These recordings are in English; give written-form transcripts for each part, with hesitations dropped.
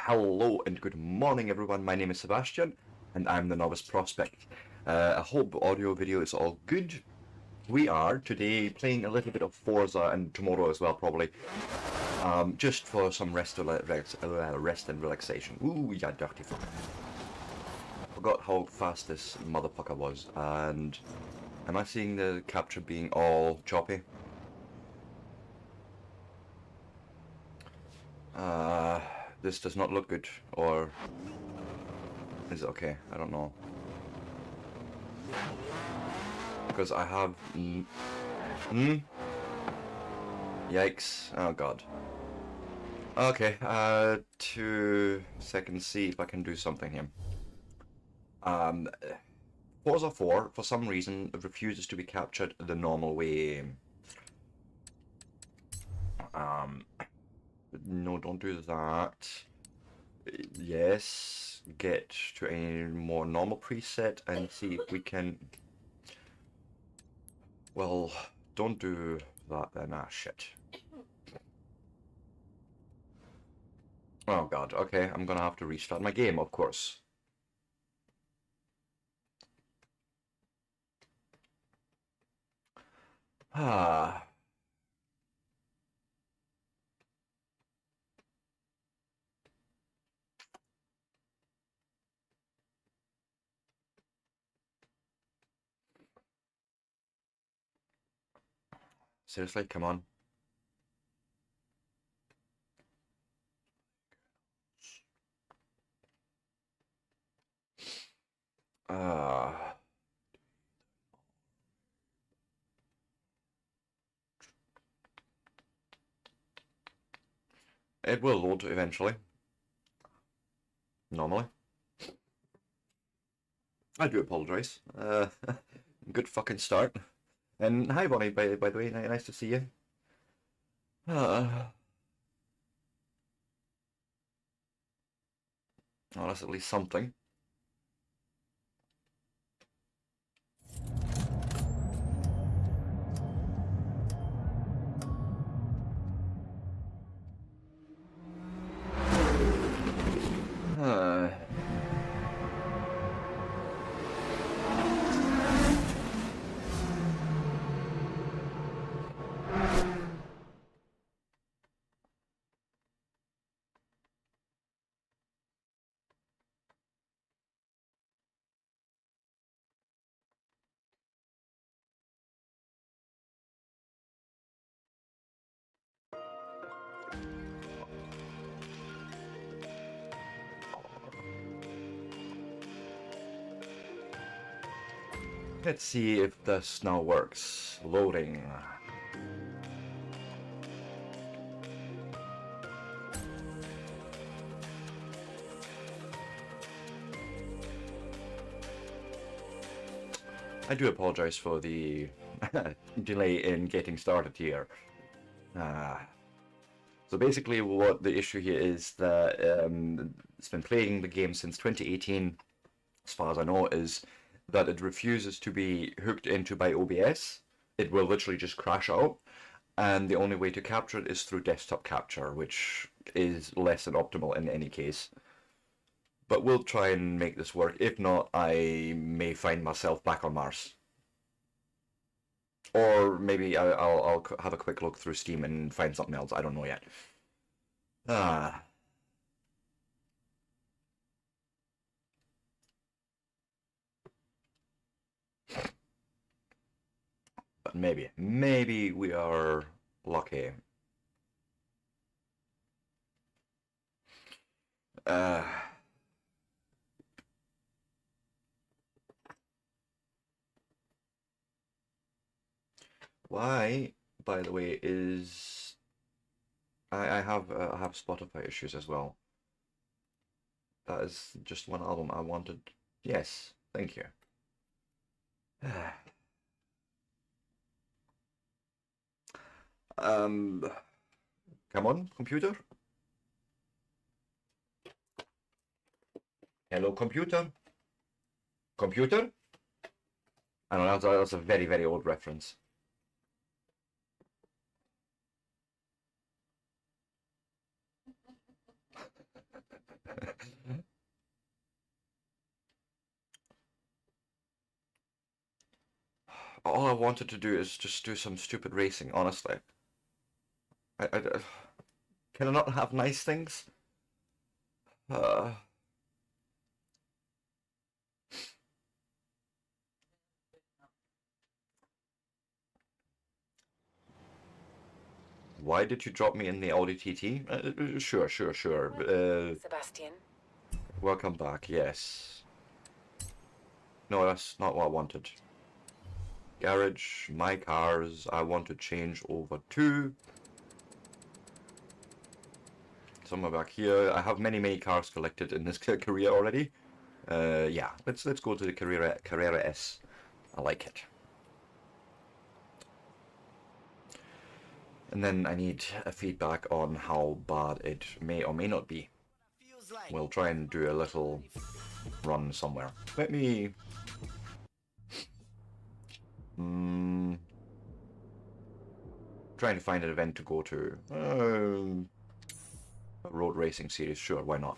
Hello and good morning everyone, my name is Sebastian and I'm the Novice Prospect. I hope audio video is all good. We are today playing a little bit of Forza and tomorrow as well probably. Just for some rest and relaxation. Ooh, yeah, dirty fuck. Forgot how fast this motherfucker was, and am I seeing the capture being all choppy? This does not look good, or is it okay? I don't know. Because I have... Yikes. Oh god. Okay, 2 seconds, see if I can do something here. Forza 4, for some reason, refuses to be captured the normal way. No, don't do that. Yes, get to a more normal preset and see if we can... Well, don't do that then. Ah, shit. Oh god, okay, I'm gonna have to restart my game, of course. Ah. Seriously, come on. Ah. It will load eventually. Normally. I do apologize. Good fucking start. And hi Bonnie, by the way, nice to see you. Oh, that's at least something. Let's see if this now works. Loading. I do apologize for the delay in getting started here. So basically what the issue here is that it's been playing the game since 2018, as far as I know, is that it refuses to be hooked into by OBS. It will literally just crash out, and the only way to capture it is through desktop capture, which is less than optimal in any case. But we'll try and make this work. If not, I may find myself back on Mars. Or maybe I'll have a quick look through Steam and find something else. I don't know yet. Ah. But maybe we are lucky. Why, by the way, is I have Spotify issues as well. That is just one album I wanted. Yes, thank you. Come on, computer. Hello, computer. Computer? I don't know, that's a very, very old reference. All I wanted to do is just do some stupid racing, honestly. Can I not have nice things? Uh, why did you drop me in the Audi TT? Sure. Sebastian. Welcome back, yes. No, that's not what I wanted. Garage, my cars, I want to change over to somewhere back here. I have many cars collected in this career already. Yeah, let's go to the Carrera S. I like it. And then I need a feedback on how bad it may or may not be. We'll try and do a little run somewhere. Let me... trying to find an event to go to. A road racing series, sure, why not?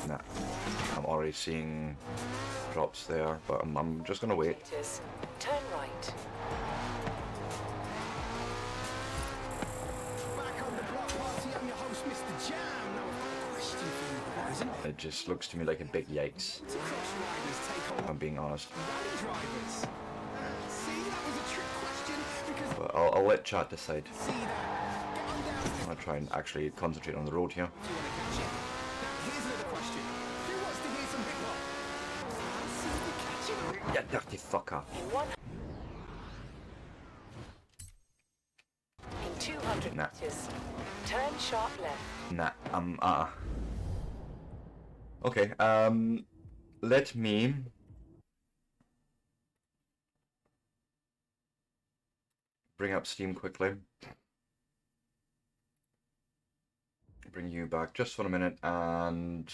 Nah, I'm already seeing drops there, but I'm just gonna wait. Turn right. It just looks to me like a big yikes, if I'm being honest. But I'll let chat decide. I'm gonna try and actually concentrate on the road here. You dirty fucker. In 200 meters, turn sharp left. Nah, okay, let me bring up Steam quickly. Bring you back just for a minute and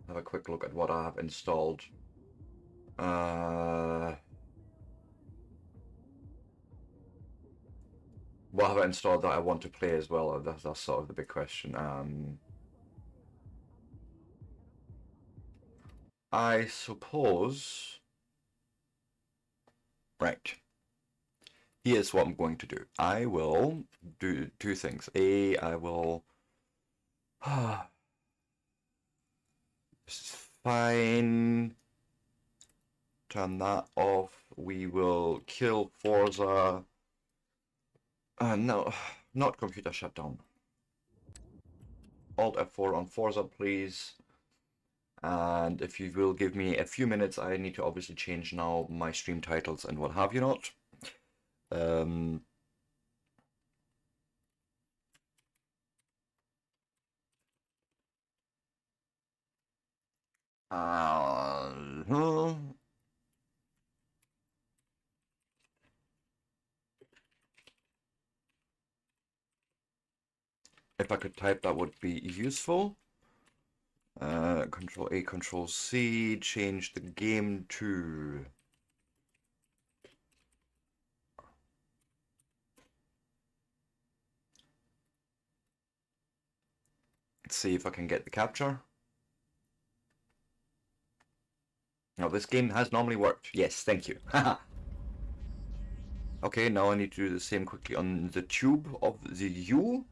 have a quick look at what I have installed. What have I installed that I want to play as well? That's sort of the big question. I suppose... Right. Here's what I'm going to do. I will do two things. I will... Fine. Turn that off. We will kill Forza. No, not computer shutdown. Alt F4 on Forza, please. And if you will give me a few minutes, I need to obviously change now my stream titles and what have you not. If I could type, that would be useful. Control A, Control C, change the game to... Let's see if I can get the capture. Now, this game has normally worked. Yes, thank you. Okay, now I need to do the same quickly on the tube of the U.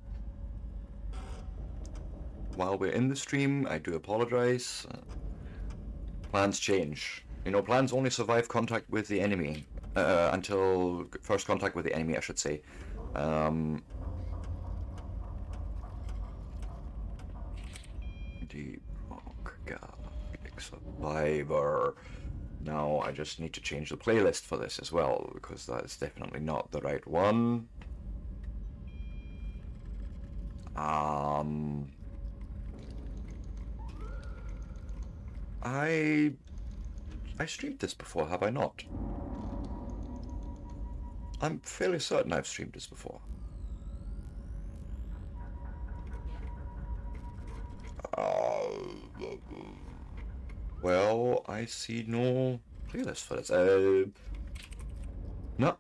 While we're in the stream, I do apologize. Plans change. You know, plans only survive contact with the enemy. Until first contact with the enemy, I should say. Deep Rock Galactic Survivor. Now I just need to change the playlist for this as well, because that is definitely not the right one. I streamed this before, have I not? I'm fairly certain I've streamed this before. Well, I see no playlist for this. No.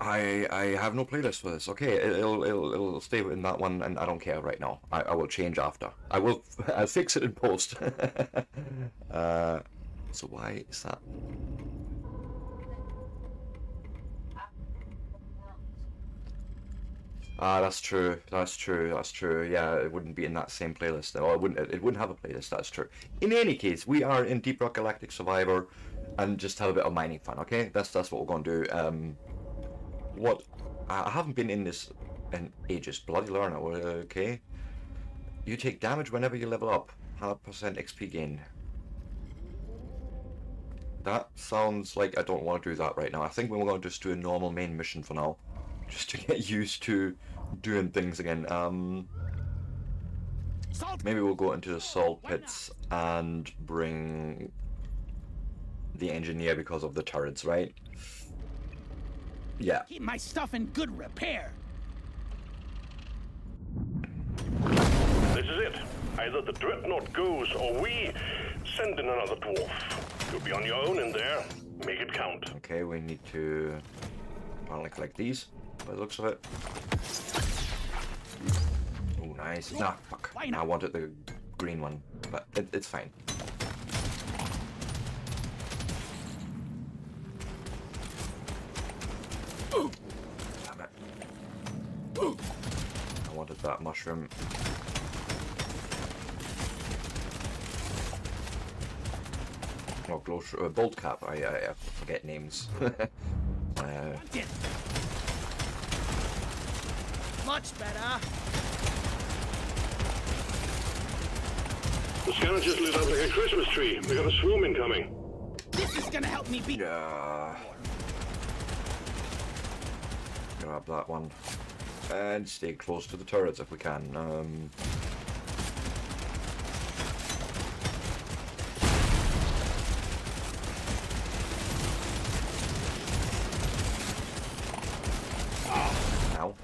I have no playlist for this. Okay, it'll stay in that one, and I don't care right now. I will change after. I'll fix it in post. So why is that? Ah, that's true. That's true. That's true. Yeah, it wouldn't be in that same playlist. Or it wouldn't. It wouldn't have a playlist. That's true. In any case, we are in Deep Rock Galactic Survivor, and just have a bit of mining fun. Okay, that's what we're gonna do. What? I haven't been in this in ages. Bloody learner. Okay. You take damage whenever you level up. 100% XP gain. That sounds like I don't want to do that right now. I think we're going to just do a normal main mission for now, just to get used to doing things again. Maybe we'll go into the salt pits and bring the engineer because of the turrets, right? Yeah. Keep my stuff in good repair. This is it. Either the dreadnought goes or we send in another dwarf. You'll be on your own in there. Make it count. Okay, we need to apparently collect these by the looks of it. Oh, nice. Nah, fuck. I wanted the green one, but it's fine. Damn it. I wanted that mushroom. Oh, bolt cap. I forget names. Much better. The scanner just lit up like a Christmas tree. We got a swarm incoming. This is gonna help me beat. Yeah. Grab that one. And stay close to the turrets if we can. Ow.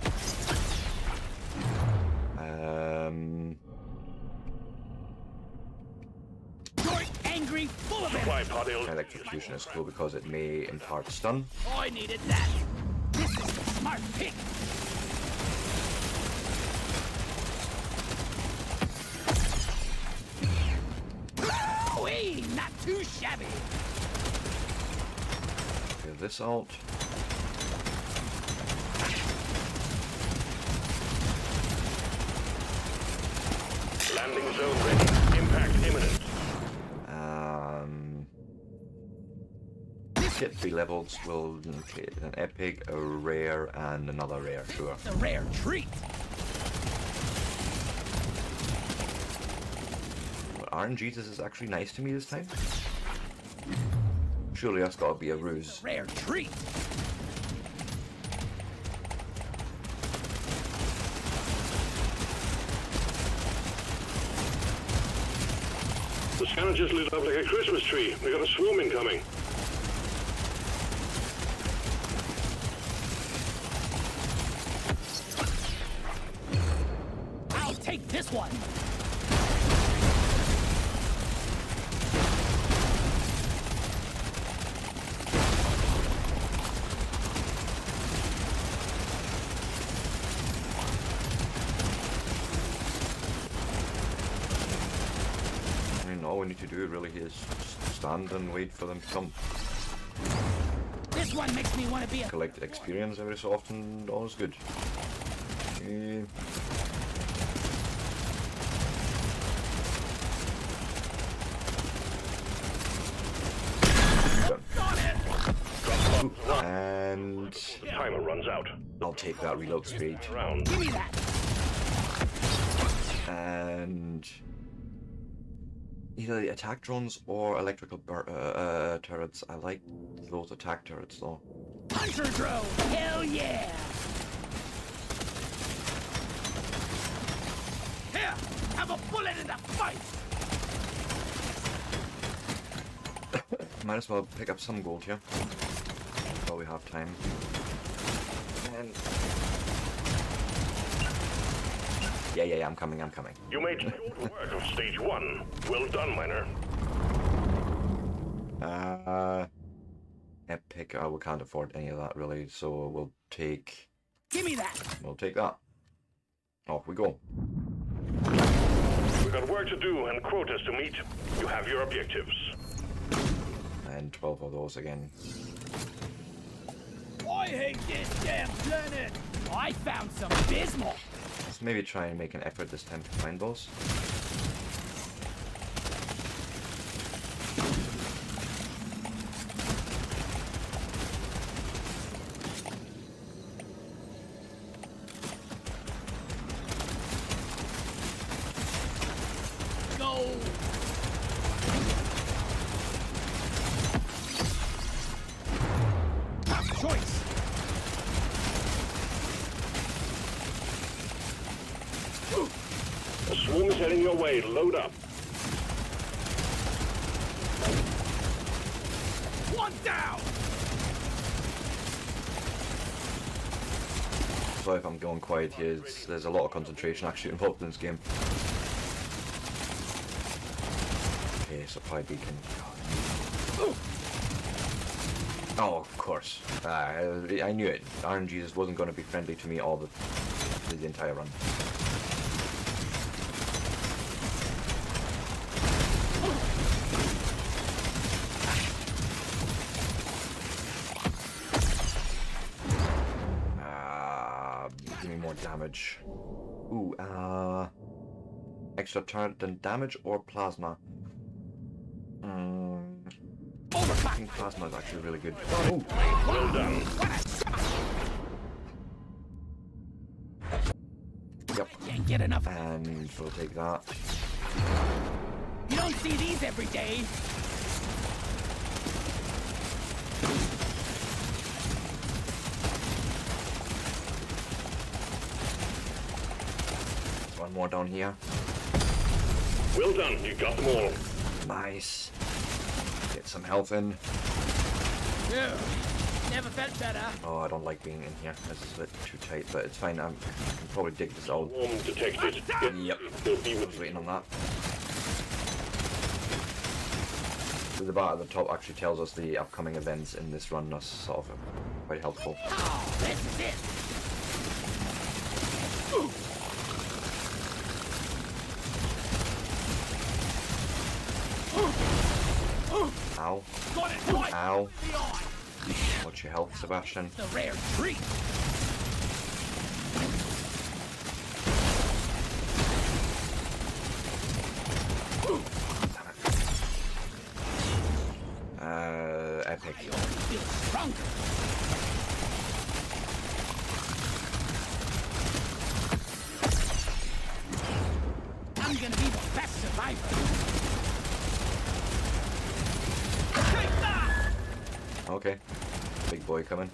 You're angry, full of it. Supply pod ill. Electrocution is cool because it may impart stun. I needed that. This is the smart pick. Wee, not too shabby. Clear this out. Landing zone ready. Impact imminent. Get 3 levels. We'll create an epic, a rare, and another rare. Sure. It's a rare treat. But RNG, this is actually nice to me this time. Surely that's got to be a ruse. Rare treat. The scanner just lit up like a Christmas tree. We got a swarm incoming. I'll take this one. All we need to do really is just stand and wait for them to come. This one makes me want to be a... Collect experience every so often, always good. Okay. And The timer runs out. I'll take that reload speed. Around. Give me that. And either the attack drones or electrical turrets. I like those attack turrets though. Hunter drone. Hell yeah. Here, have a bullet in the fight. Might as well pick up some gold here while we have time. And yeah, I'm coming. You made short work of stage 1. Well done, miner. Epic. We can't afford any of that really, so we'll take. Give me that. We'll take that. Off we go. We've got work to do and quotas to meet. You have your objectives. And 12 of those again. I hate this damn planet. I found some abysmal. Let's maybe try and make an effort this time to find those. Go. Tough choice. A swarm is heading your way. Load up. One down. So if I'm going quiet here, there's a lot of concentration actually involved in this game. Okay, supply beacon. Oh, of course. I knew it. RNG just wasn't going to be friendly to me all the entire run. Give me more damage. Ooh, extra turret than damage or plasma? I think plasma is actually really good. Oh. Well done. Yep. Can't get enough. And we'll take that. You don't see these every day. One more down here. Well done. You got them all. Nice. Get some health in. Yeah. Never felt better. Oh, I don't like being in here. This is a bit too tight, but it's fine. I can probably dig this out. Swarm detected. Yep. They'll be I with was waiting on that. The bar at the top actually tells us the upcoming events in this run. That's sort of quite helpful. Oh, this is it. Ow. Got it right. Ow. Beyond. What's your health, Sebastian? The rare treat. Epic. I always feel stronger. I'm gonna be the best survivor. Take that! Okay. Big boy coming.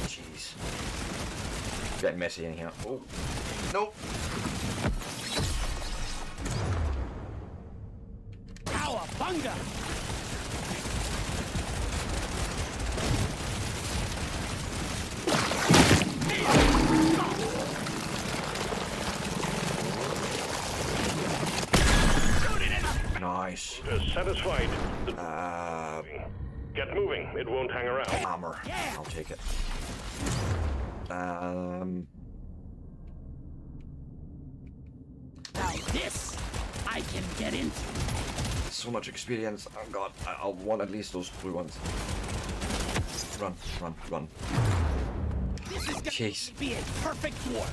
Jeez. Getting messy in here. Oh. Nope. Cowabunga! Nice. satisfied. Get moving. It won't hang around. Armor. I'll take it. Now this I can get into. So much experience. Oh god, I'll want at least those blue ones. Run, run, run. This is Jeez. gonna be a perfect war.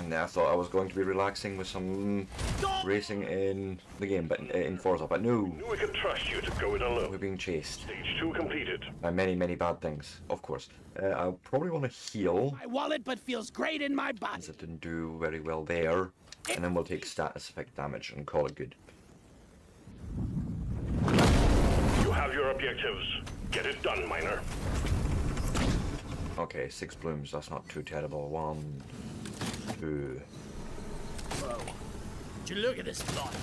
And I thought I was going to be relaxing with some racing in the game, but in Forza, but no. Knew we could trust you to go it We're alone. being chased Stage 2 completed. by many, many bad things, of course. I probably want to heal, My wallet but feels great in my body. as it didn't do very well there. And then we'll take status effect damage and call it good. You have your objectives. Get it done, miner. Okay, 6 blooms, that's not too terrible. 1, 2. Whoa. Would you look at this plot?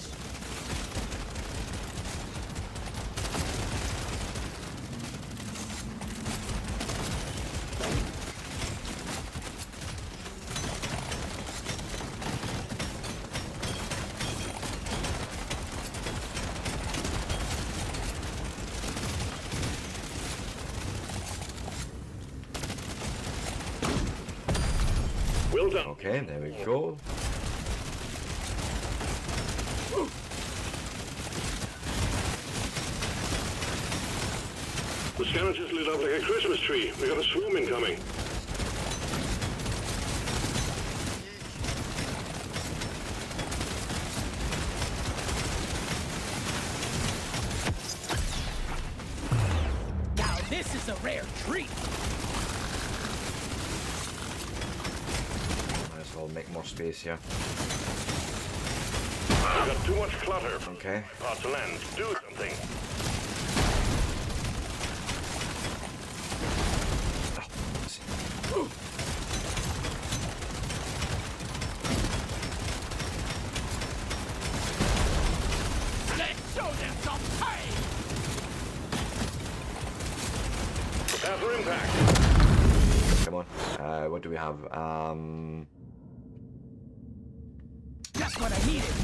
Well done. Okay, there we go. The scanner just lit up like a Christmas tree. We got a swarm incoming. Now this is a rare treat. Might as well make more space here. We've got too much clutter. Okay. Parts of land. Do something. Let's show them some pain. Prepare for impact. Come on. What do we have? Just what I needed.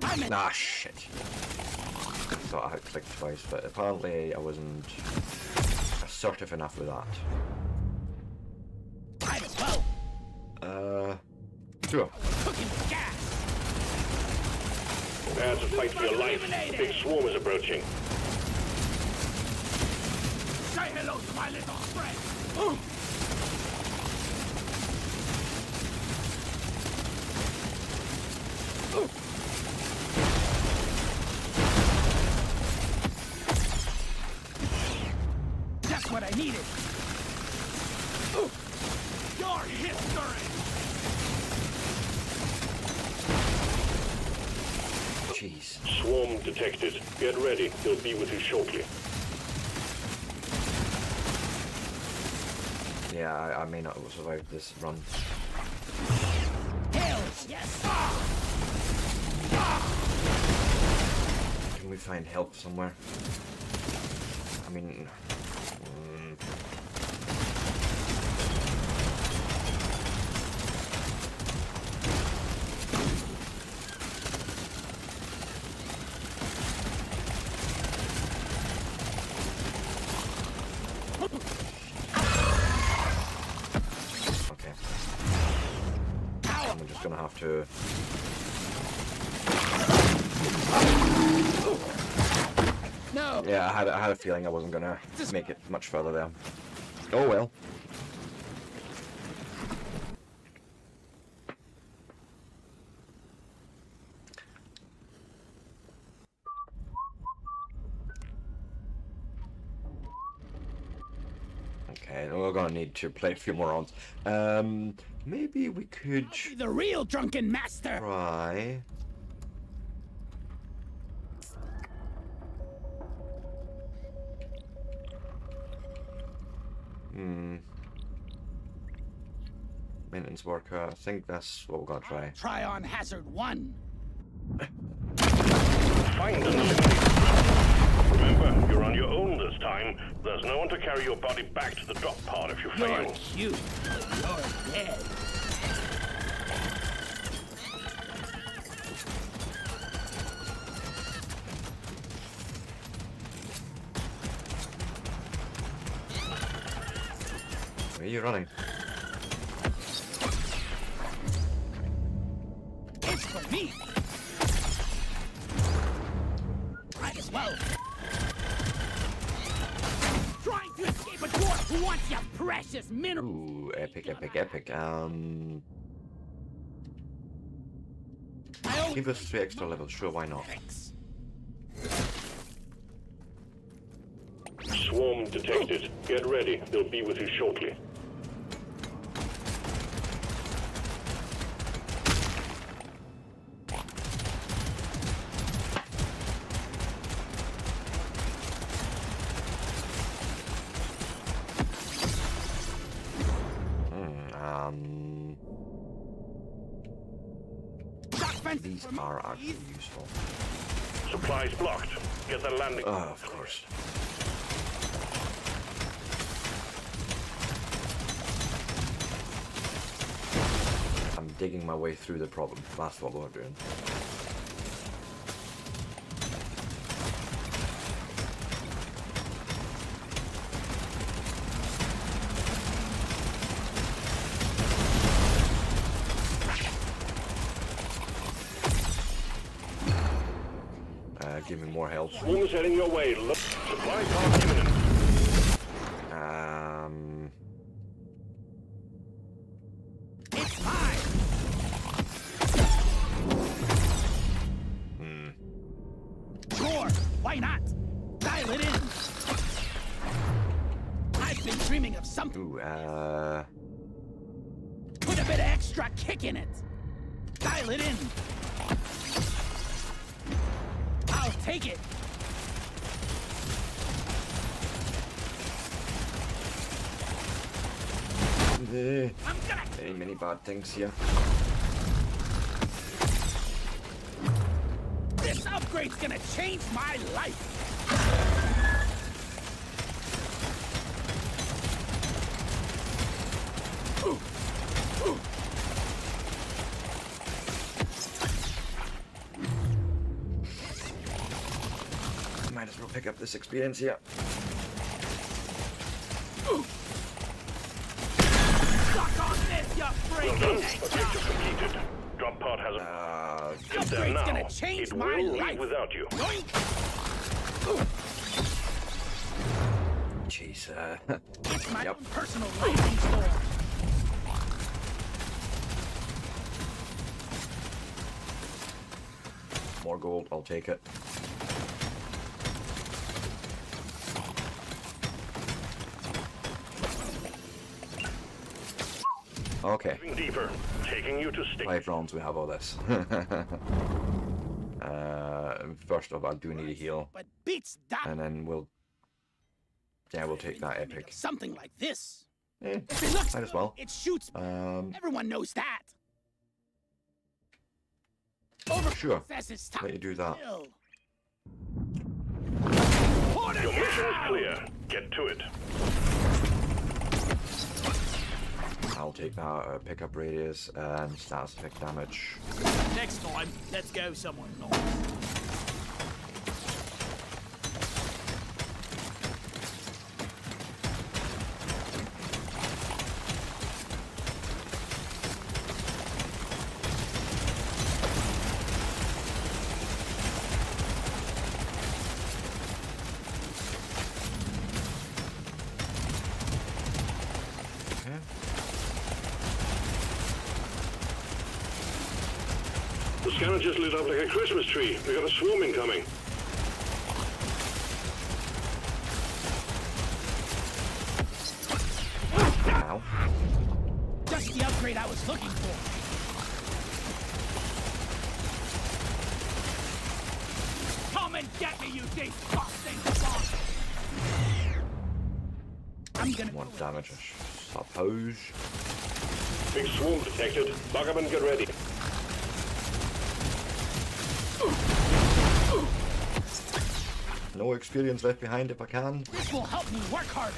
I'm in. Ah, shit. Thought I had clicked twice, but apparently I wasn't assertive enough with that. Might as well. Sure. Cooking with gas. Prepare to fight for your life. A big swarm is approaching. Say hello to my little friend. Just what I needed. Your history. Jeez. Swarm detected. Get ready. They'll be with you shortly. Yeah, I may not survive this run. Hells yes. Can we find help somewhere? I mean... Okay. I'm just gonna have to... No. Yeah, I had a feeling I wasn't gonna make it much further there. Oh well. Okay, we're gonna need to play a few more rounds. Maybe we could Be the real drunken master. try. Maintenance worker. I think that's what we're gonna try. Try on hazard 1. Find and eliminate. Remember, you're on your own this time. There's no one to carry your body back to the drop pod if you You're fail. cute, but you're dead. Where are you running? It's for me. Might as well. Trying to escape a dwarf who wants your precious minerals. Ooh, epic, epic, epic. Give us 3 extra levels. Sure, why not? Thanks. Swarm detected. Get ready. They'll be with you shortly. These are actually useful. Supplies blocked. Get the landing. Oh, of course. I'm digging my way through the problem. That's what we're doing. more health. Swarm's heading your way. Look, supply car imminent. It's mine. Sure, why not? Dial it in. I've been dreaming of something. Ooh, Put a bit of extra kick in it. Dial it in. I'll take it. I'm gonna. many bad things here. This upgrade's gonna change my life. Might as well pick up this experience here. Suck on this, you Well freaking done. egg. Objective completed. Drop pod has a... Get there Upgrade's now. gonna change It my will life. leave without you. Yoink. Jeez, It's my Yep. own personal lightning storm. more gold, I'll take it. Okay, Moving deeper. Taking you to state. 5 rounds we have all this. First off, I do need a heal, But beats that. and then we'll take that epic. Something like this. Eh, If it looks might as good, well. it shoots. Everyone knows that. Sure, Says it's time let you do that. to kill. Your mission is clear. Get to it. I'll take that pickup radius and status effect damage. Next time, let's go somewhere north. The scanner just lit up like a Christmas tree. We got a swarm incoming. Ow. Just the upgrade I was looking for. Come and get me, you disgusting fuck! I'm gonna More damage, I suppose. Big swarm detected. Lock up and get ready. No experience left behind if I can. This will help me work harder.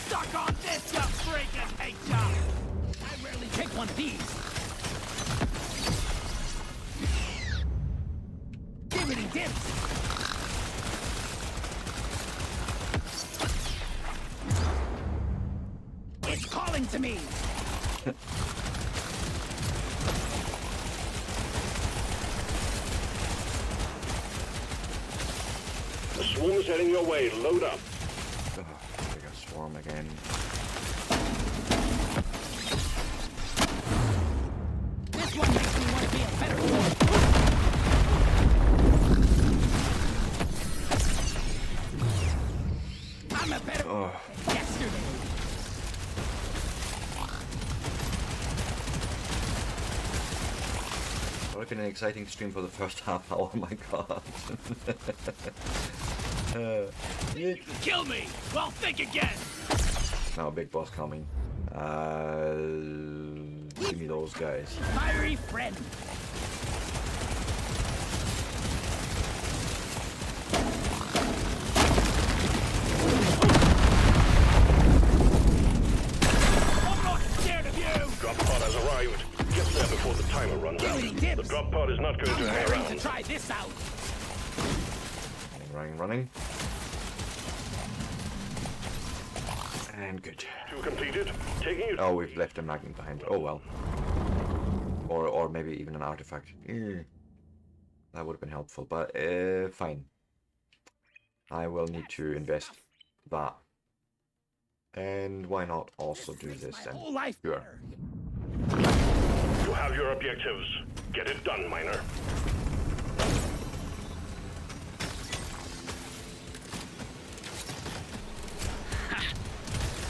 Suck on this, you freaking hate job! I rarely take one of these. Dibbity dips! It's calling to me! The swarm is heading your way. Load up. Ugh, I got swarm again. This one makes me want to be a better boy. I'm a better boy than yesterday. Well, it's been an exciting stream for the first half hour, my god. You can kill me! Well, think again! Now a big boss coming. Give me those guys. Fiery friend! I'm not scared of you! Drop pod has arrived. Get there before the timer runs out. Dibbity dips. The drop pod is not going I'm to hang raring around. to try this out! Running. And good. Two completed. Taking you. Oh, we've left a magnet behind. Oh well. or maybe even an artifact. That would have been helpful, but fine. I will need to invest that. And why not also do this My then? whole life Sure. better. You have your objectives. Get it done, miner.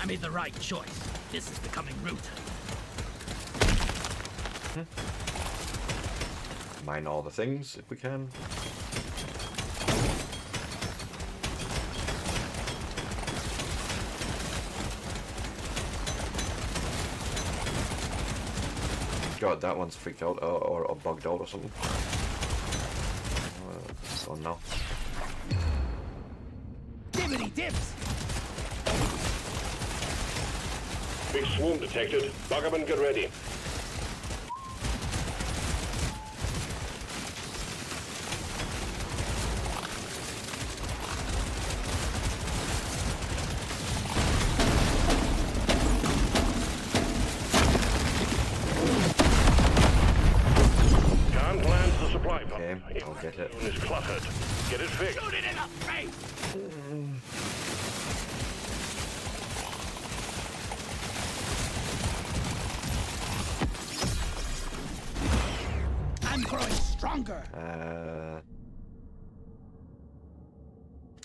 I made the right choice. This is becoming root. Mine all the things if we can. God, that one's freaked out or bugged out or something. It's gone now. Dibbity dips. Big swarm detected. Buggerman, get ready. Can't land the supply pump. Okay, I'll get it. It's cluttered. Get it fixed. Shoot it in the face. I'm growing stronger.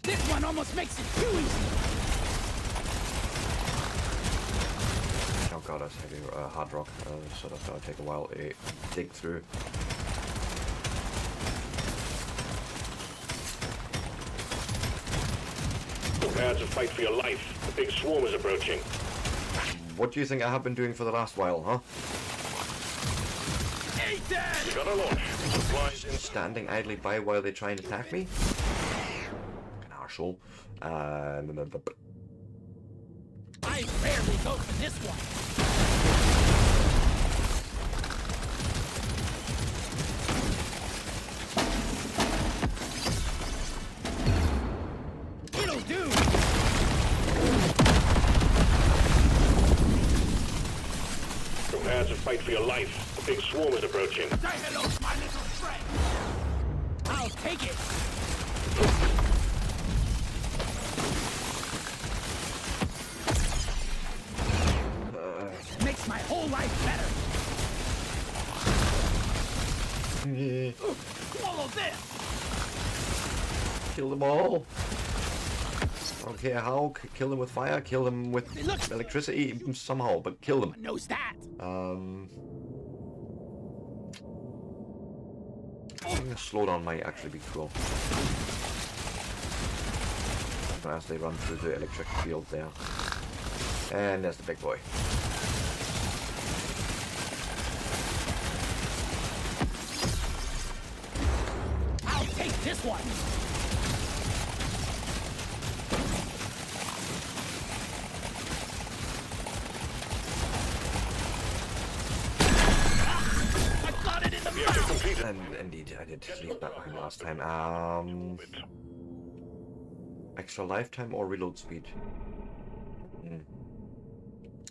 This one almost makes it too easy. Oh god, that's heavy hard rock, so that's gonna take a while to dig through. Prepare to fight for your life. The big swarm is approaching. What do you think I have been doing for the last while, huh? Eat that! We gotta launch. Supplies in. Standing idly by while they try and attack me? An arsehole. I rarely go for this one. It'll do. Prepare to fight for your life. The big swarm is approaching. Say hello to my little friend. I'll take it. Makes my whole life better. Swallow this. Kill them all. Okay, how? Kill them with fire, kill them with It looks- electricity, somehow, but kill them. Knows that. Slow down might actually be cool. As they run through the electric field there. And there's the big boy. I'll take this one. I got it in the Objective mouth. completed. And indeed, I did leave that behind last time. Extra lifetime or reload speed?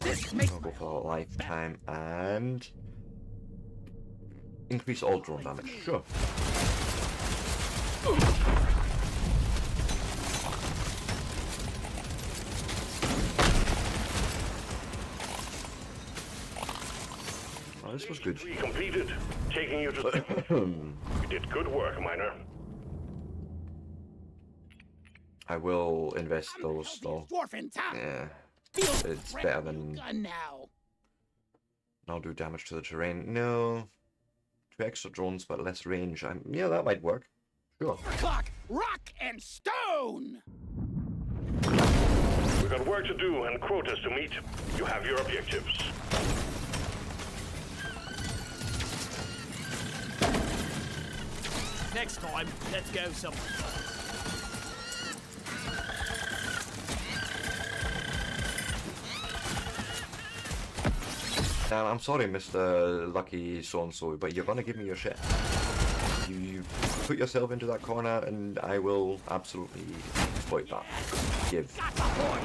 This makes I'll go my for lifetime and increase all drone damage. Sure. Oh, this was good. 3 completed. Taking you to. You did good work, miner. I will invest I'm the those healthiest though. dwarf in town. Yeah, Feels it's great. better than- Gun now. I'll do damage to the terrain. No, 2 extra drones but less range. Yeah, that might work. Sure. Clock, rock, and stone. We've got work to do and quotas to meet. You have your objectives. Next time, let's go somewhere. Now, I'm sorry, Mr. Lucky so-and-so, but you're gonna give me your shit. You put yourself into that corner and I will absolutely exploit that. Give. Got the point.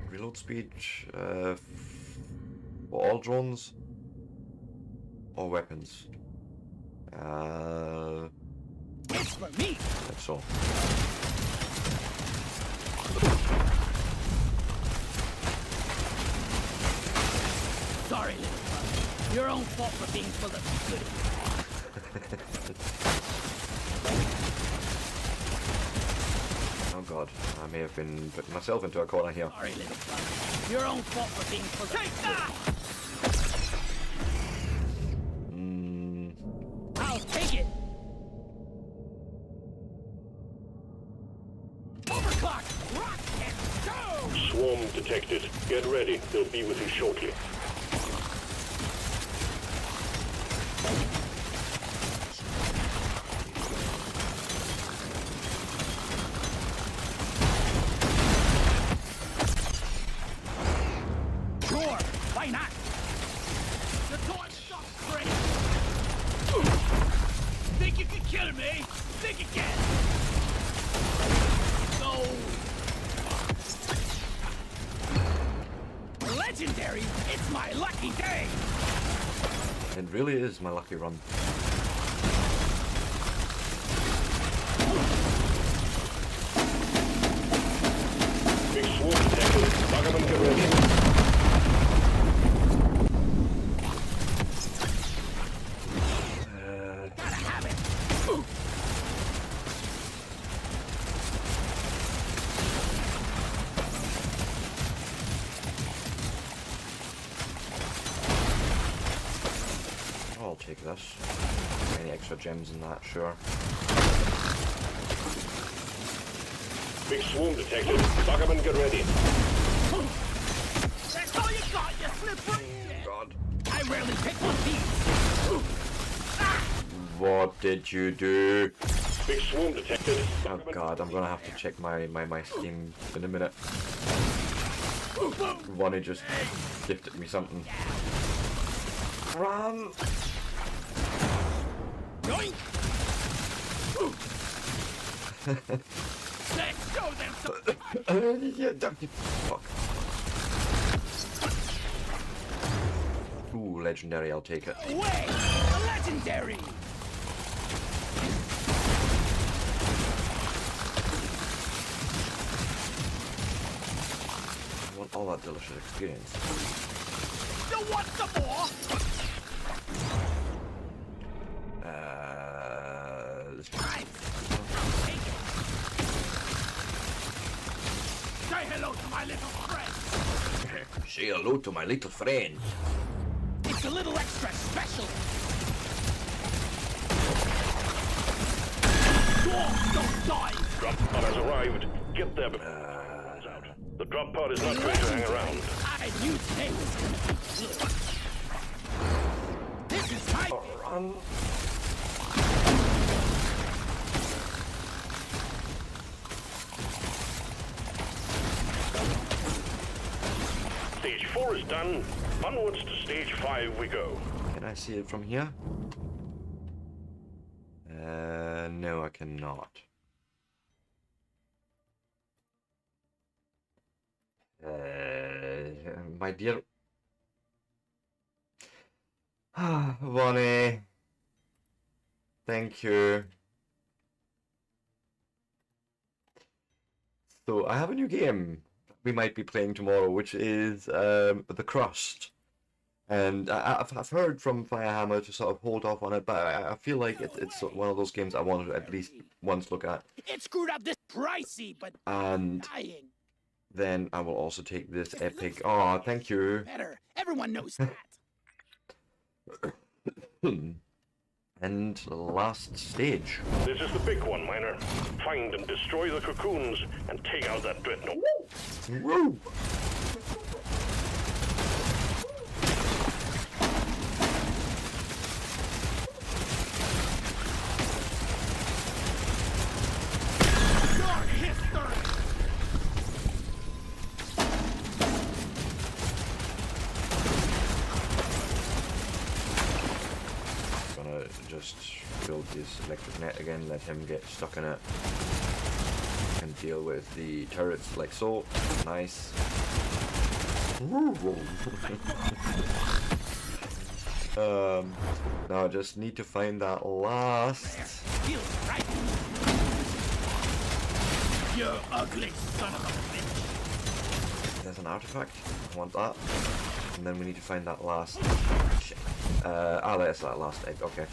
Reload speed, for all drones. or weapons? It's for me. That's all. Sorry, little brother. Your own fault for being full of goodies. Oh god, I may have been putting myself into a corner here. Sorry, little brother. Your own fault for being full of goodies. I'll take it. Overclock! Rock and go! Swarm detected. Get ready. They'll be with you shortly. Sure, why not? The torch stops great. Think you can kill me? Think again. No. Legendary! It's my lucky day! It really is my lucky run. Big swarm detected. Buggerman, get ready. Gotta have it! I'll take this. Any extra gems in that, sure. Big swarm detected. Buggerman, get ready. That's all you got, you slippery shit! God. I rarely pick one of these! What did you do? Big swarm detected. Oh god, I'm gonna have to check my Steam in a minute. Ronnie just gifted me something. Run! Yoink! Let's show them some... Fuck. Ooh, legendary, I'll take it. Way! A legendary! I want all that delicious experience. You want some more? Right. Take it. Say hello to my little friend. Say hello to my little friend. It's a little extra special. Dwarves don't die. Drop pod has arrived. Get there before the power runs out. The drop pod is not going to hang around. I knew today was gonna be good. This is my Run. Stage 4 is done. Onwards to stage 5 we go. Can I see it from here? No, I cannot. My dear... Bonnie. Thank you. So, I have a new game we might be playing tomorrow, which is The Crust. And I've heard from Firehammer to sort of hold off on it, but I feel like it's one of those games I want to at least once look at. It screwed up this pricey, but And dying. then I will also take this epic... Oh, thank you. Better. Everyone knows that. And the last stage. This is the big one, Miner. Find and destroy the cocoons and take out that dreadnought. Woo! Your history. Gonna just build this electric net again, let him get stuck in it. And deal with the turrets like so. Nice. Now I just need to find that last. Feels right. You ugly son of a bitch. There's an artifact. I want that. And then we need to find that last. Shit. There's that last egg. Okay.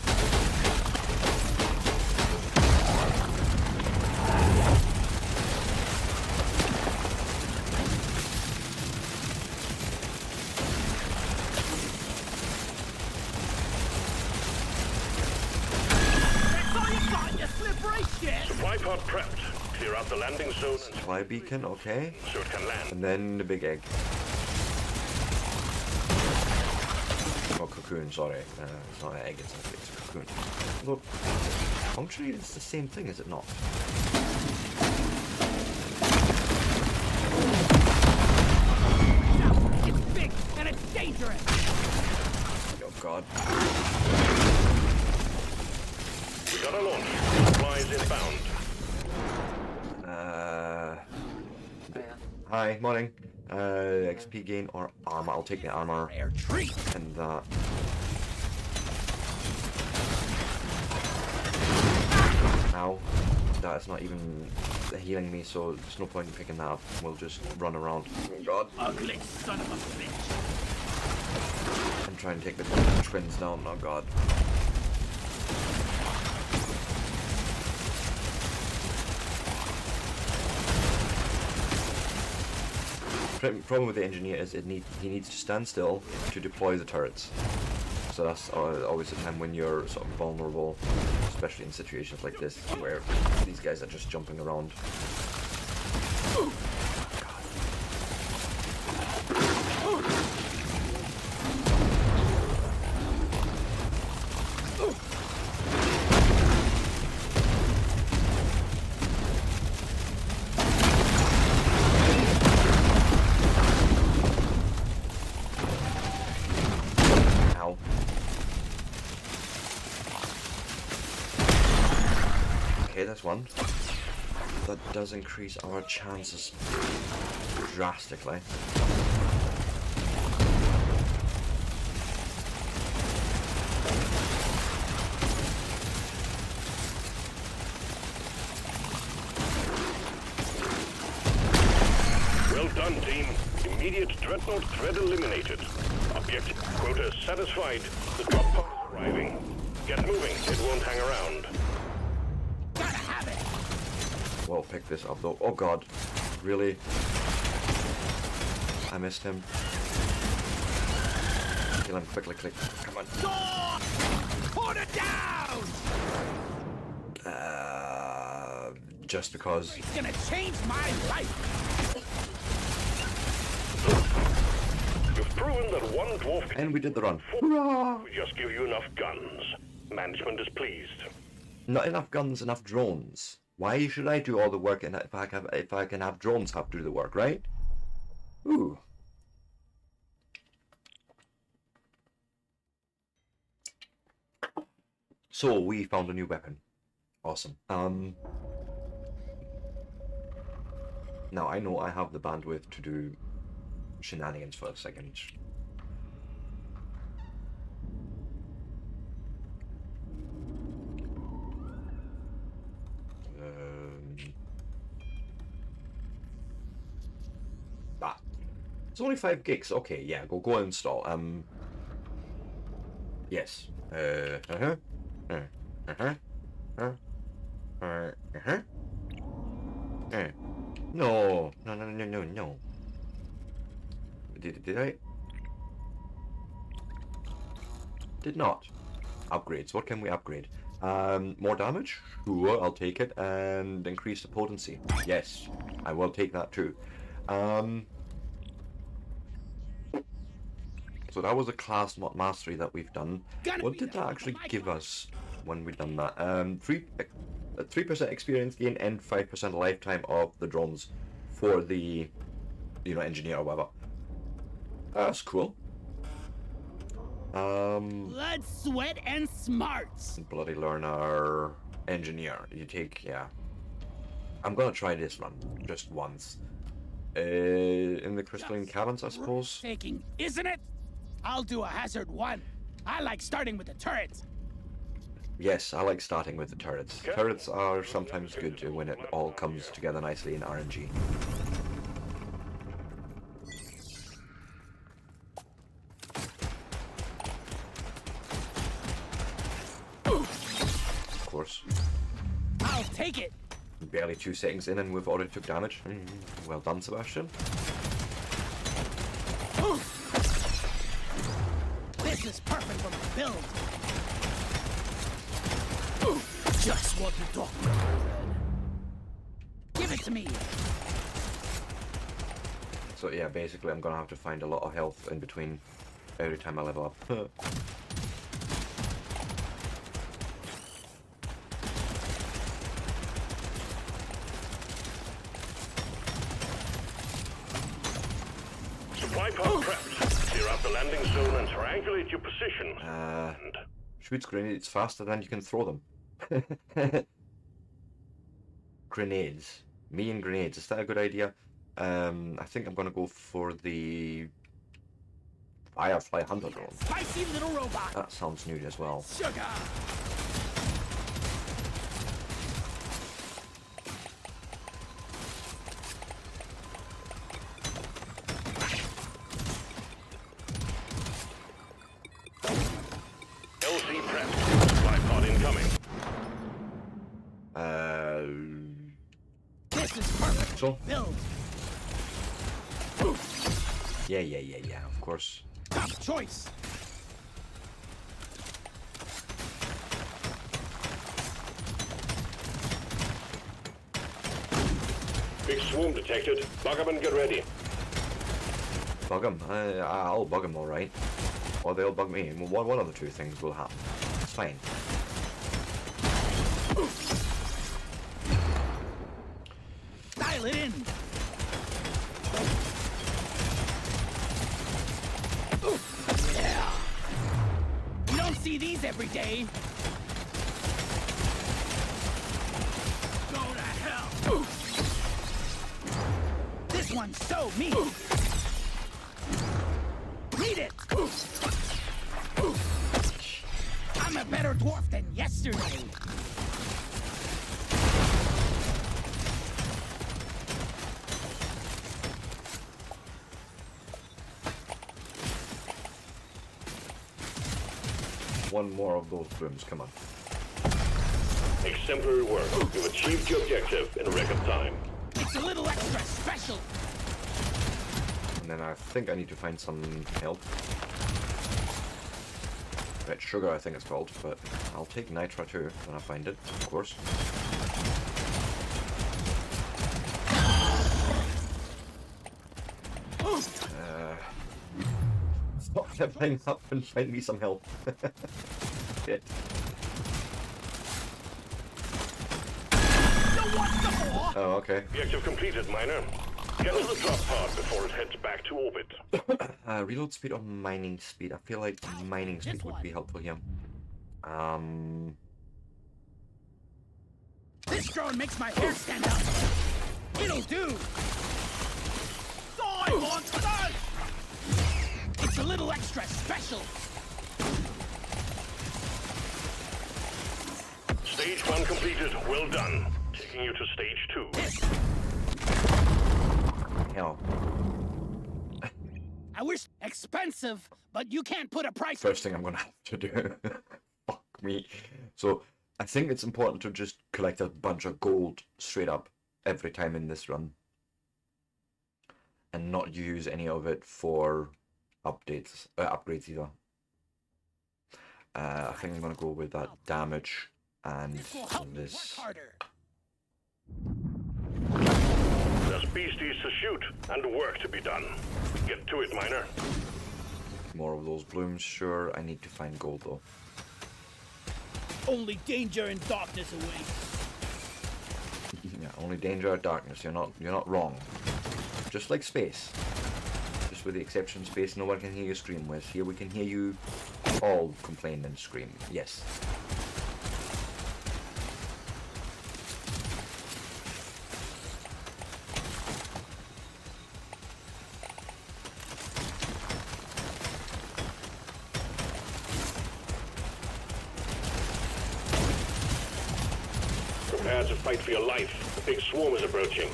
That's all you got, you slippery shit. Supply pod prepped. Clear out the landing zone and Supply beacon. Okay. so it can land. And then the big egg. Oh, cocoon, sorry. It's not an egg, it's a cocoon. Look, functionally it's the same thing, is it not? It's big and it's dangerous. Oh god. We got a launch. Supplies inbound. Hi, morning. XP gain or armor. I'll take the armor Rare treat. and that. Ow. That's not even healing me, so there's no point in picking that up. We'll just run around. Oh god. Ugly son of a bitch. And try and take the twins down. Oh god. Problem with the engineer is he needs to stand still to deploy the turrets. So that's always a time when you're sort of vulnerable, especially in situations like this where these guys are just jumping around. Ow. Okay, that's one. That does increase our chances drastically. Well done, team. Immediate dreadnought threat eliminated. Objective quota satisfied. The drop pod is arriving. Get moving. It won't hang around. Gotta have it. Well, pick this up though. Oh god. Really? I missed him. Kill him quickly, click. Come on. Door! Put it down! Just because. It's gonna change my life. You've proven that one dwarf can And we did the run. we just give you enough guns. Management is pleased. Not enough guns, enough drones. Why should I do all the work and if I can have drones have to do the work, right? Ooh. So we found a new weapon. Awesome. Now I know I have the bandwidth to do shenanigans for a second. It's only 5 gigs. Okay, yeah, go and install. Yes. No. Did I? Did not. Upgrades. What can we upgrade? More damage? Sure, I'll take it. And increase the potency. Yes, I will take that too. So that was a class mastery that we've done. What did that actually give us when we've done that? 3% experience gain and 5% lifetime of the drones for the, engineer or whatever. That's cool. Blood, sweat, and smarts. Bloody learner engineer. You take, yeah. I'm gonna try this run just once. In the crystalline caverns, I suppose. Taking, isn't it? I'll do a hazard 1. I like starting with the turrets. Yes, I like starting with the turrets. Turrets are sometimes good when it all comes together nicely in RNG. Of course. I'll take it. Barely 2 seconds in and we've already took damage. Well done, Sebastian. This is perfect for my build. Just what the doctor said. Give it to me. So yeah, basically I'm gonna have to find a lot of health in between every time I level up. Supply pod prepped. Clear out the landing zone and triangulate your position. And Shoots grenades faster than you can throw them. Grenades. Me and grenades. Is that a good idea? I think I'm gonna go for the Firefly Hunter drone. Spicy little robot. That sounds new as well. Sugar. LC prepped. Supply pod incoming. This is perfect. So? Build. Yeah, of course. Top choice. Big swarm detected. Bug 'em and get ready. Bug them. I'll bug them alright. Or they'll bug me. One of the two things will happen. It's fine. Dial it in. Yeah. You don't see these every day. Go to hell. This one's so mean. Read it. I'm a better dwarf than yesterday. One more of those brooms, come on. Exemplary work. You've achieved your objective in record time. It's a little extra special. And then I think I need to find some help. Red sugar, I think it's called, but I'll take nitra too when I find it, of course. Stop leveling up and find me some help. Shit. Oh, okay. Objective completed, Miner. Get to the drop pod before it heads back to orbit. Reload speed or mining speed? I feel like mining speed would be helpful here. This drone makes my hair stand up. It'll do. Die, monster! It's a little extra special. Stage 1 completed. Well done. Taking you to stage 2. Hell. I wish expensive, but you can't put a price. First thing I'm gonna have to do. Fuck me. So I think it's important to just collect a bunch of gold straight up every time in this run, and not use any of it for upgrades either. I think I'm gonna go with that damage and This will help me work this. harder. There's beasties to shoot and work to be done. Get to it, Miner. More of those blooms, sure. I need to find gold though. Only danger and darkness await. Yeah, only danger or darkness. You're not wrong. Just like space. Just with the exception of space, no one can hear you scream. Whereas here we can hear you all complain and scream. Yes. Prepare to fight for your life. The big swarm is approaching.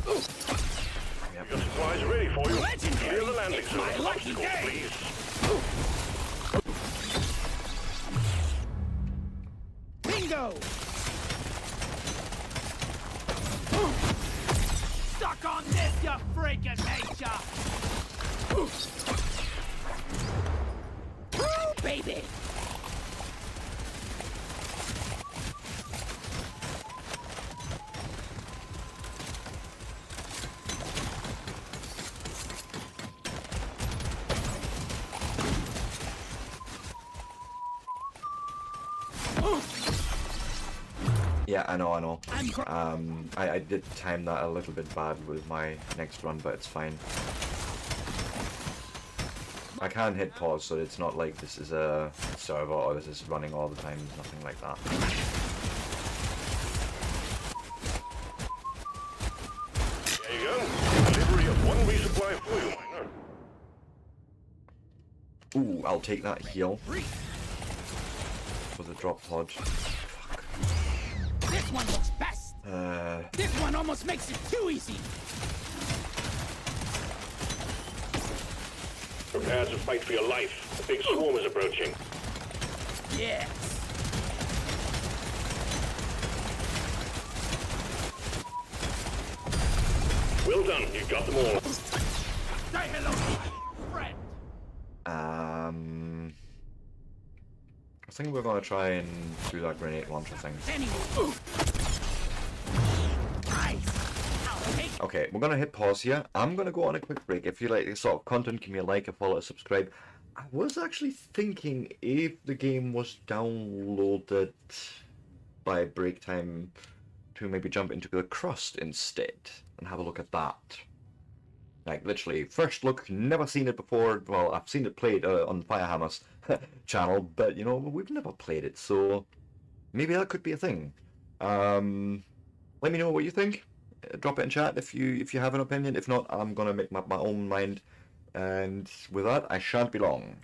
We've got supplies ready for you. Legendary. Clear the landing It's zone my of lucky obstacles, day. please. Bingo! Suck on this, you freaking nature! Woo, baby! Yeah, I know. I'm I did time that a little bit bad with my next run, but it's fine. I can hit pause, so it's not like this is a server or this is running all the time, nothing like that. There you go. Delivery of one resupply for you, miner. Ooh, I'll take that heal for the drop pod. This one looks best! This one almost makes it too easy! Prepare to fight for your life. The big swarm is approaching. Yes! Well done. You got them all. Say hello to my friend! I think we're gonna try and do that grenade launcher thing. Anyway. Nice! I'll take Okay, we're gonna hit pause here. I'm gonna go on a quick break. If you like this sort of content, give me a like, a follow, a subscribe. I was actually thinking if the game was downloaded by break time to maybe jump into the Crust instead and have a look at that. Like, literally, first look, never seen it before. Well, I've seen it played on Firehammer's channel, but, you know, we've never played it, so maybe that could be a thing. Let me know what you think. Drop it in chat if you have an opinion. If not, I'm gonna make my own mind. And with that, I shan't be long.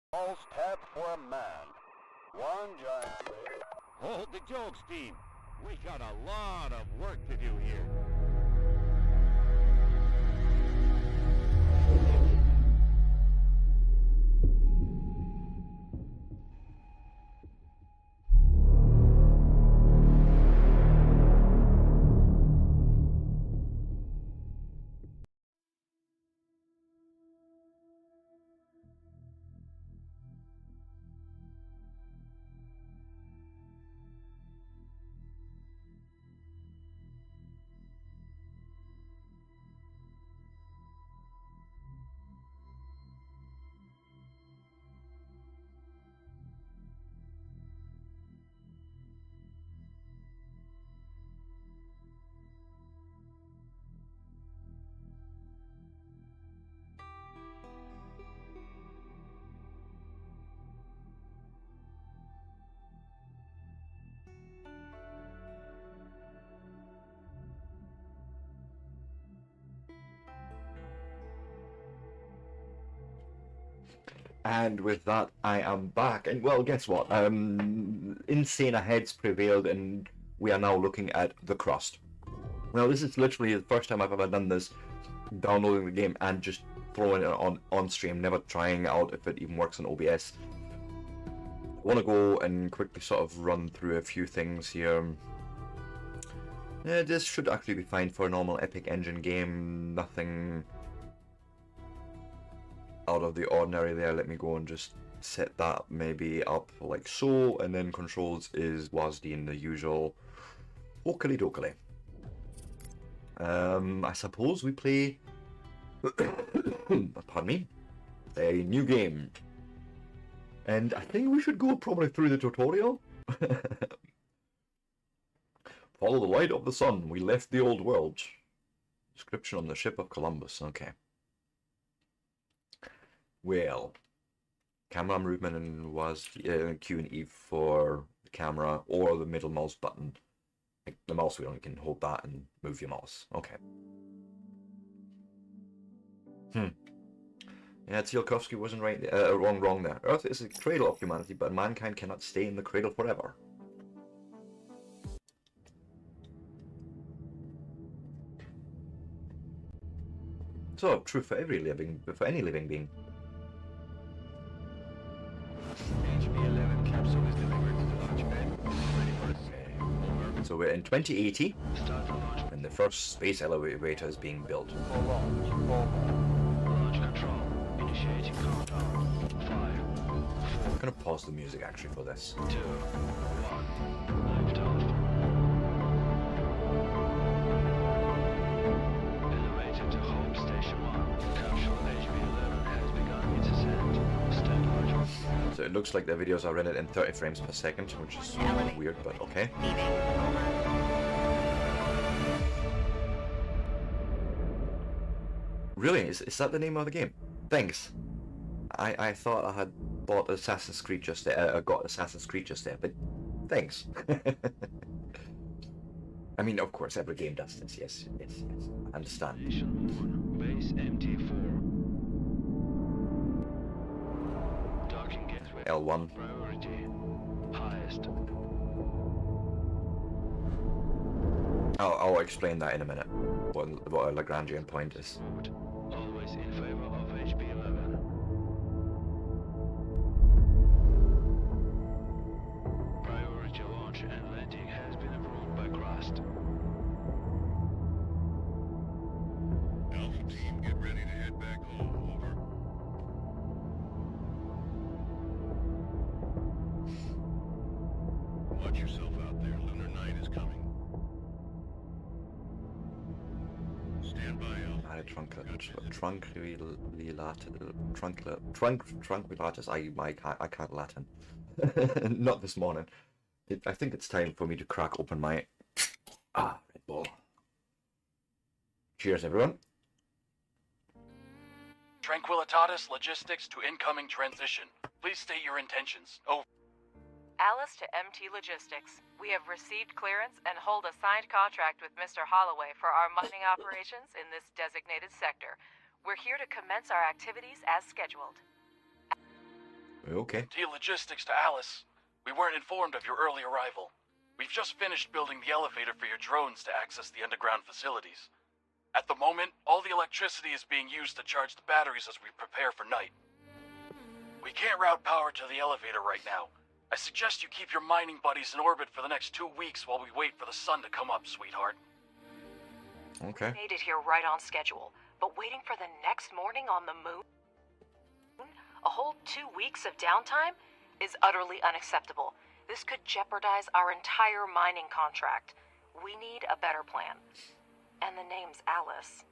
False tap for a man. One giant player. Hold the jokes, team. We got a lot of work to do here. And with that, I am back. And well, guess what? Insane heads prevailed, and we are now looking at the Crust. Now, this is literally the first time I've ever done this, downloading the game and just throwing it on stream, never trying out if it even works on OBS. I want to go and quickly sort of run through a few things here. Yeah, this should actually be fine for a normal Epic Engine game. Nothing out of the ordinary there. Let me go and just set that maybe up like so, and then controls is WASD in the usual okey dokey. I suppose we play pardon me, a new game, and I think we should go probably through the tutorial. Follow the light of the sun, we left the old world. Description on the ship of Columbus. Okay. Well, camera movement and was Q and E for the camera, or the middle mouse button. Like the mouse wheel, you can hold that and move your mouse. Okay. Yeah, Tsiolkovsky wasn't right. Wrong there. Earth is a cradle of humanity, but mankind cannot stay in the cradle forever. So true for any living being. HB11 capsule is delivered to the launch pad. Ready for us. Over. So we're in 2080, Start the launch. and the first space elevator is being built. Launch control. Initiating countdown. 5, 4, I'm gonna pause the music actually for this. 2, 1. Liftoff. Elevator to home station 1. Capsule HB11 has begun its ascent. Stand large. So it looks like the videos are rendered in 30 frames per second, which is weird, but okay. Really? Is that the name of the game? Thanks. I thought I had bought Assassin's Creed just there. Got Assassin's Creed just there, but thanks. I mean, of course, every game does this. Yes. I understand. Station 1. Base MT4. Docking gateway. L1. Priority. Highest. I'll explain that in a minute. What a Lagrangian point is. Mode. Always in favor of HB11. Priority launch and landing has been approved by Crust. Alpha team, get ready to head back home. Over. Watch yourself out there. Lunar night is coming. Stand by, Alpha. Tranquillitis. I can't Latin. Not this morning. I think it's time for me to crack open my Red Bull. Cheers, everyone. Tranquilitatis Logistics to incoming transition. Please state your intentions. Over. Alice to MT Logistics. We have received clearance and hold a signed contract with Mr. Holloway for our mining operations in this designated sector. We're here to commence our activities as scheduled. Okay. MT Logistics to Alice. We weren't informed of your early arrival. We've just finished building the elevator for your drones to access the underground facilities. At the moment, all the electricity is being used to charge the batteries as we prepare for night. We can't route power to the elevator right now. I suggest you keep your mining buddies in orbit for the next 2 weeks while we wait for the sun to come up, sweetheart. Okay. Made it here right on schedule, but waiting for the next morning on the moon? A whole 2 weeks of downtime is utterly unacceptable. This could jeopardize our entire mining contract. We need a better plan. And the name's Alice,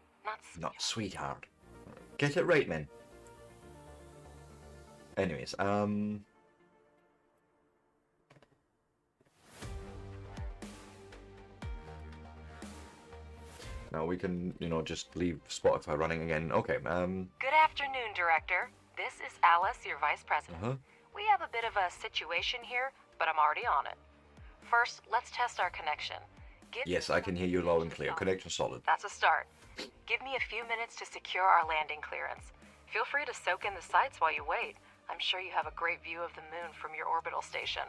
Not sweetheart. Get it right, man. Anyways, now we can, just leave Spotify running again. Okay, Good afternoon, Director. This is Alice, your Vice President. Uh-huh. We have a bit of a situation here, but I'm already on it. First, let's test our connection. yes, I can hear you loud and clear. Connection solid. That's a start. Give me a few minutes to secure our landing clearance. Feel free to soak in the sights while you wait. I'm sure you have a great view of the moon from your orbital station.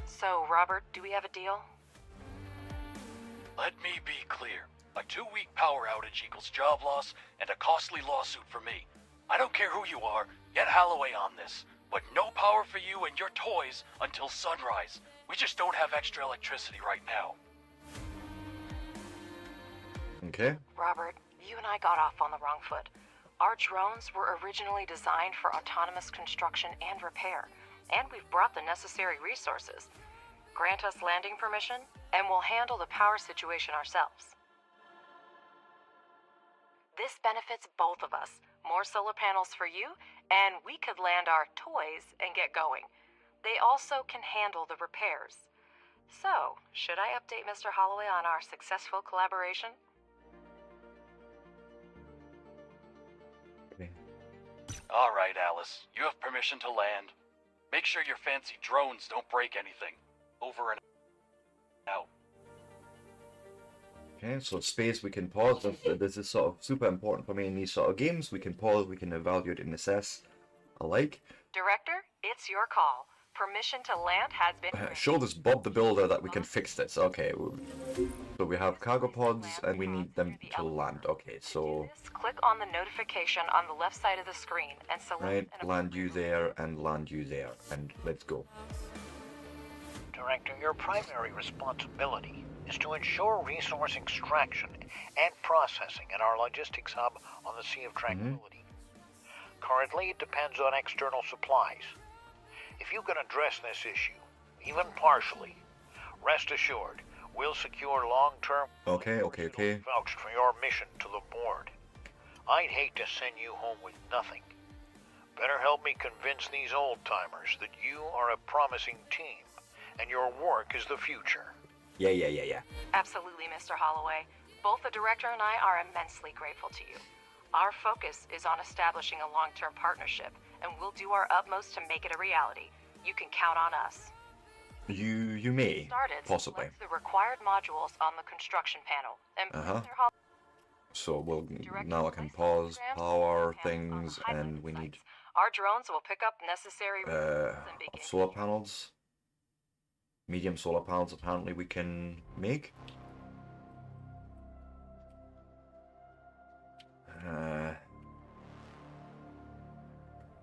So, Robert, do we have a deal? Let me be clear. A 2-week power outage equals job loss and a costly lawsuit for me. I don't care who you are, get Holloway on this. But no power for you and your toys until sunrise. We just don't have extra electricity right now. Okay. Robert, you and I got off on the wrong foot. Our drones were originally designed for autonomous construction and repair, and we've brought the necessary resources. Grant us landing permission, and we'll handle the power situation ourselves. This benefits both of us. More solar panels for you, and we could land our toys and get going. They also can handle the repairs. So, should I update Mr. Holloway on our successful collaboration? Okay. All right, Alice. You have permission to land. Make sure your fancy drones don't break anything. Over and out. Okay, so space, we can pause. This is sort of super important for me in these sort of games. We can pause, we can evaluate and assess alike. Director, it's your call. Permission to land has been granted. Show this Bob the Builder that we can fix this. Okay, so we have cargo pods and we need them to land. Okay, so Just click on the notification on the left side of the screen and select right, an land you there and land you there, and let's go. Director, your primary responsibility is to ensure resource extraction and processing in our logistics hub on the Sea of Tranquility. Currently, it depends on external supplies. If you can address this issue, even partially, rest assured, we'll secure long-term Okay. vouched for your mission to the board. I'd hate to send you home with nothing. Better help me convince these old-timers that you are a promising team and your work is the future. Yeah. Absolutely, Mr. Holloway. Both the director and I are immensely grateful to you. Our focus is on establishing a long-term partnership, and we'll do our utmost to make it a reality. You can count on us. You may, Started. possibly. Select the required modules on the construction panel. And Mr. So now I can pause, power things, and we need Our drones will pick up necessary resources and begin. solar panels. Medium solar panels apparently we can make.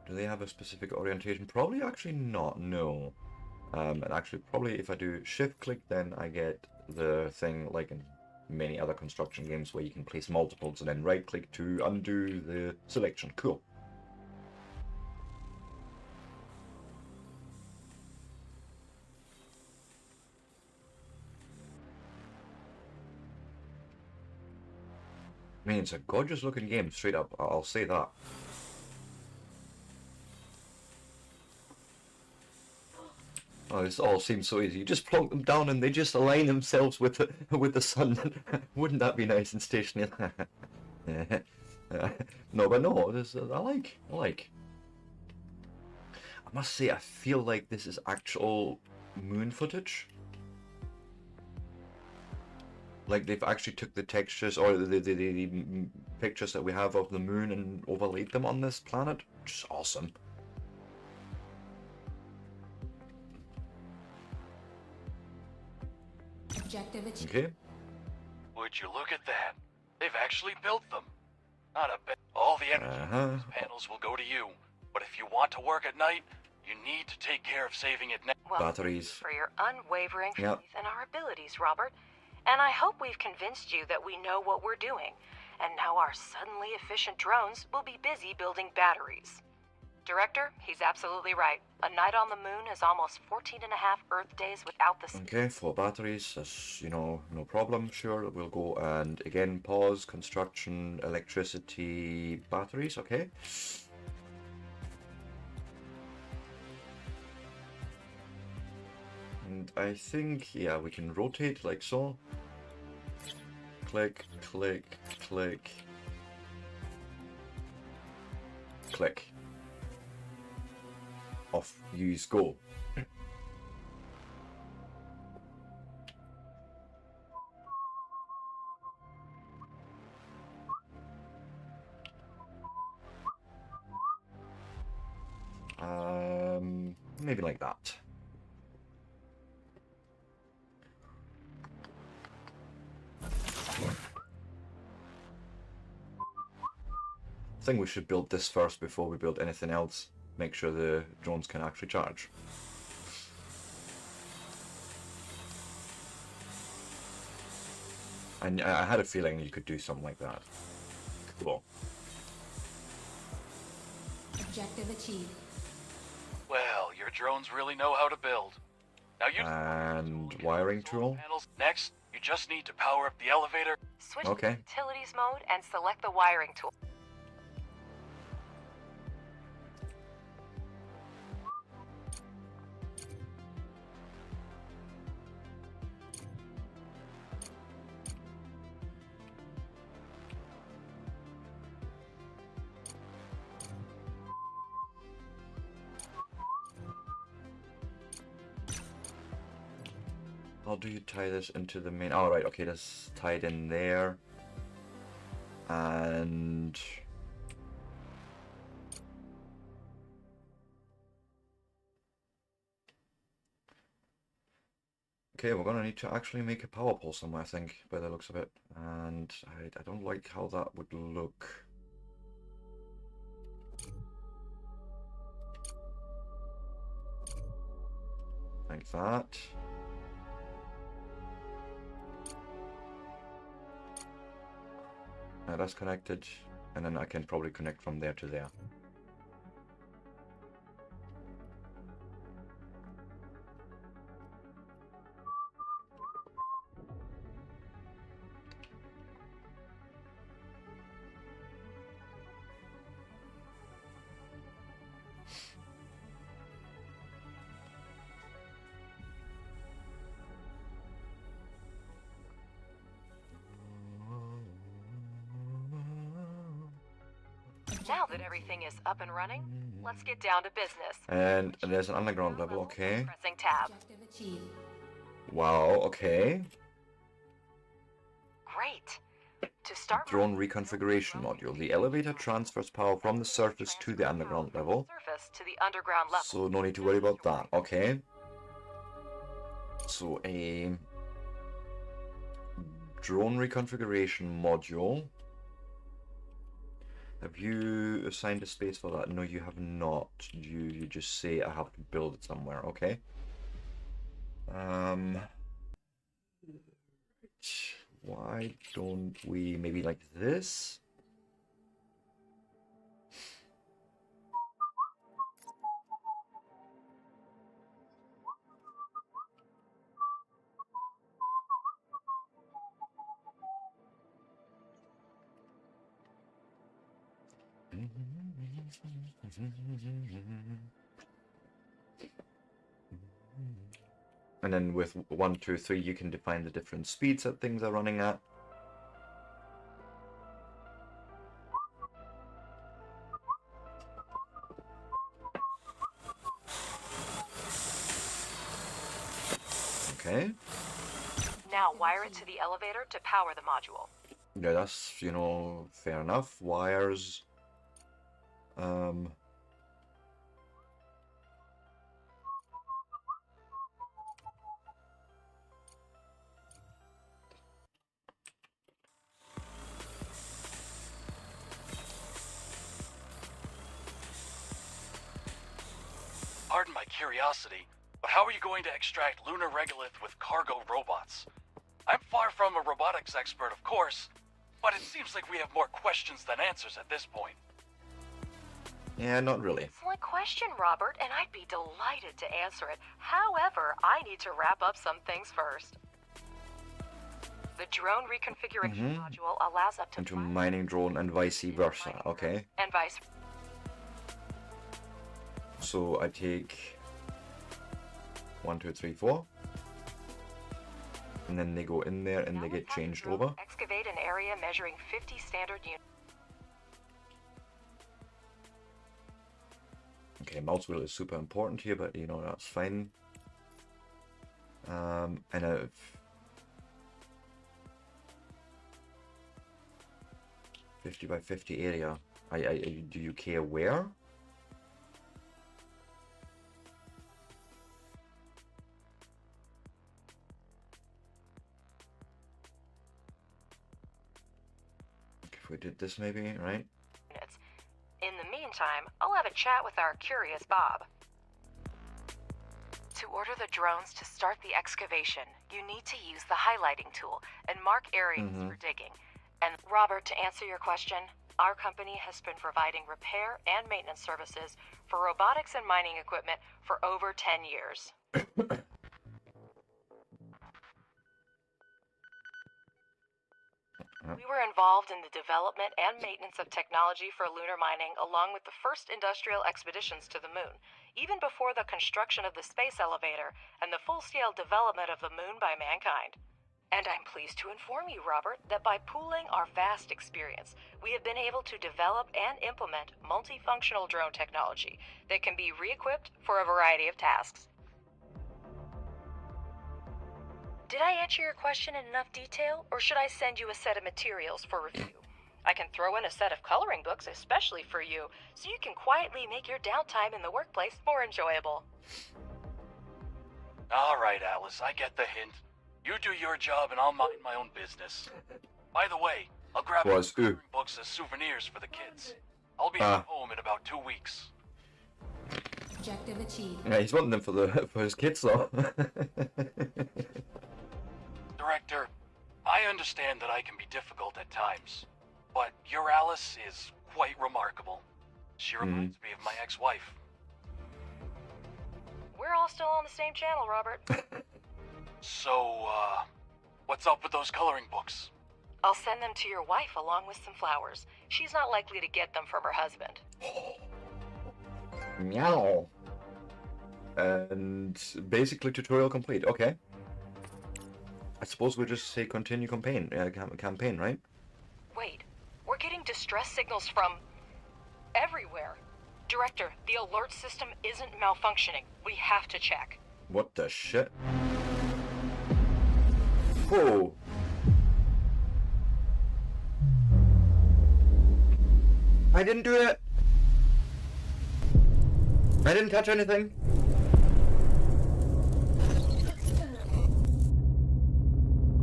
Do they have a specific orientation? Probably actually not, no. And actually probably if I do shift click then I get the thing like in many other construction games where you can place multiples and then right click to undo the selection. Cool. I mean, it's a gorgeous looking game, straight up, I'll say that. Oh, this all seems so easy. You just plonk them down and they just align themselves with the sun. Wouldn't that be nice and stationary? No, but no, this I like. I must say, I feel like this is actual moon footage. Like they've actually took the textures or the pictures that we have of the moon and overlaid them on this planet, which is awesome. Objective achieved. Okay. Would you look at that? They've actually built them. Not a bit. All the energy from these panels will go to you. But if you want to work at night, you need to take care of saving it now. Well, Batteries. for your unwavering Yep. faith in our abilities, Robert. And I hope we've convinced you that we know what we're doing. And now our suddenly efficient drones will be busy building batteries. Director, he's absolutely right. A night on the moon is almost 14 and a half Earth days without the... Okay, 4 batteries, that's, you know, no problem. Sure, we'll go and again pause, construction, electricity, batteries, okay. And I think, yeah, we can rotate like so. Click, click, click. Click. Off, use, go. Maybe like that. I think we should build this first before we build anything else. Make sure the drones can actually charge. And I had a feeling you could do something like that. Cool. Objective achieved. Well, your drones really know how to build. Now you And wiring tool. panels. Next, you just need to power up the elevator. Switch Okay. to utilities mode and select the wiring tool. How do you tie this into the main? Oh, right, okay, that's tied in there. And... okay, we're gonna need to actually make a power pole somewhere, I think, by the looks of it. And I don't like how that would look. Like that. Now that's connected, and then I can probably connect from there to there. Now that everything is up and running, let's get down to business. And there's an underground level, okay. Pressing tab. Objective achieved. Wow, okay. Great. To start, Drone reconfiguration module. The elevator transfers power from the surface to the underground level. surface to the underground level. So no need to worry about that, okay. So a drone reconfiguration module. Have you assigned a space for that? No, you have not. You just say I have to build it somewhere, okay. Why don't we maybe like this? And then with 1, 2, 3, you can define the different speeds that things are running at. Okay. Now wire it to the elevator to power the module. Yeah, that's, you know, fair enough. Wires. curiosity, but how are you going to extract lunar regolith with cargo robots? I'm far from a robotics expert, of course, but it seems like we have more questions than answers at this point. Yeah, not really. Excellent question, Robert, and I'd be delighted to answer it. However, I need to wrap up some things first. The drone reconfiguration module allows up to Into 5 mining drone and vice versa. Okay. and vice. So I take 1, 2, 3, 4. And then they go in there and Now they get let's have the changed drone over. Excavate an area measuring 50 standard units. Okay, mouse wheel is super important here, but you know, that's fine. And a 50 by 50 area. Do you care where? If we did this maybe, right? In the meantime, I'll have a chat with our curious Bob. To order the drones to start the excavation, you need to use the highlighting tool and mark areas for digging. And Robert, to answer your question, our company has been providing repair and maintenance services for robotics and mining equipment for over 10 years. We were involved in the development and maintenance of technology for lunar mining, along with the first industrial expeditions to the moon, even before the construction of the space elevator and the full-scale development of the moon by mankind. And I'm pleased to inform you, Robert, that by pooling our vast experience, we have been able to develop and implement multifunctional drone technology that can be re-equipped for a variety of tasks. Did I answer your question in enough detail, or should I send you a set of materials for review? I can throw in a set of coloring books especially for you, so you can quietly make your downtime in the workplace more enjoyable. All right, Alice, I get the hint. You do your job and I'll mind my own business. By the way, I'll grab Was the coloring books as souvenirs for the kids. I'll be home in about 2 weeks. Objective achieved. Yeah, he's wanting them for his kids though. Director, I understand that I can be difficult at times, but your Alice is quite remarkable. She reminds me of my ex-wife. We're all still on the same channel, Robert. So, what's up with those coloring books? I'll send them to your wife along with some flowers. She's not likely to get them from her husband. Meow. And basically tutorial complete. Okay. I suppose we just say continue campaign, campaign, right? Wait, we're getting distress signals from everywhere. Director, the alert system isn't malfunctioning. We have to check. What the shit? Whoa. I didn't do it. I didn't touch anything.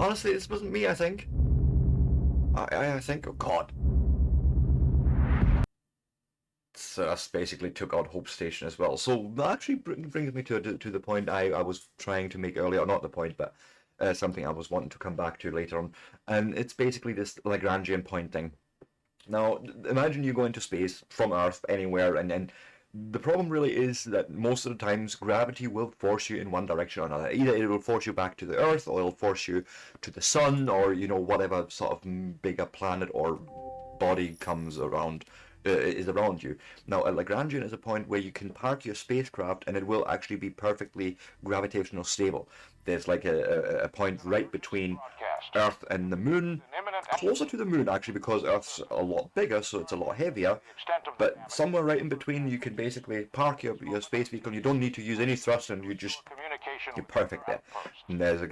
Honestly, this wasn't me, I think. I think, oh god. So that's basically took out Hope Station as well. So that actually brings me to the point I was trying to make earlier. Not the point, but something I was wanting to come back to later on. And it's basically this Lagrangian point thing. Now, imagine you go into space from Earth, anywhere, and the problem really is that most of the times gravity will force you in one direction or another. Either it will force you back to the Earth, or it'll force you to the Sun, or, you know, whatever sort of bigger planet or body comes around, is around you. Now, a Lagrangian is a point where you can park your spacecraft and it will actually be perfectly gravitational stable. There's like a point right between Earth and the Moon, closer to the Moon actually, because Earth's a lot bigger, so it's a lot heavier, but somewhere right in between you can basically park your space vehicle. You don't need to use any thrust, and you're perfect there. And there's a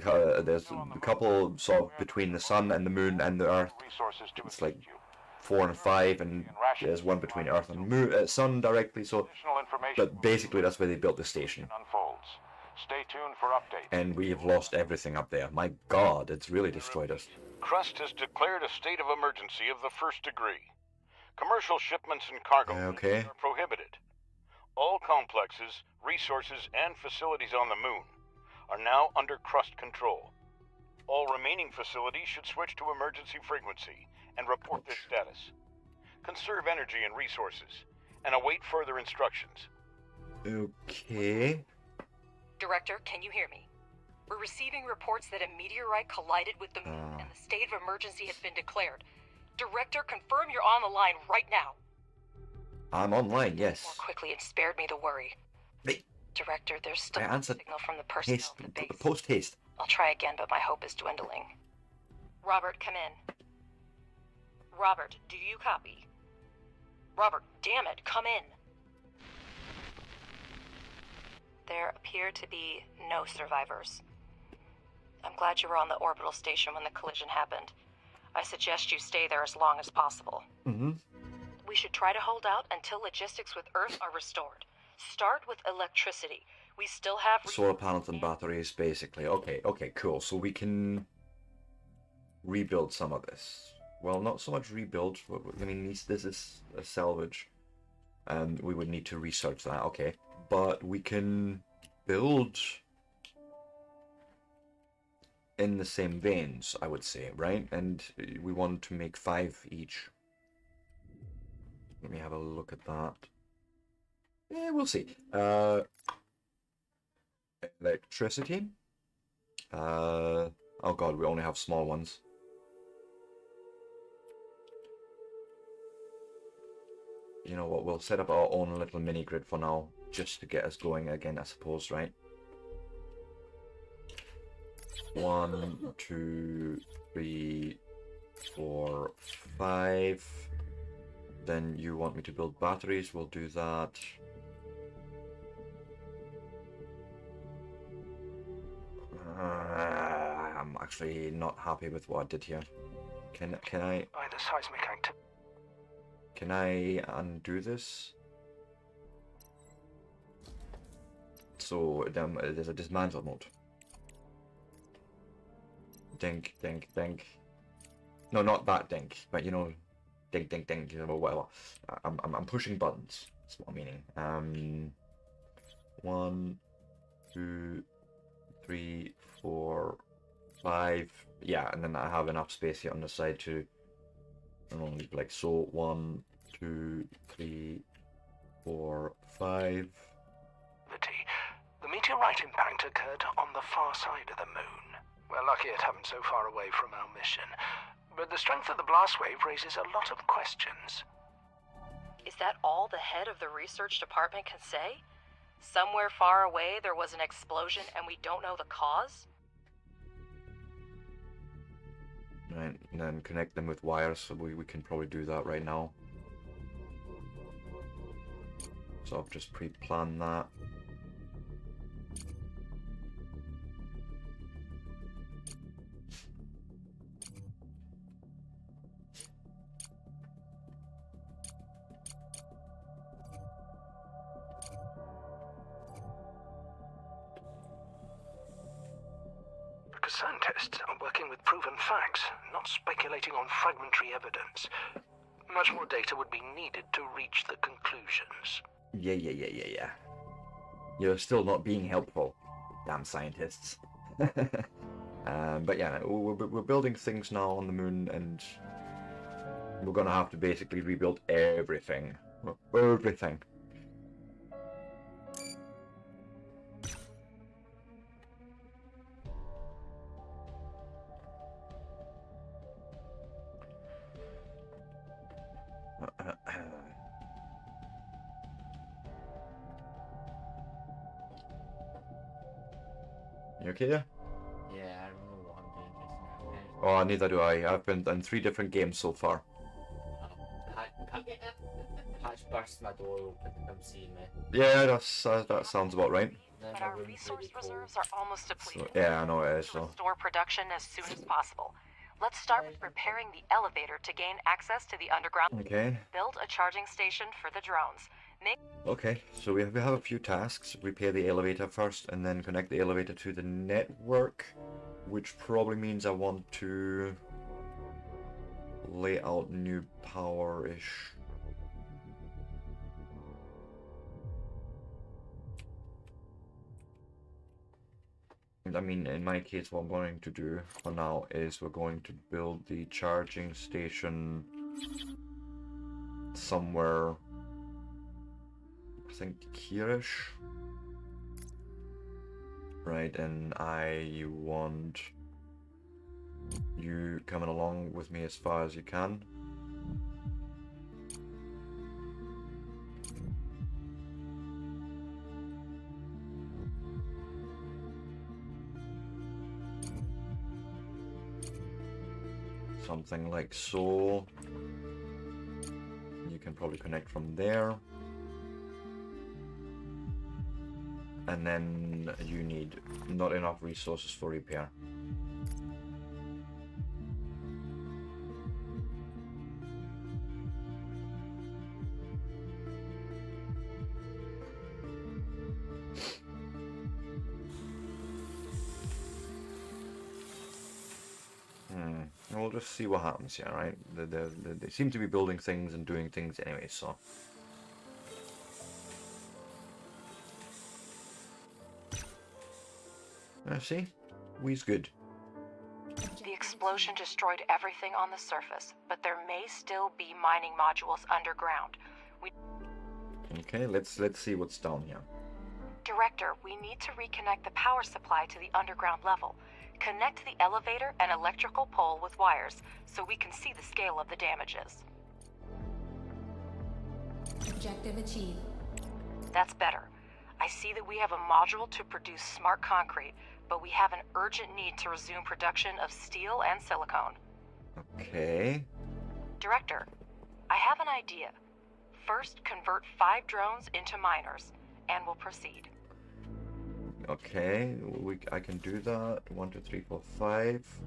couple sort of between the Sun and the Moon and the Earth. It's like 4 and 5, and there's one between Earth and Moon, Sun directly. So, but basically that's where they built the station. Stay tuned for updates. And we have lost everything up there. My God, it's really destroyed us. Crust has declared a state of emergency of the first degree. Commercial shipments and cargo Okay. are prohibited. All complexes, resources, and facilities on the moon are now under Crust control. All remaining facilities should switch to emergency frequency and report their status. Conserve energy and resources, and await further instructions. Okay. Director, can you hear me? We're receiving reports that a meteorite collided with the moon and the state of emergency has been declared. Director, confirm you're on the line right now. I'm online, More yes. quickly, it spared me the worry. Wait. Director, there's still I no answered signal from the personnel Haste. at the base. Post haste. I'll try again, but my hope is dwindling. Robert, come in. Robert, do you copy? Robert, damn it, come in. There appear to be no survivors. I'm glad you were on the orbital station when the collision happened. I suggest you stay there as long as possible. Mm-hmm. We should try to hold out until logistics with Earth are restored. Start with electricity. We still have... Solar panels and batteries, basically. Okay, cool. So we can rebuild some of this. Well, not so much rebuild. I mean, this is a salvage. And we would need to research that, okay. But we can build in the same veins, I would say, right? And we want to make 5 each. Let me have a look at that. Yeah, we'll see. Electricity. Oh god, we only have small ones. You know what, we'll set up our own little mini grid for now, just to get us going again, I suppose, right? 1, 2, 3, 4, 5. Then you want me to build batteries, we'll do that. I'm actually not happy with what I did here. Can I... Either seismic activity. Can I undo this? So there's a dismantle mode. Dink, dink, dink. No, not that dink, but you know, dink, dink, dink, or whatever. I'm pushing buttons. That's what I'm meaning. 1, 2, 3, 4, 5. Yeah, and then I have enough space here on the side to. Only like so. 1, 2, 3, 4, 5. The meteorite impact occurred on the far side of the moon. We're lucky it happened so far away from our mission, but the strength of the blast wave raises a lot of questions. Is that all the head of the research department can say? Somewhere far away there was an explosion and we don't know the cause? Right, and then connect them with wires, so we can probably do that right now. So I've just pre-planned that. Because scientists are working with proven facts, not speculating on fragmentary evidence. Much more data would be needed to reach the conclusions. Yeah. You're still not being helpful. Damn scientists. But yeah, we're building things now on the moon, and we're gonna have to basically rebuild everything. Everything. You okay there? Yeah, I don't know what I'm doing just now. Oh, neither do I. I've been in 3 different games so far. Patch burst my door open to come see me. Yeah, that sounds about right. But our resource reserves are almost depleted. So, yeah, I know it is. So. Restore production as soon as possible. Let's start with repairing the elevator to gain access to the underground. Okay. Build a charging station for the drones. Okay, so we have a few tasks. Repair the elevator first, and then connect the elevator to the network, which probably means I want to lay out new power-ish. I mean, in my case, what I'm going to do for now is we're going to build the charging station somewhere, I think here-ish. Right, and I want you coming along with me as far as you can. Something like so. You can probably connect from there. And then you need not enough resources for repair. We'll just see what happens here, right? They seem to be building things and doing things anyway, so... See? We's good. The explosion destroyed everything on the surface, but there may still be mining modules underground. Okay, let's see what's down here. Director, we need to reconnect the power supply to the underground level. Connect the elevator and electrical pole with wires so we can see the scale of the damages. Objective achieved. That's better. I see that we have a module to produce smart concrete, but we have an urgent need to resume production of steel and silicone. Okay. Director, I have an idea. First, convert 5 drones into miners, and we'll proceed. Okay, I can do that. 1, 2, 3, 4, 5.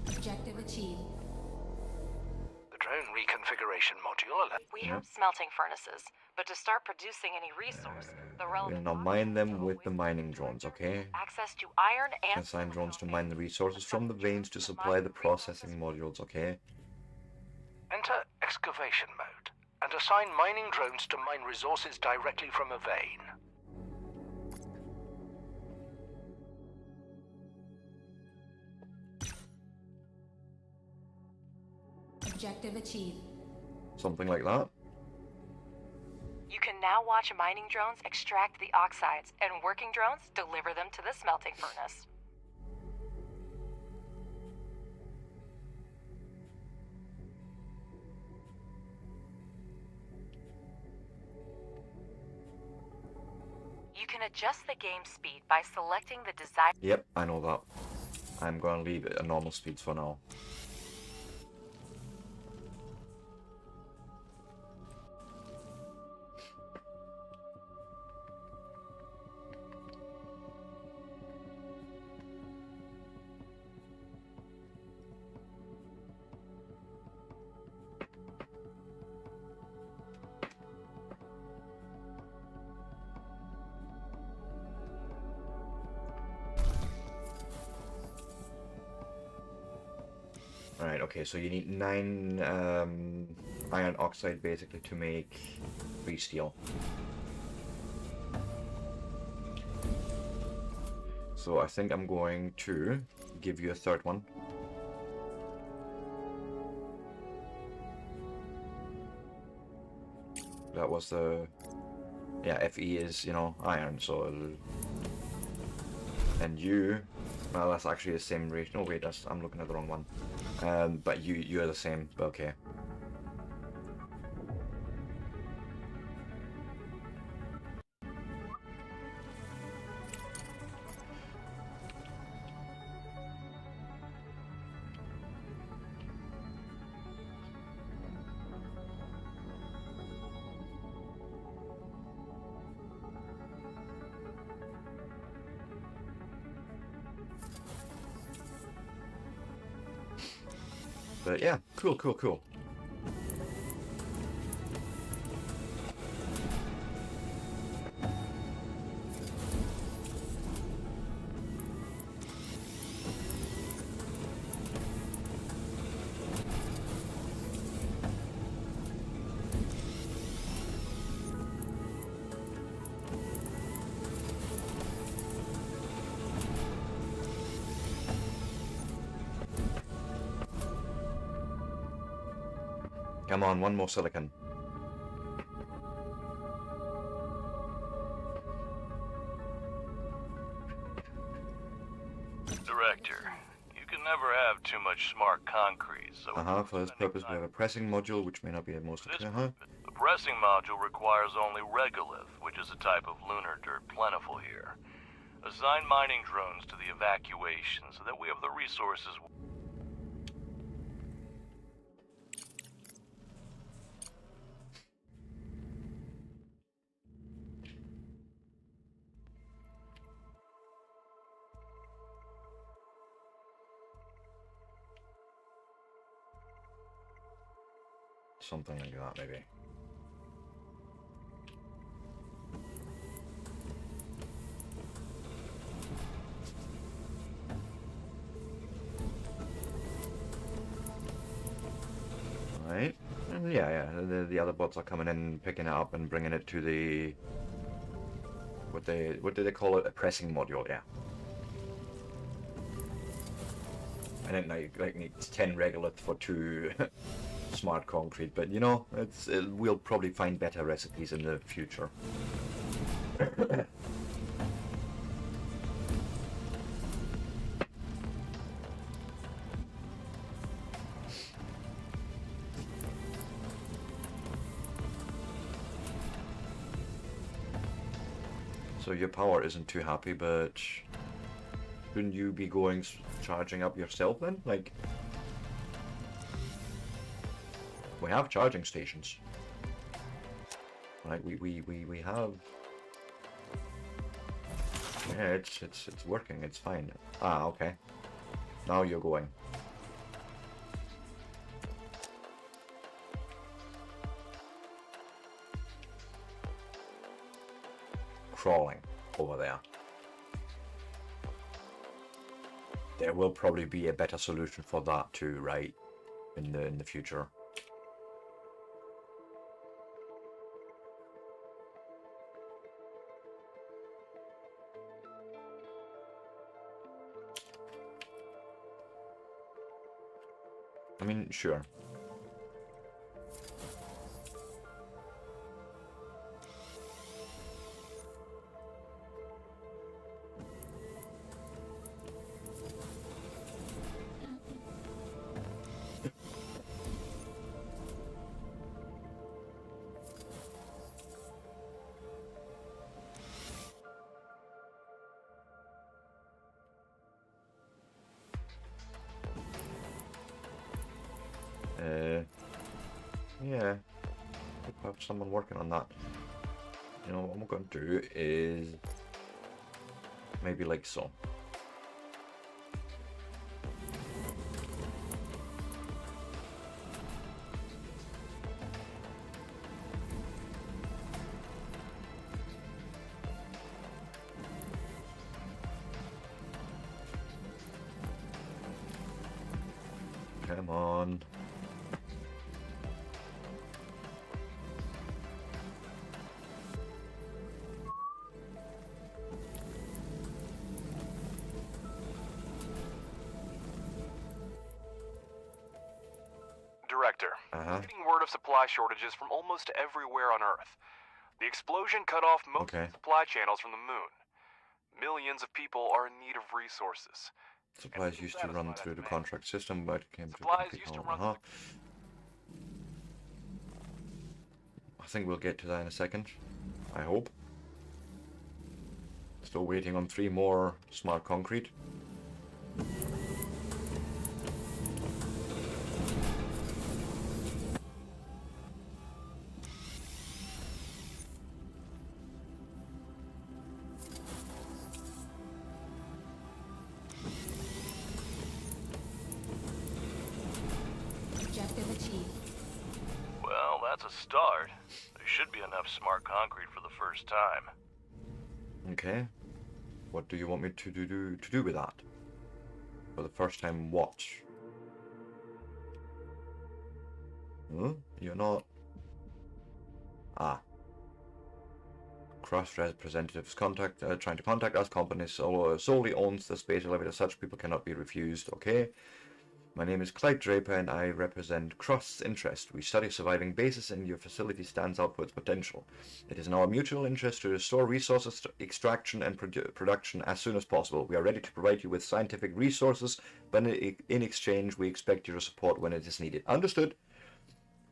Objective achieved. The drone reconfiguration module. We have smelting furnaces, but to start producing any resource, the relevant... We'll now mine them with the mining drones, okay? Access to iron and... Assign drones to mine the resources from the veins to supply the processing modules, okay? Enter excavation mode and assign mining drones to mine resources directly from a vein. Objective achieved. Something like that. You can now watch mining drones extract the oxides, and working drones deliver them to the smelting furnace. You can adjust the game speed by selecting the desired... Yep, I know that. I'm going to leave it at normal speeds for now. Right, okay, so you need 9 iron oxide basically to make 3 steel. So I think I'm going to give you a third one. That was the... yeah, Fe is, you know, iron, so it'll... and you... well, that's actually the same ratio. No, wait, I'm looking at the wrong one. But you're the same. Okay. But yeah, cool. Come on, one more silicon. Director, you can never have too much smart concrete, so... For this purpose we have a pressing module, which may not be the most... The pressing module requires only regolith, which is a type of lunar dirt plentiful here. Assign mining drones to the evacuation so that we have the resources... Something like that, maybe. Right. Yeah. The other bots are coming in, picking it up, and bringing it to the... What do they call it? A pressing module, yeah. I think like needs 10 regolith for 2 smart concrete, but you know, we'll probably find better recipes in the future. So your power isn't too happy, but shouldn't you be going charging up yourself then? Like, we have charging stations. Like we have. Yeah, it's working. It's fine. Ah, okay. Now you're going. Crawling over there. There will probably be a better solution for that too, right? In the future. I mean, sure. Yeah, have someone working on that. You know, what I'm going to do is maybe like so. Come on. Director, we're getting word of supply shortages from almost everywhere on Earth. The explosion cut off most of the supply channels from the moon. Millions of people are in need of resources. Supplies used to run through the contract system, but came to I think we'll get to that in a second. I hope. Still waiting on 3 more smart concrete. Objective achieved. Well, that's a start. There should be enough smart concrete for the first time. Okay. What do you want me to do with that? For the first time, what? Huh? You're not... Ah. Crust representatives trying to contact us. Company solely owns the space elevator. Such people cannot be refused. Okay. My name is Clyde Draper and I represent Crust's interest. We study surviving bases and your facility stands out for its potential. It is in our mutual interest to restore resources, extraction and production as soon as possible. We are ready to provide you with scientific resources, but in exchange we expect your support when it is needed. Understood?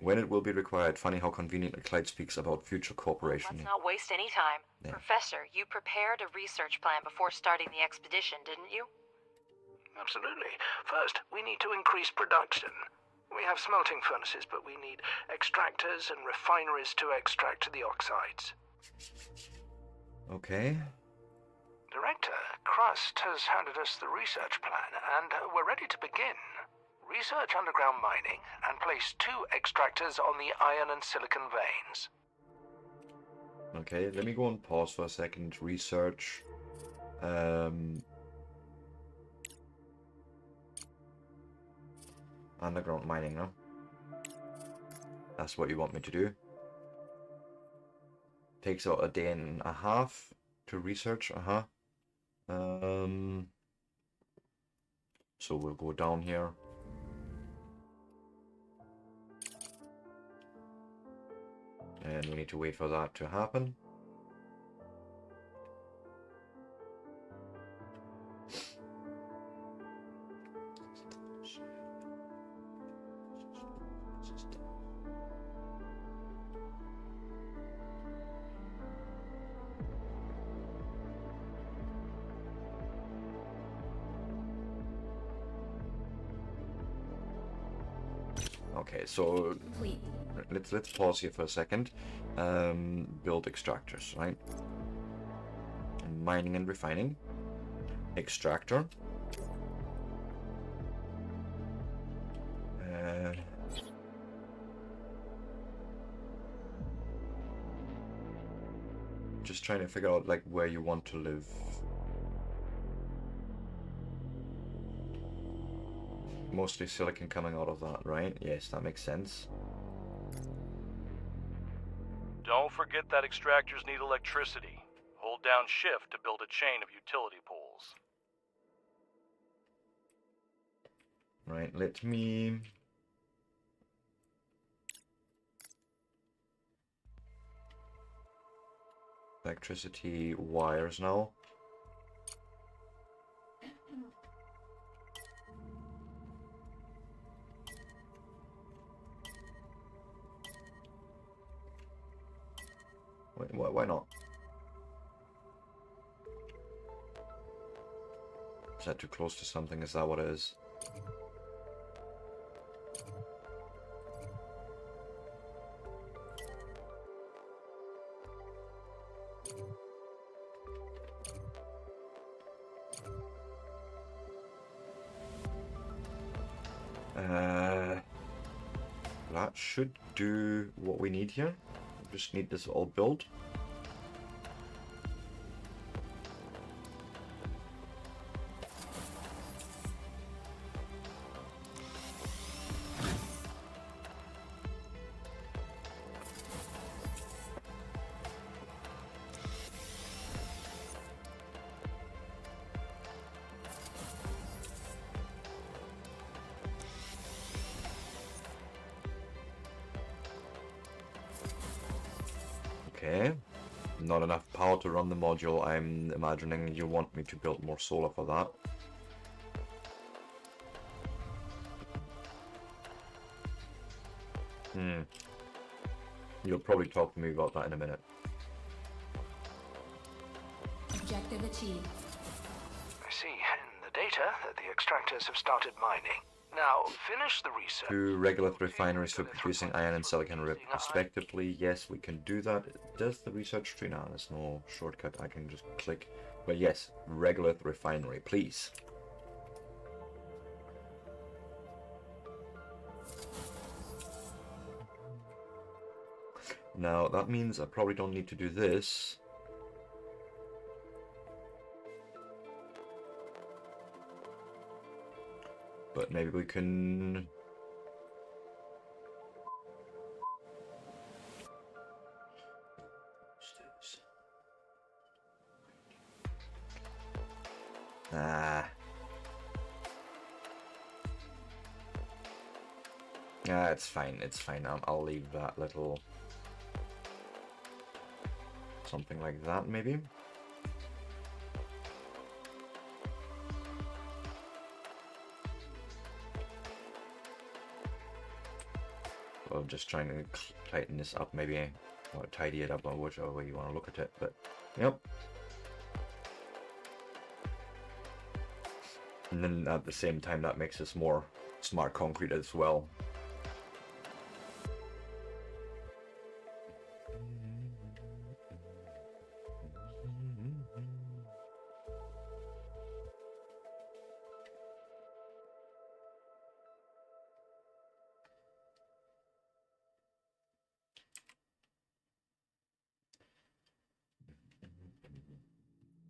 When it will be required. Funny how conveniently Clyde speaks about future cooperation. Let's not waste any time. Yeah. Professor, you prepared a research plan before starting the expedition, didn't you? Absolutely. First, we need to increase production. We have smelting furnaces, but we need extractors and refineries to extract the oxides. Okay. Director, Crust has handed us the research plan, and we're ready to begin. Research underground mining and place 2 extractors on the iron and silicon veins. Okay, let me go and pause for a second. Research. Underground mining, no? That's what you want me to do. Takes about a day and a half to research, so we'll go down here. And we need to wait for that to happen. Okay, so let's pause here for a second. Build extractors, right? And mining and refining. Extractor. Just trying to figure out like where you want to live. Mostly silicon coming out of that, right? Yes, that makes sense. Don't forget that extractors need electricity. Hold down shift to build a chain of utility poles. Right, let me... Electricity wires now. Wait, why not? Is that too close to something? Is that what it is? That should do what we need here. We just need this all built. Okay, not enough power to run the module. I'm imagining you want me to build more solar for that. You'll probably talk to me about that in a minute. Objective achieved. I see in the data that the extractors have started mining. Now, finish the research. 2 regular refineries for producing iron and silicon respectively. Yes, we can do that. Does the research tree now? There's no shortcut. I can just click. But yes, regular refinery, please. Now, that means I probably don't need to do this. But maybe we can... Yeah, it's fine. It's fine. I'll leave that little something like that, maybe. I'm just trying to tighten this up, maybe, or tidy it up, or whichever way you want to look at it. But yep. And then at the same time, that makes this more smart concrete as well.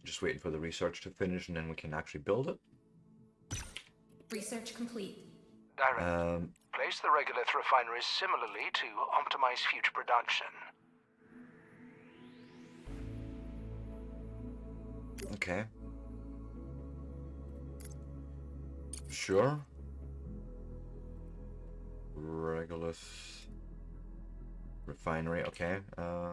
Just waiting for the research to finish, and then we can actually build it. Research complete. Director, place the regolith refineries similarly to optimize future production. Okay. Sure. Regolith refinery, okay. A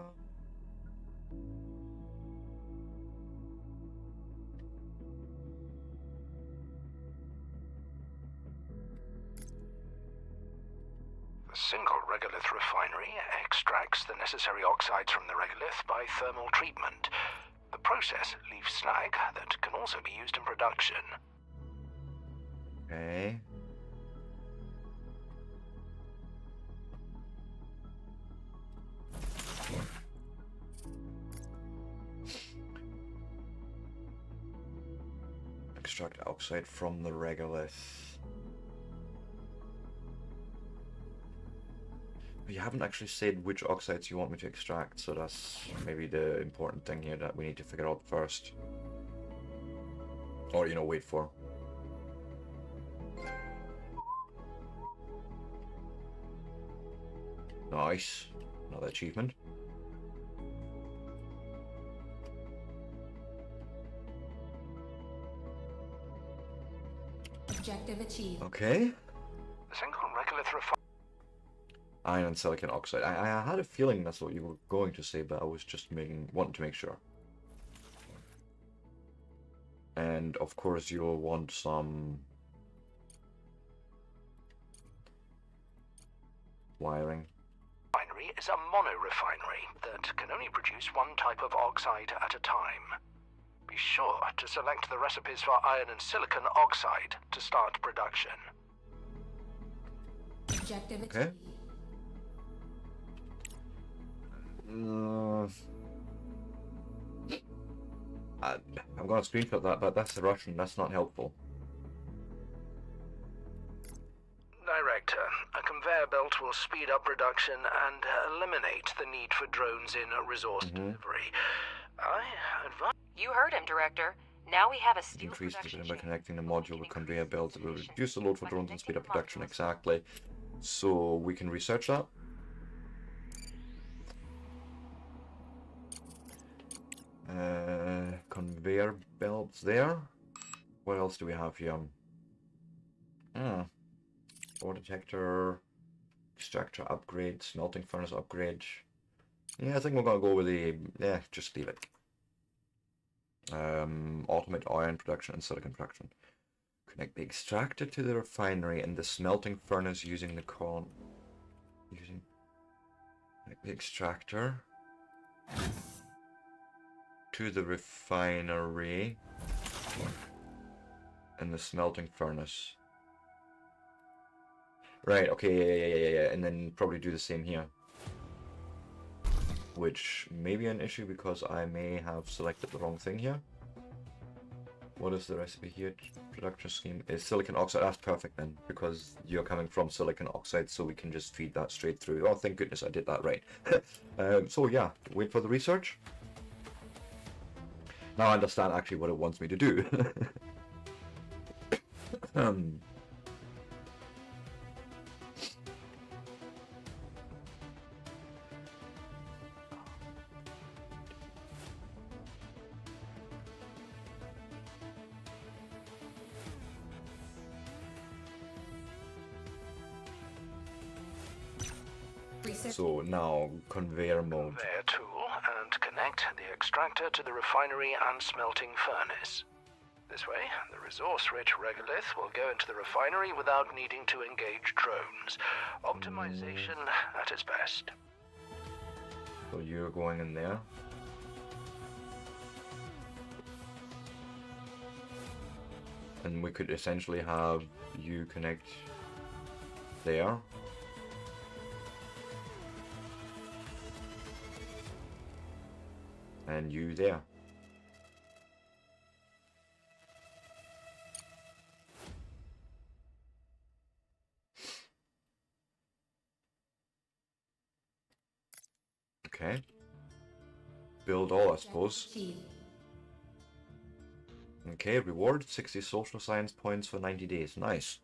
single regolith refinery extracts the necessary oxides from the regolith by thermal treatment. The process leaves slag that can also be used in production. Okay. Extract oxide from the regolith. You haven't actually said which oxides you want me to extract, so that's maybe the important thing here that we need to figure out first. Or, you know, wait for. Nice. Another achievement. Objective achieved. Okay. A single regolith refinery. Iron and silicon oxide. I had a feeling that's what you were going to say, but I was just wanting to make sure. And of course you'll want some wiring. Refinery is a mono-refinery that can only produce one type of oxide at a time. Be sure to select the recipes for iron and silicon oxide to start production. Objective Okay. achieved. I'm gonna screenshot that, but that's the Russian. That's not helpful. Director, a conveyor belt will speed up production and eliminate the need for drones in resource delivery. I advise... You heard him, Director. Now we have a steel Increase the production by chain. connecting the module with conveyor belts. It will reduce the load for drones and speed up production. Exactly. So we can research that. Conveyor belts there. What else do we have here? Ore detector, extractor upgrade, smelting furnace upgrade. Yeah, I think we're gonna go with the just leave it. Automate iron production and silicon production. Connect the extractor to the refinery and the smelting furnace using the the extractor to the refinery and the smelting furnace. Right, okay, yeah, and then probably do the same here. Which may be an issue because I may have selected the wrong thing here. What is the recipe here? Production scheme is silicon oxide. That's perfect then, because you're coming from silicon oxide, so we can just feed that straight through. Oh, thank goodness I did that right. So yeah, wait for the research. Now I understand actually what it wants me to do. So now conveyor mode. Conveyor tool and connect the extractor to the refinery and smelting furnace. This way, the resource-rich regolith will go into the refinery without needing to engage drones. Optimization at its best. So you're going in there. And we could essentially have you connect there. And you there. Okay. Build all, I suppose. Okay, reward 60 social science points for 90 days. Nice.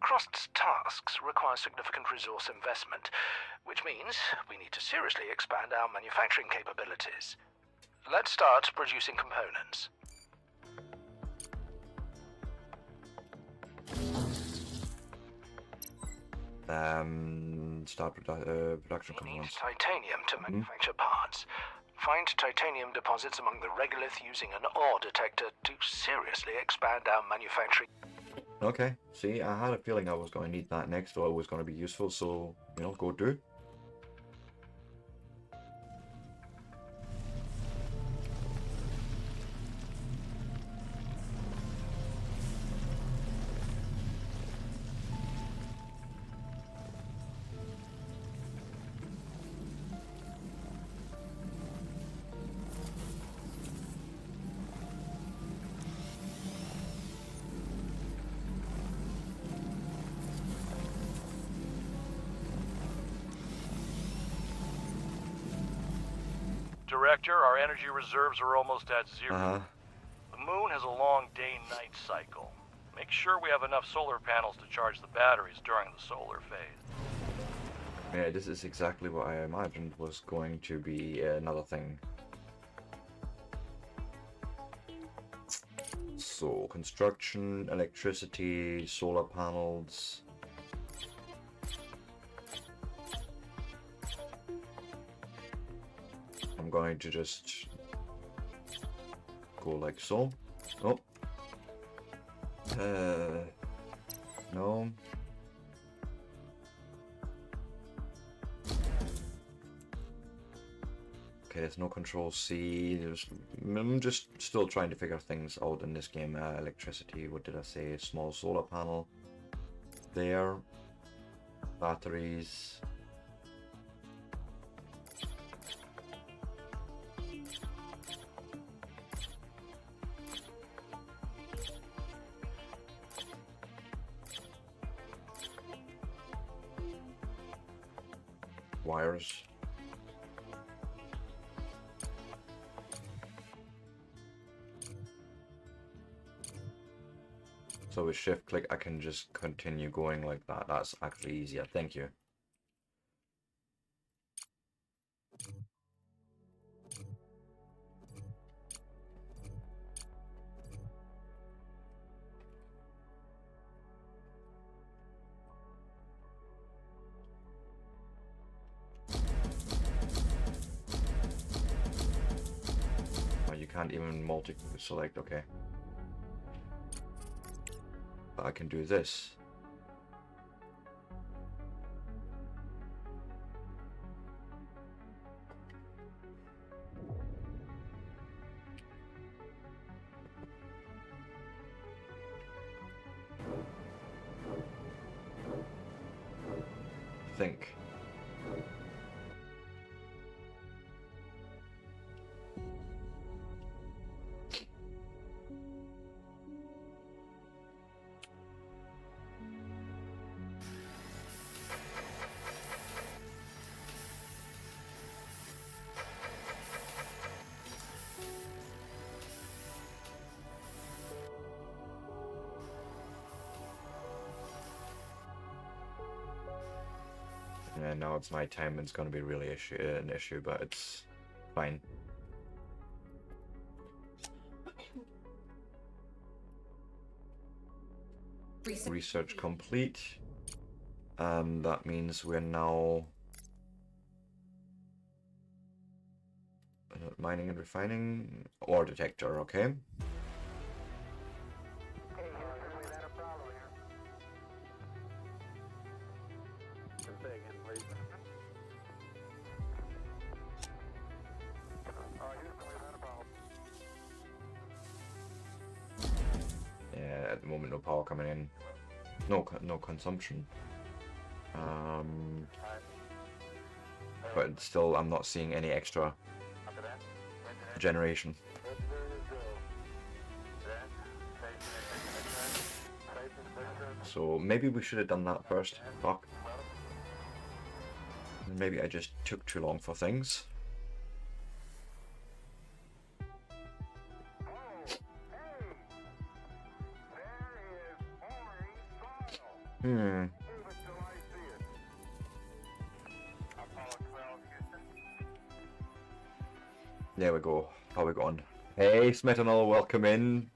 Crust's tasks require significant resource investment, which means we need to seriously expand our manufacturing capabilities. Let's start producing components. Start production We need components. titanium to manufacture parts. Find titanium deposits among the regolith using an ore detector to seriously expand our manufacturing. Okay, see, I had a feeling I was going to need that next, or it was going to be useful, so, you know, go do. Director, our energy reserves are almost at zero. The moon has a long day-night cycle. Make sure we have enough solar panels to charge the batteries during the solar phase. Yeah, this is exactly what I imagined was going to be another thing. So, construction, electricity, solar panels. I'm going to just go like so. Oh. No. Okay, there's no control C. I'm just still trying to figure things out in this game. Electricity, what did I say? Small solar panel. There. Batteries. Wires. So with shift click I can just continue going like that. That's actually easier. Thank you. You can't even multi-select, okay. But I can do this. Think. Yeah, now it's my time and it's going to be really an issue, but it's fine. Research complete. And that means we're now mining and refining ore detector, okay? Yeah, at the moment no power coming in. No consumption. But still I'm not seeing any extra generation. So maybe we should have done that first. Fuck. Maybe I just took too long for things. There we go. How we going? Hey, Smetanol, welcome in.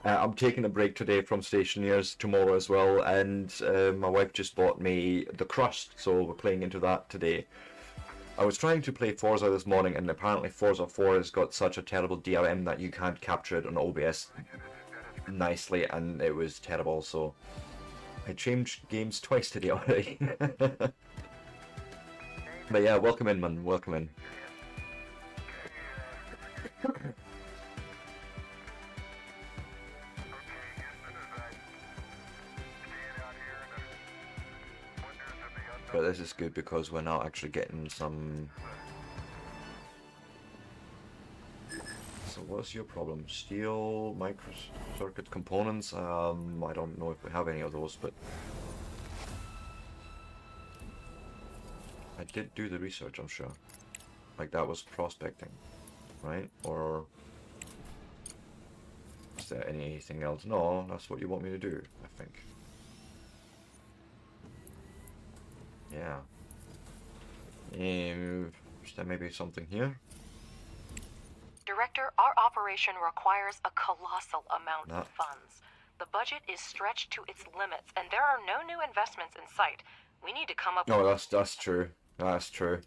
I'm taking a break today from Stationeers tomorrow as well, and my wife just bought me the Crust, so we're playing into that today. I was trying to play Forza this morning, and apparently Forza 4 has got such a terrible DRM that you can't capture it on OBS nicely, and it was terrible, so I changed games twice today already. But yeah, welcome in, man, welcome in. But this is good because we're now actually getting some... So what's your problem? Steel, micro circuit components? I don't know if we have any of those, but... I did do the research, I'm sure. Like that was prospecting, right? Or... Is there anything else? No, that's what you want me to do, I think. Yeah. Is there maybe something here? Director, our operation requires a colossal amount of funds. The budget is stretched to its limits, and there are no new investments in sight. We need to come up with... Oh, that's true. That's true.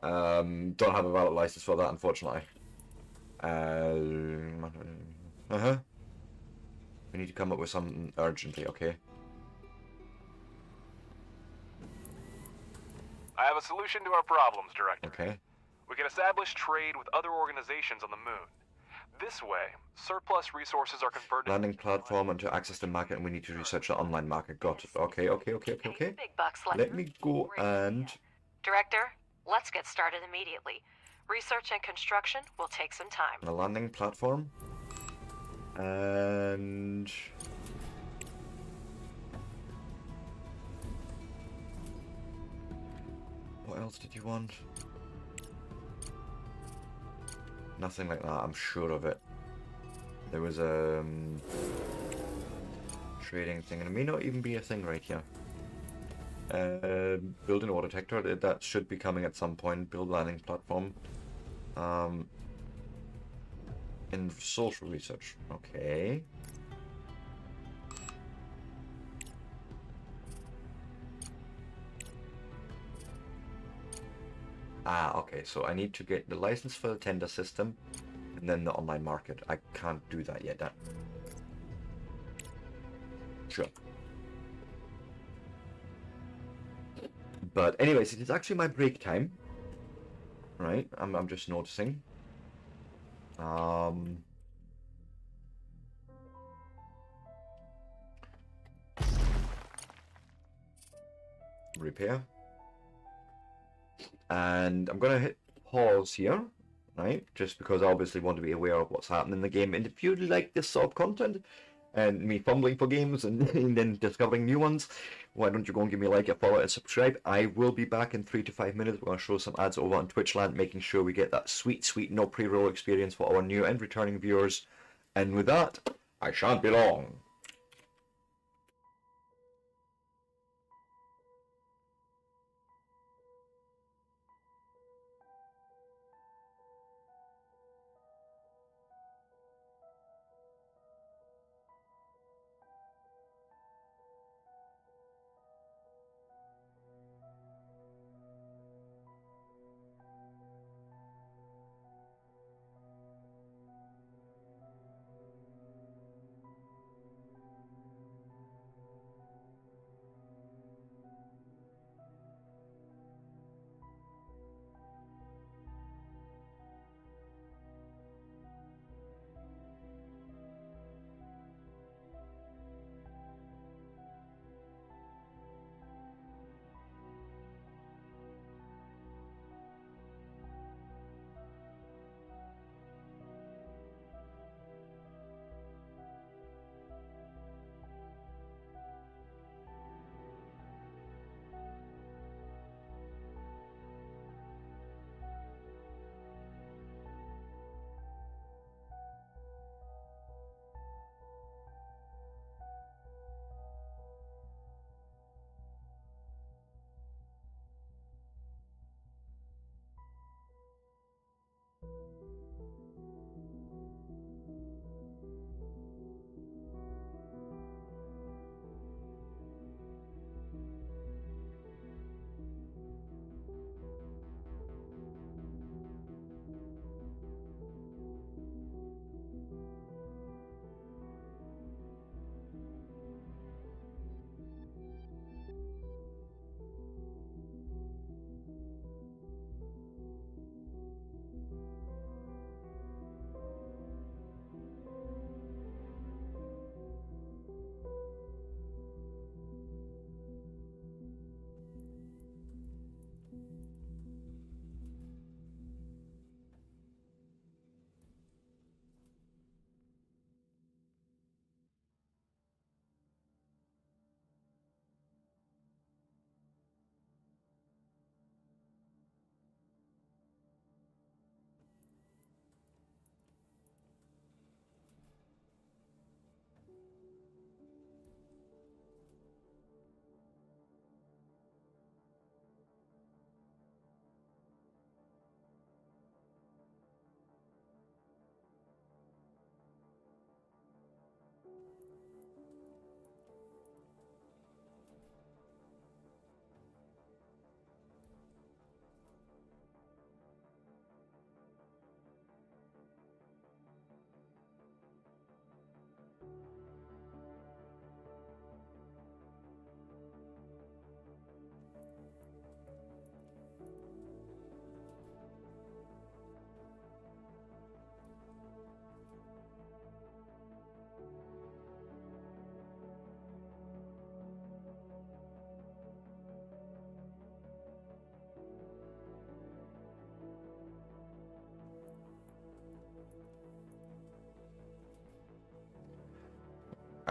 Don't have a valid license for that, unfortunately. We need to come up with something urgently, okay? I have a solution to our problems, Director. Okay. We can establish trade with other organizations on the moon. This way, surplus resources are converted... Landing platform, and to access the market, and we need to research the online market. Got it. Okay. Big bucks Let me go and... Director, let's get started immediately. Research and construction will take some time. The landing platform. And... What else did you want? Nothing like that, I'm sure of it. There was a trading thing, and it may not even be a thing right here. Build an ore detector, that should be coming at some point. Build landing platform. In social research, okay. Okay, so I need to get the license for the tender system and then the online market. I can't do that yet. Sure. But anyways, it is actually my break time. Right? I'm just noticing. Repair. And I'm going to hit pause here, right? Just because I obviously want to be aware of what's happening in the game. And if you like this sort of content, and me fumbling for games and, and then discovering new ones, why don't you go and give me a like, a follow, and subscribe? I will be back in 3 to 5 minutes. We're going to show some ads over on Twitchland, making sure we get that sweet, sweet no pre-roll experience for our new and returning viewers. And with that, I shan't be long.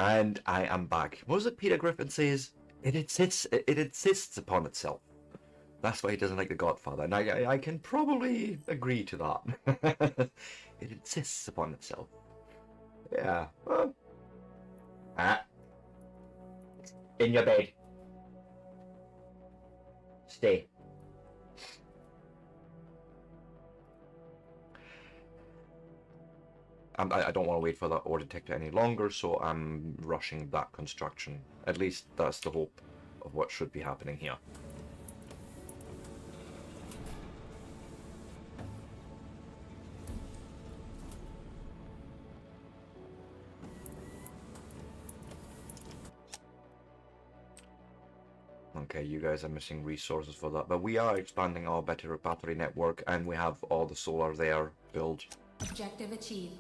And I am back. What was it Peter Griffin says? It insists upon itself. That's why he doesn't like The Godfather, and I can probably agree to that. It insists upon itself. Yeah. Well. In your bed. Stay. I don't want to wait for that ore detector any longer, so I'm rushing that construction. At least that's the hope of what should be happening here. Okay, you guys are missing resources for that, but we are expanding our battery network, and we have all the solar there built. Objective achieved.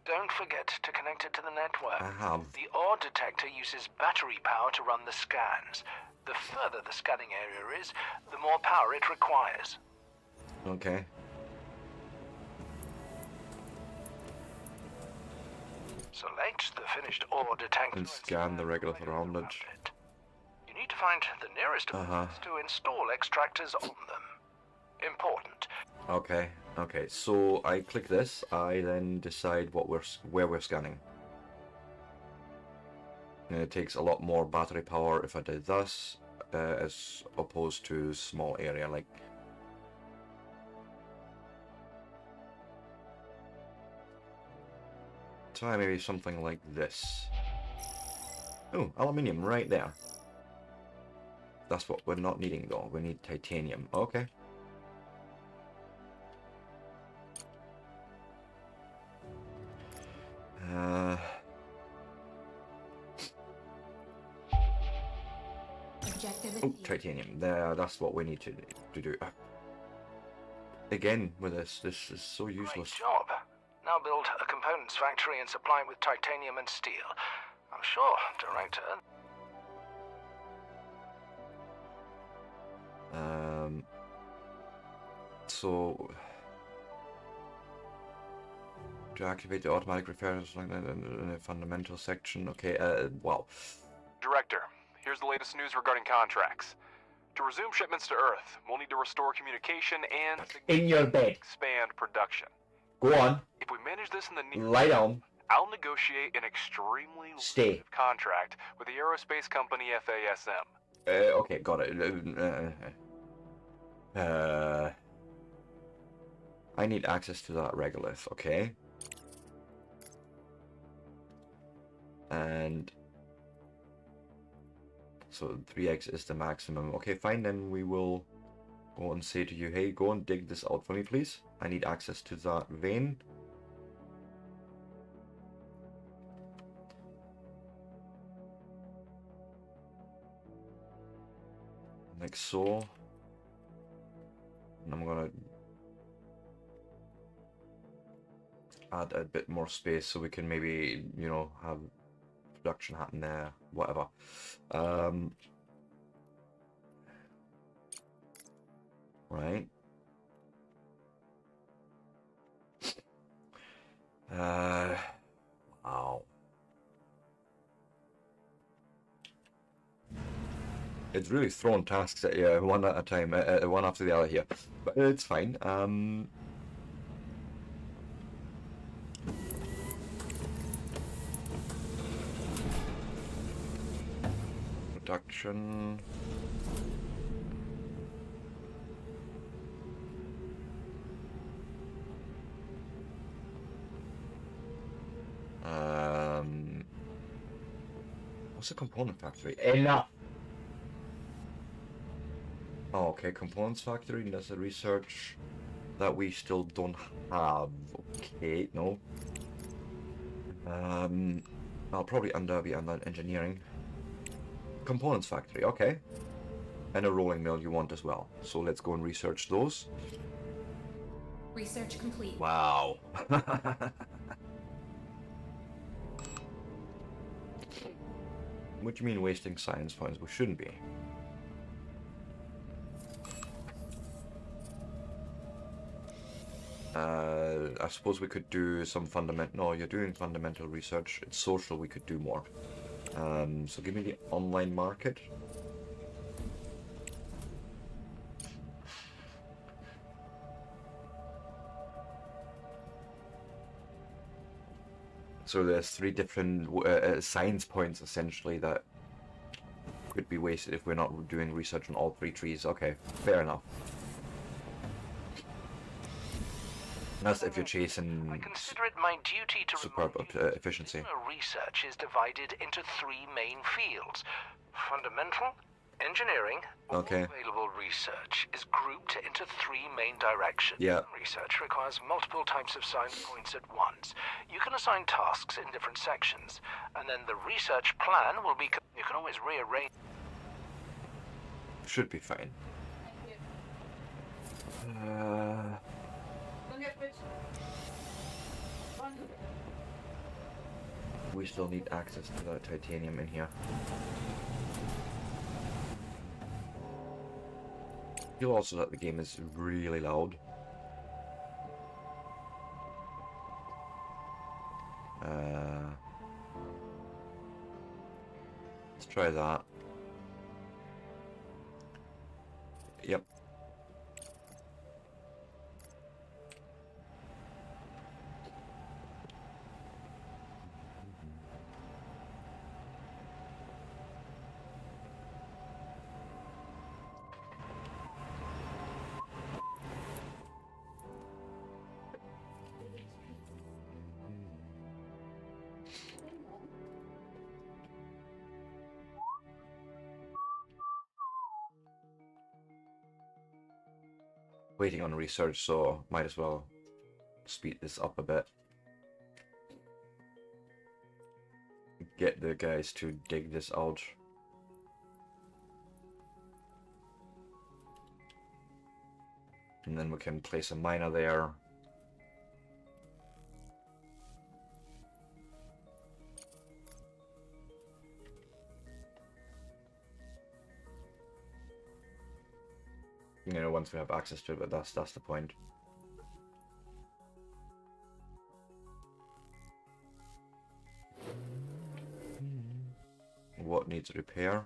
Don't forget to connect it to the network. I have. The ore detector uses battery power to run the scans. The further the scanning area is, the more power it requires. Okay. Select the finished ore detector And scan the regular surrounded. You need to find the nearest ones to install extractors on them. Important. Okay. Okay. So I click this. I then decide where we're scanning. And it takes a lot more battery power if I did this, as opposed to small area like. Try maybe something like this. Oh, aluminium right there. That's what we're not needing though. We need titanium. Okay. Oh, titanium. There, that's what we need to do. Again, with this is so useless. Great job. Now build a components factory and supply it with titanium and steel. I'm sure, Director. So to activate the automatic repairs like that in the fundamental section. Okay, wow. Director, here's the latest news regarding contracts. To resume shipments to Earth, we'll need to restore communication and in your bed. Expand production. Go on. If we manage this in the near lie down. I'll negotiate an extremely lucrative contract with the aerospace company FASM. Okay, got it. I need access to that regolith, okay? And so 3x is the maximum. Okay, fine, then we will go and say to you, hey, go and dig this out for me, please. I need access to that vein. Like so. And I'm gonna add a bit more space so we can maybe, you know, have production happen there, whatever. Right. Wow. It's really throwing tasks at you one at a time, one after the other here, but it's fine. Production. What's a component factory? Enough. Oh, okay, components factory, and that's a research that we still don't have. Okay, no. I'll probably be under engineering. Components factory, okay. And a rolling mill you want as well. So let's go and research those. Research complete. Wow. What do you mean wasting science points? We shouldn't be. I suppose we could do some fundamental. No, you're doing fundamental research. It's social. We could do more. So give me the online market. So there's 3 different science points essentially that could be wasted if we're not doing research on all 3 trees. Okay, fair enough. That's if you're chasing I consider it my duty to superb efficiency. Research is divided into 3 main fields: fundamental, engineering. Okay. All available research is grouped into 3 main directions. Yeah. Research requires multiple types of science points at once. You can assign tasks in different sections, and then the research plan will be. You can always rearrange. Should be fine. We still need access to that titanium in here. Feel also that the game is really loud. Let's try that. Yep. Waiting on research, so might as well speed this up a bit. Get the guys to dig this out. And then we can place a miner there. You know, once we have access to it, but that's the point. What needs repair?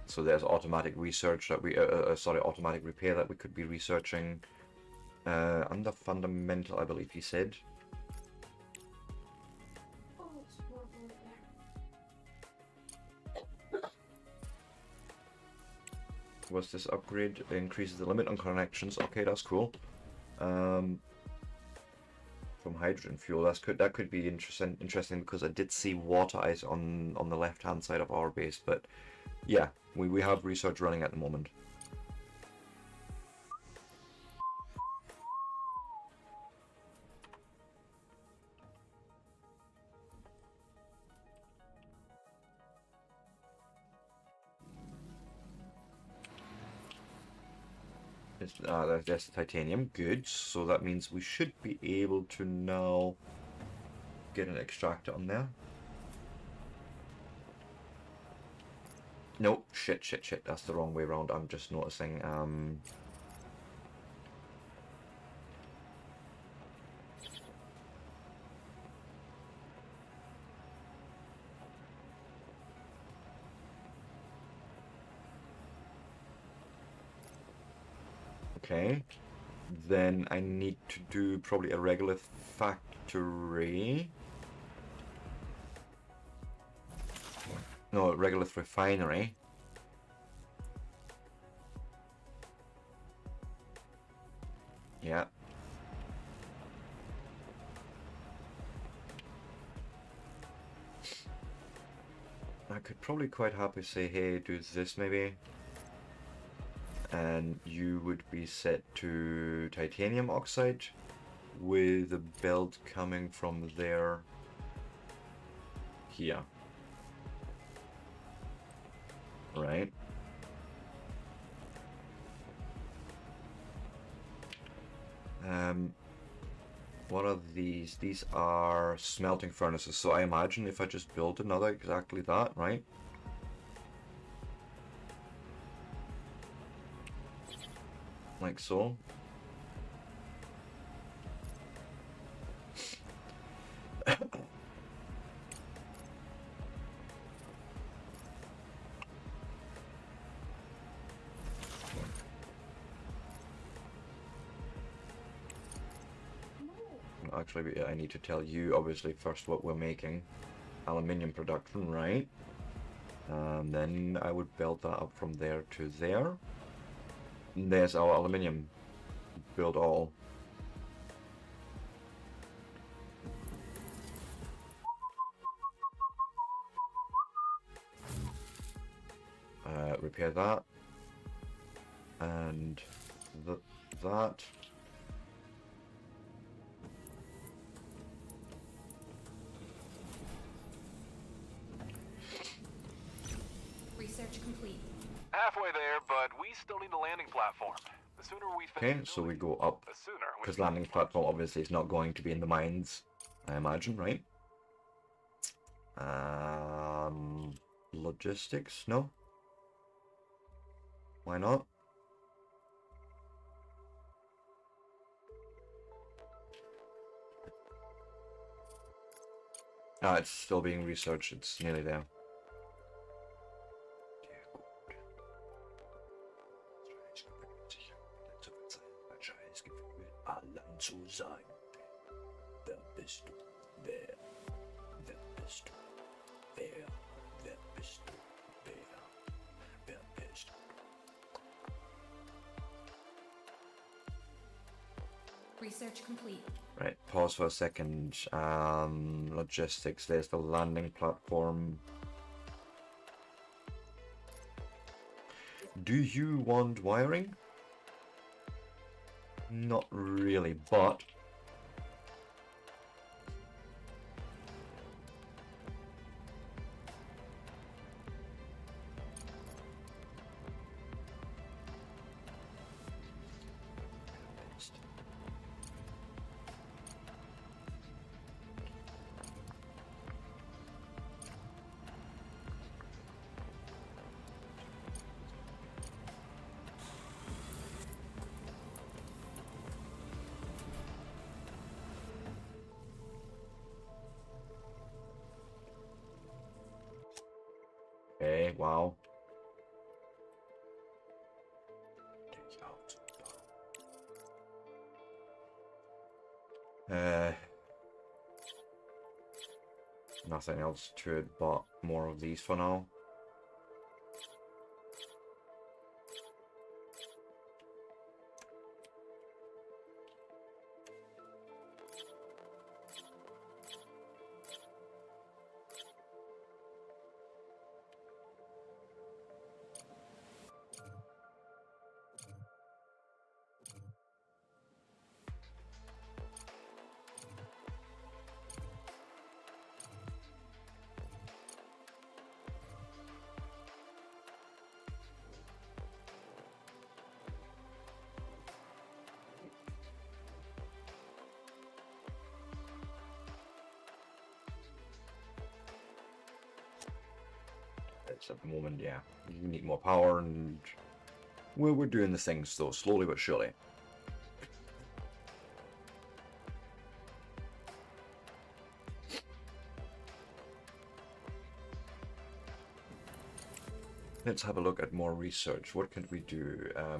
So there's automatic research that we, automatic repair that we could be researching under fundamental, I believe he said. What's this upgrade? Increases the limit on connections. Okay, that's cool. From hydrogen fuel, that could be interesting because I did see water ice on the left hand side of our base, but yeah, we have research running at the moment. There's the titanium. Good. So that means we should be able to now get an extractor on there. No, shit. That's the wrong way around. I'm just noticing. Okay, then I need to do probably a regular factory. No, a regular refinery. Yeah. I could probably quite happily say, hey, do this maybe. And you would be set to titanium oxide with a belt coming from there here. Right. What are these? These are smelting furnaces, so I imagine if I just build another exactly that, right? like so. Actually, I need to tell you, obviously, first what we're making. Aluminium production, right? Then I would build that up from there to there. And there's our aluminium. Build all. Repair that. And that. Research complete. Halfway there, but we still need a landing platform. The sooner we finish Okay, so we go up. the sooner we Because landing platform obviously is not going to be in the mines, I imagine, right? Logistics? No? Why not? Ah, it's still being researched. It's nearly there. Research complete. Right, pause for a second. Logistics, there's the landing platform. Do you want wiring? Not really, but... Okay, wow. Nothing else to it but more of these for now. At the moment, yeah, you need more power, and well, we're doing the things though, slowly but surely. Let's have a look at more research. What can we do? I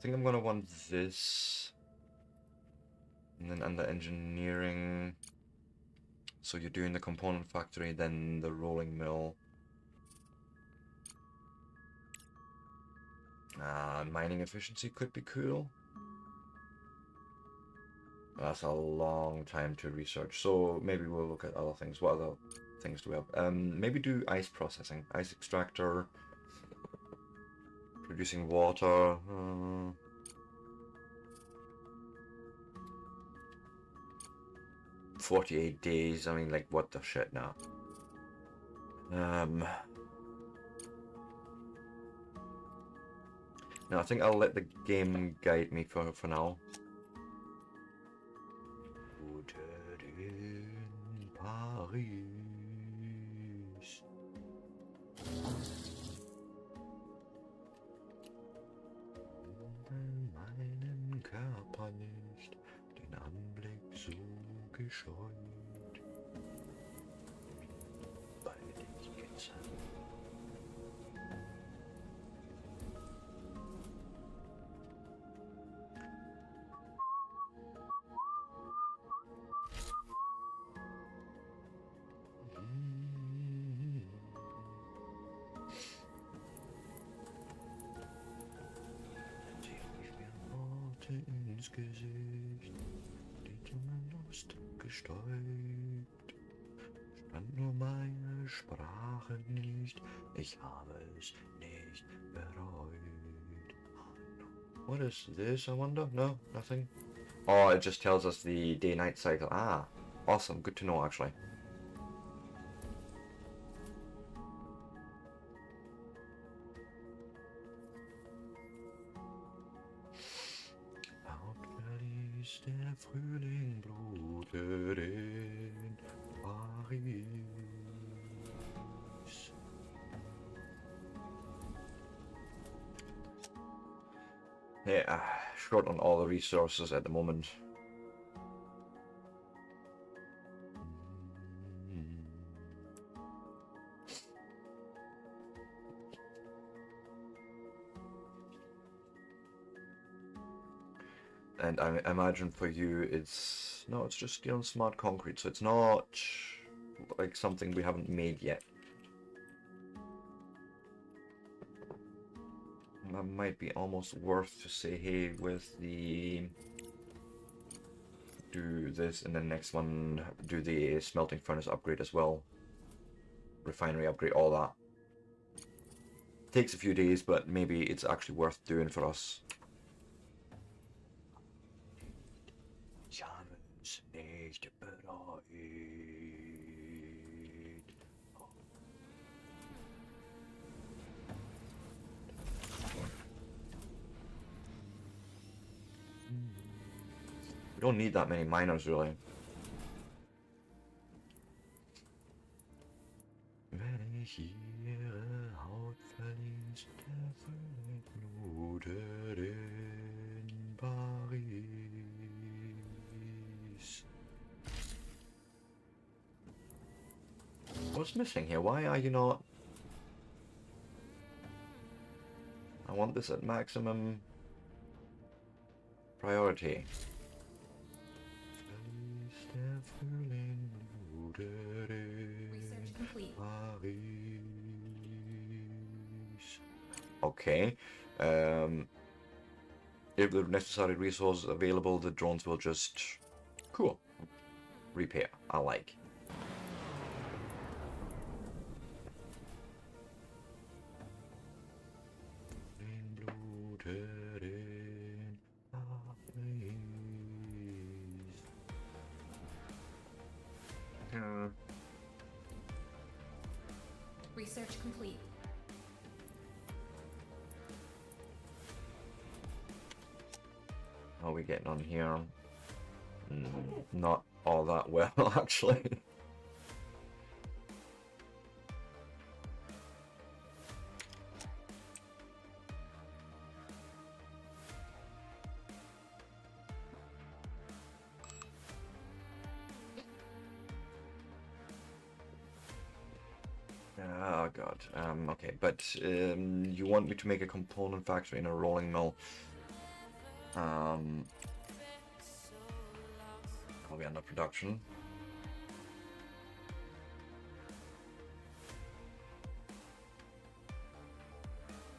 think I'm gonna want this. And then under engineering, so you're doing the component factory, then the rolling mill. Mining efficiency could be cool. That's a long time to research, so maybe we'll look at other things. What other things do we have? Maybe do ice processing, ice extractor, producing water. 48 days, I mean, like, what the shit now? No, I think I'll let the game guide me for now. Hotel in Paris. gescheut. Bei den Skizzen. Ins Gesicht, die Zungenlust gestäubt, stand nur meine Sprache nicht, ich habe es nicht bereut. What is this, I wonder? No, nothing? Oh, it just tells us the day-night cycle. Ah, awesome, good to know actually. Der Frühling blutet in Paris. Yeah, short on all the resources at the moment. And I imagine for you it's just steel and smart concrete, so it's not like something we haven't made yet. That might be almost worth to say, hey, with the do this and then next one do the smelting furnace upgrade as well. Refinery upgrade, all that. Takes a few days, but maybe it's actually worth doing for us. Nicht bereut. We don't need that many miners, really. Wenn ich ihre Haut verließ, der Frühling blutet in Paris. What's missing here? Why are you not? I want this at maximum priority. Research complete. Okay. If the necessary resources available, the drones will just cool repair. I like. Research complete. How are we getting on here? Not all that well, actually. Oh god. Okay, but you want me to make a component factory in a rolling mill. I'll be under production.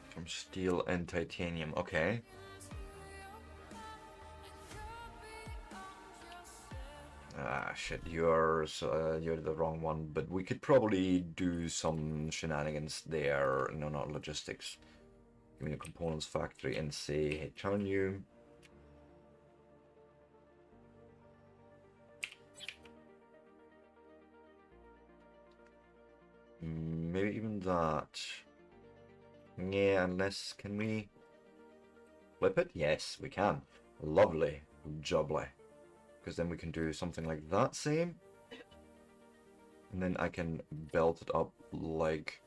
From steel and titanium. Okay. Ah, shit, you're the wrong one, but we could probably do some shenanigans there. No, not logistics. Give me a components factory and say, hey, turn you. Maybe even that. Yeah, unless, can we flip it? Yes, we can. Lovely. Jubbly. Because then we can do something like that same. And then I can belt it up like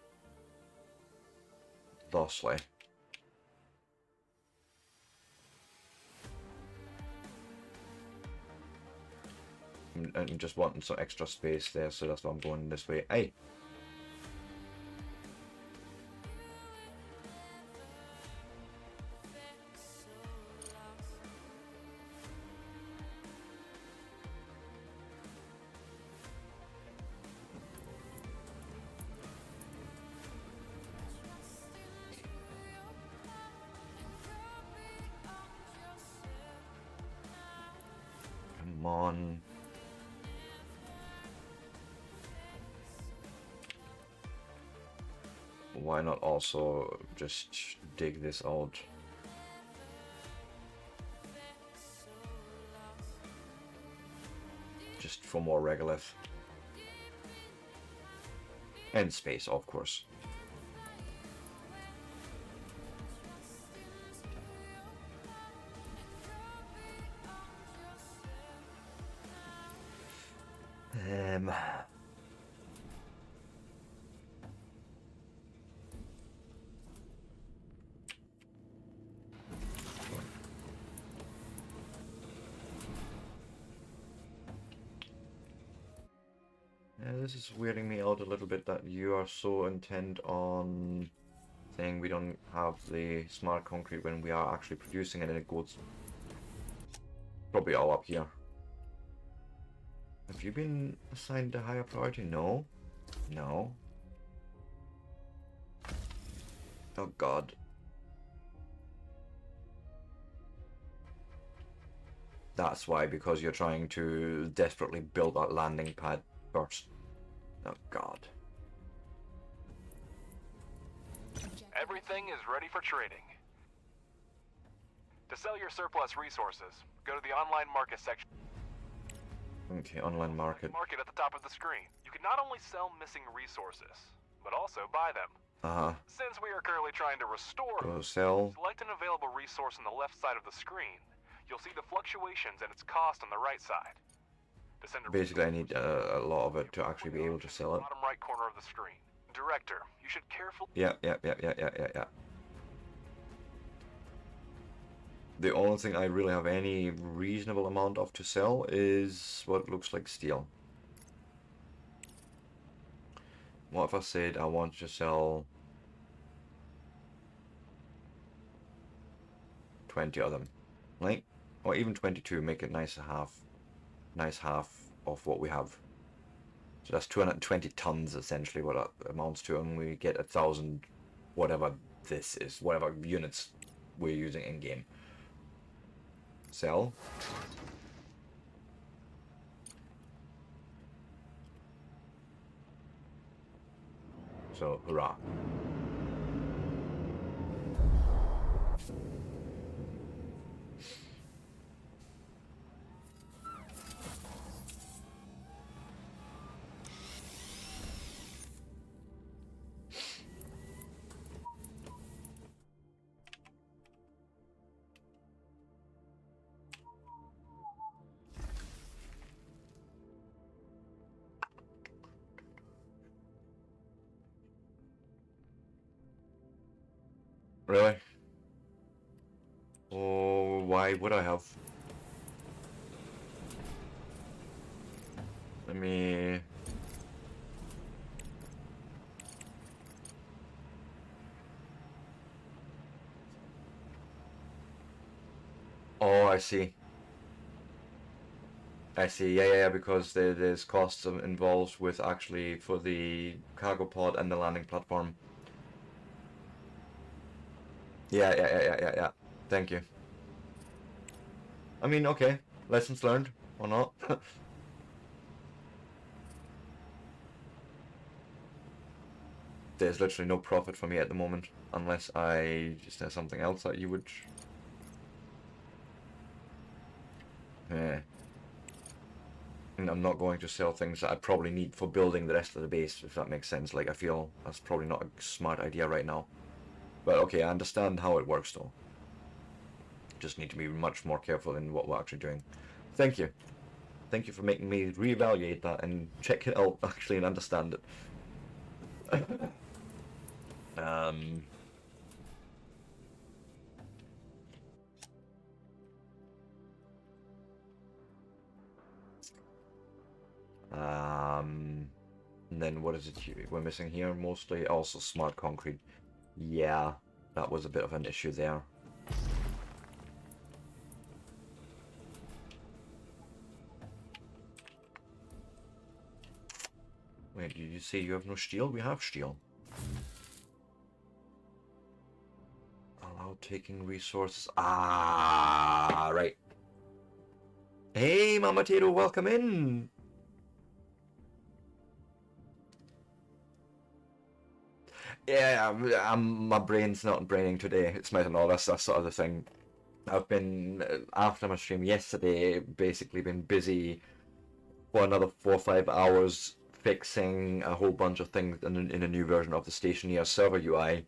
thusly. I'm just wanting some extra space there, so that's why I'm going this way. Hey! Come on. Why not also just dig this out? Just for more regolith. And space, of course. Yeah, this is weirding me out a little bit that you are so intent on saying we don't have the smart concrete when we are actually producing it, and it goes probably all up here. Have you been assigned a higher priority? No. No. Oh god. That's why, because you're trying to desperately build that landing pad first. Oh god. Everything is ready for trading. To sell your surplus resources, go to the online market section. Okay, online market. Market at the top of the screen. You can not only sell missing resources, but also buy them. Since we are currently trying to restore, Go sell. select an available resource on the left side of the screen. You'll see the fluctuations and its cost on the right side. To send Basically, I need a lot of it to actually be able to sell it. bottom right corner of the screen. Director, you should carefully. Yeah. The only thing I really have any reasonable amount of to sell is what looks like steel. What if I said I want to sell 20 of them, like, or even 22, make it nice half of what we have. So that's 220 tons essentially what that amounts to, and we get 1,000 whatever this is, whatever units we're using in game. Sell. So, hurrah. Really? Oh, why would I have? Let me... Oh, I see. I see, yeah, because there's costs involved with actually for the cargo pod and the landing platform. Yeah. Thank you. I mean, okay. Lessons learned, or not. There's literally no profit for me at the moment, unless I just have something else that you would... Yeah. And I'm not going to sell things that I probably need for building the rest of the base, if that makes sense. Like, I feel that's probably not a smart idea right now. But okay, I understand how it works though. Just need to be much more careful in what we're actually doing. Thank you. Thank you for making me reevaluate that and check it out actually and understand it. And then what is it we're missing here? Mostly also smart concrete. Yeah, that was a bit of an issue there. Wait, did you say you have no steel? We have steel. Allow taking resources. Ah, right. Hey, Mama Tato, welcome in. Yeah, my brain's not braining today. It's methanol. That's sort of the thing. I've been, after my stream yesterday, basically been busy for another 4 or 5 hours fixing a whole bunch of things in a new version of the Stationeer server UI,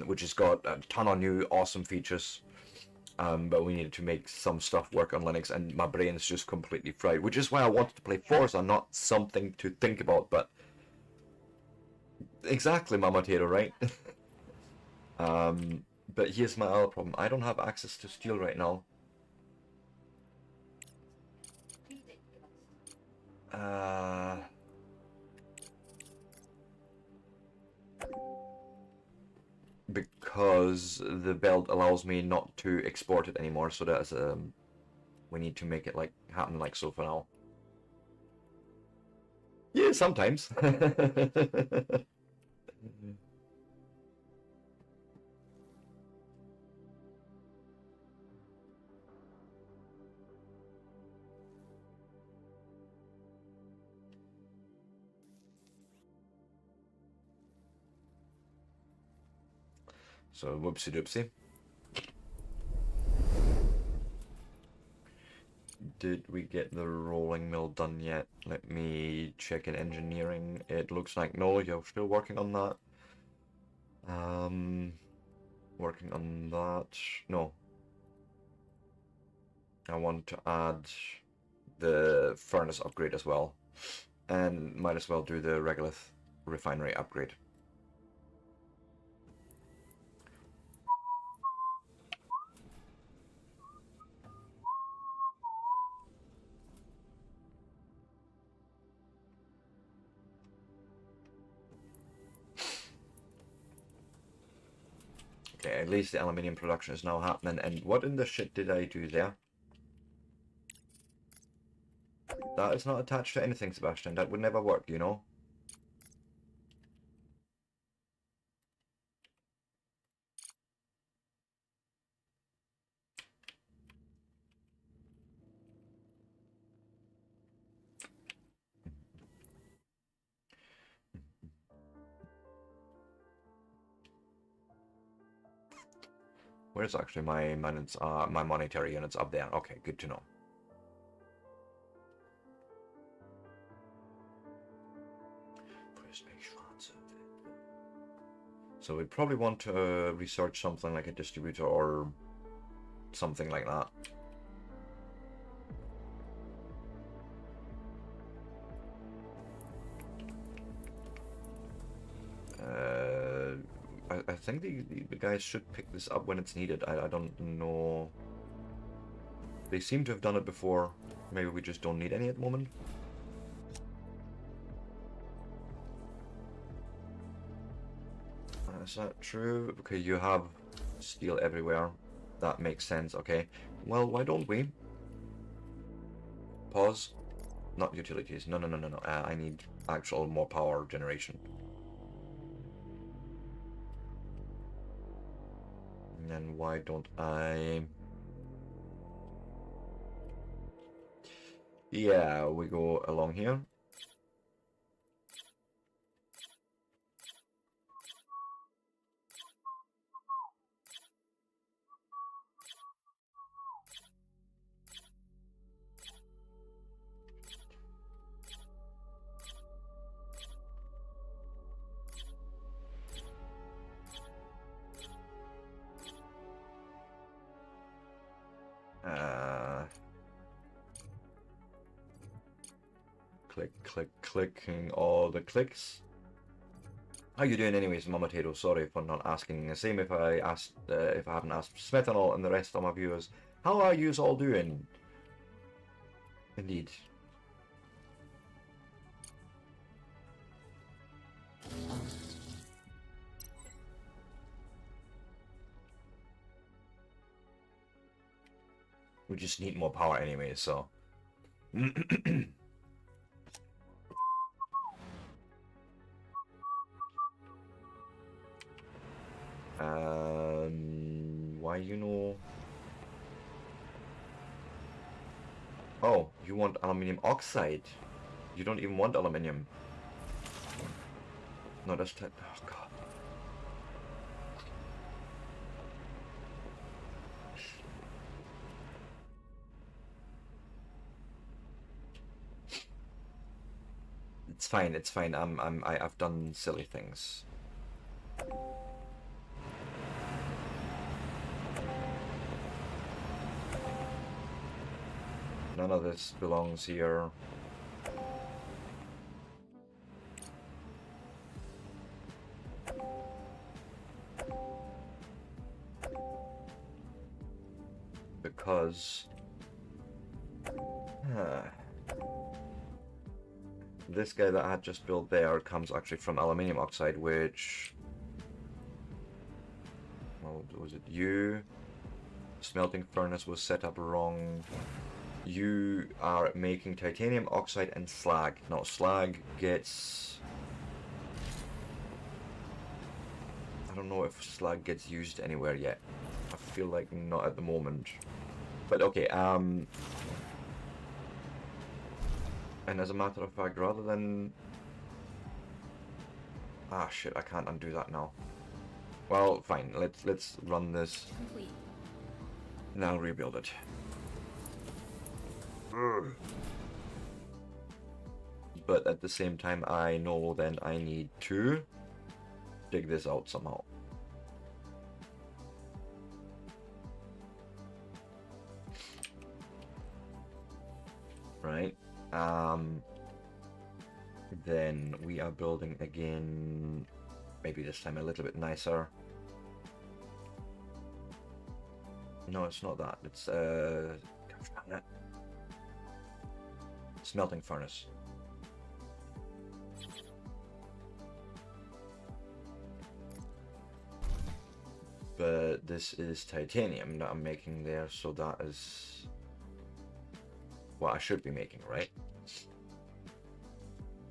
which has got a ton of new awesome features. But we needed to make some stuff work on Linux, and my brain's just completely fried, which is why I wanted to play Forza, not something to think about, but exactly, Mama Tato, right? But here's my other problem. I don't have access to steel right now. Because the belt allows me not to export it anymore, so that's we need to make it like happen like so for now. Yeah, sometimes. So whoopsie doopsie. Did we get the rolling mill done yet? Let me check in engineering. It looks like no, you're still working on that. Working on that. No. I want to add the furnace upgrade as well. And might as well do the regolith refinery upgrade. Okay, at least the aluminium production is now happening. And what in the shit did I do there? That is not attached to anything, Sebastian. That would never work, you know? Where's actually my units? My monetary units up there. Okay, good to know. So we probably want to research something like a distributor or something like that. I think the guys should pick this up when it's needed. I don't know. They seem to have done it before. Maybe we just don't need any at the moment. Is that true? Okay, you have steel everywhere. That makes sense, okay. Well, why don't we? Pause. Not utilities. No. I need actual more power generation. And then why don't I... Yeah, we go along here. Clicking all the clicks. How you doing anyways, Mama Tato? Sorry for not asking. The same if I asked, if I hadn't asked Smethanol and the rest of my viewers. How are yous all doing? Indeed. We just need more power anyway, so. Why you know? Oh, you want aluminium oxide? You don't even want aluminium. No, that's oh god. It's fine. It's fine. I've done silly things. None of this belongs here. Because this guy that I had just built there comes actually from aluminium oxide, which, well, was it you? Smelting furnace was set up wrong. You are making titanium oxide and slag. No, slag gets... I don't know if slag gets used anywhere yet. I feel like not at the moment. But okay, and as a matter of fact, rather than... Ah shit, I can't undo that now. Well, fine, let's run this. Complete. Now rebuild it. But at the same time, I know then I need to dig this out somehow. Right. Then we are building again, maybe this time a little bit nicer. No, it's not that. It's gosh damn it. Smelting furnace. But this is titanium that I'm making there, so that is what I should be making, right?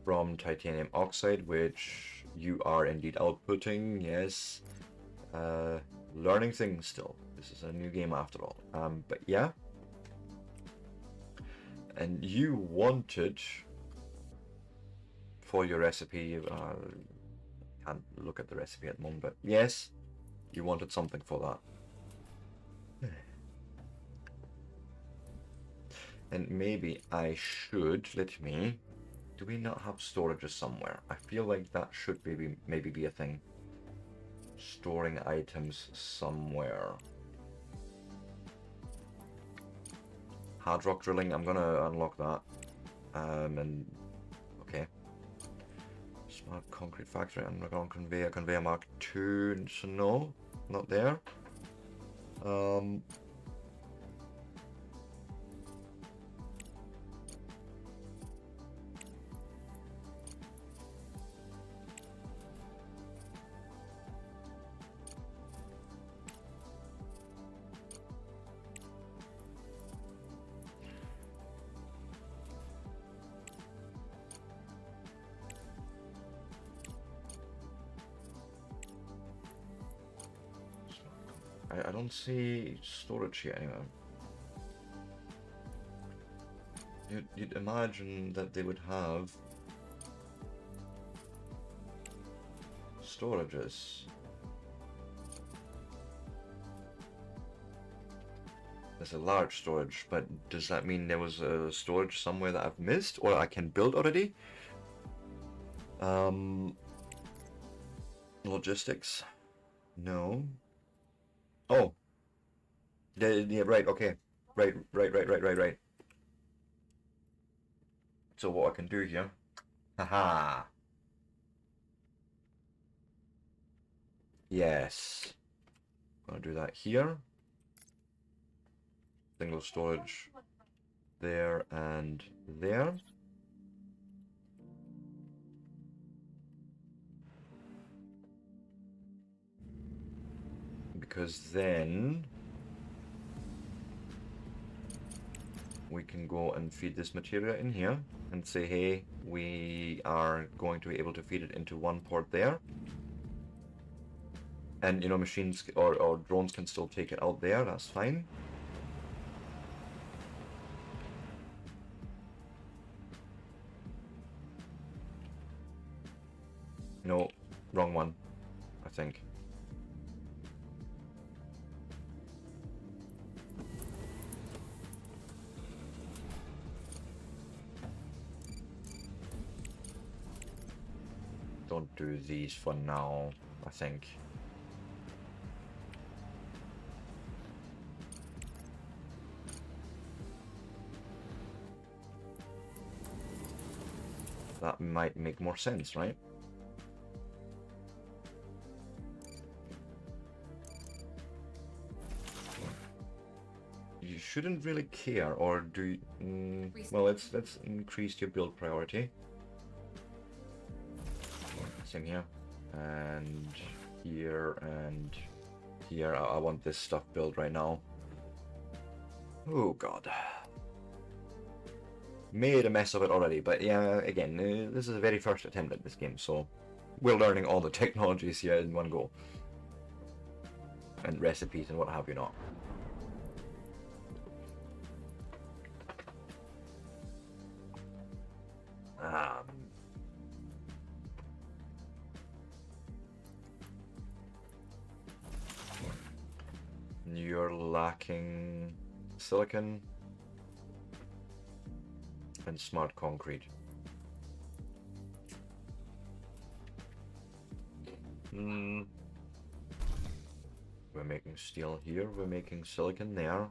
From titanium oxide, which you are indeed outputting, yes. Learning things still. This is a new game after all. But yeah. And you wanted, for your recipe, can't look at the recipe at the moment, but yes, you wanted something for that. And maybe I should, do we not have storages somewhere? I feel like that should maybe be a thing. Storing items somewhere. Hard rock drilling, I'm gonna unlock that. And okay. Smart concrete factory, underground conveyor mark 2, so no, not there. I don't see storage here anywhere. You'd imagine that they would have storages. There's a large storage, but does that mean there was a storage somewhere that I've missed or I can build already? Logistics? No. Oh. Yeah, right, okay. Right. So what I can do here. Haha. Yes. I'm gonna do that here. Single storage there and there. Because then we can go and feed this materia in here and say, hey, we are going to be able to feed it into one port there. And, you know, machines or drones can still take it out there, that's fine. No, wrong one, I think. Don't do these for now, I think. That might make more sense, right? You shouldn't really care, or do you, well, let's increase your build priority. Same here, and here, and here. I want this stuff built right now. Oh god. Made a mess of it already, but yeah, again, this is the very first attempt at this game, so we're learning all the technologies here in one go. And recipes and what have you not. You're lacking silicon and smart concrete. We're making steel here, we're making silicon there.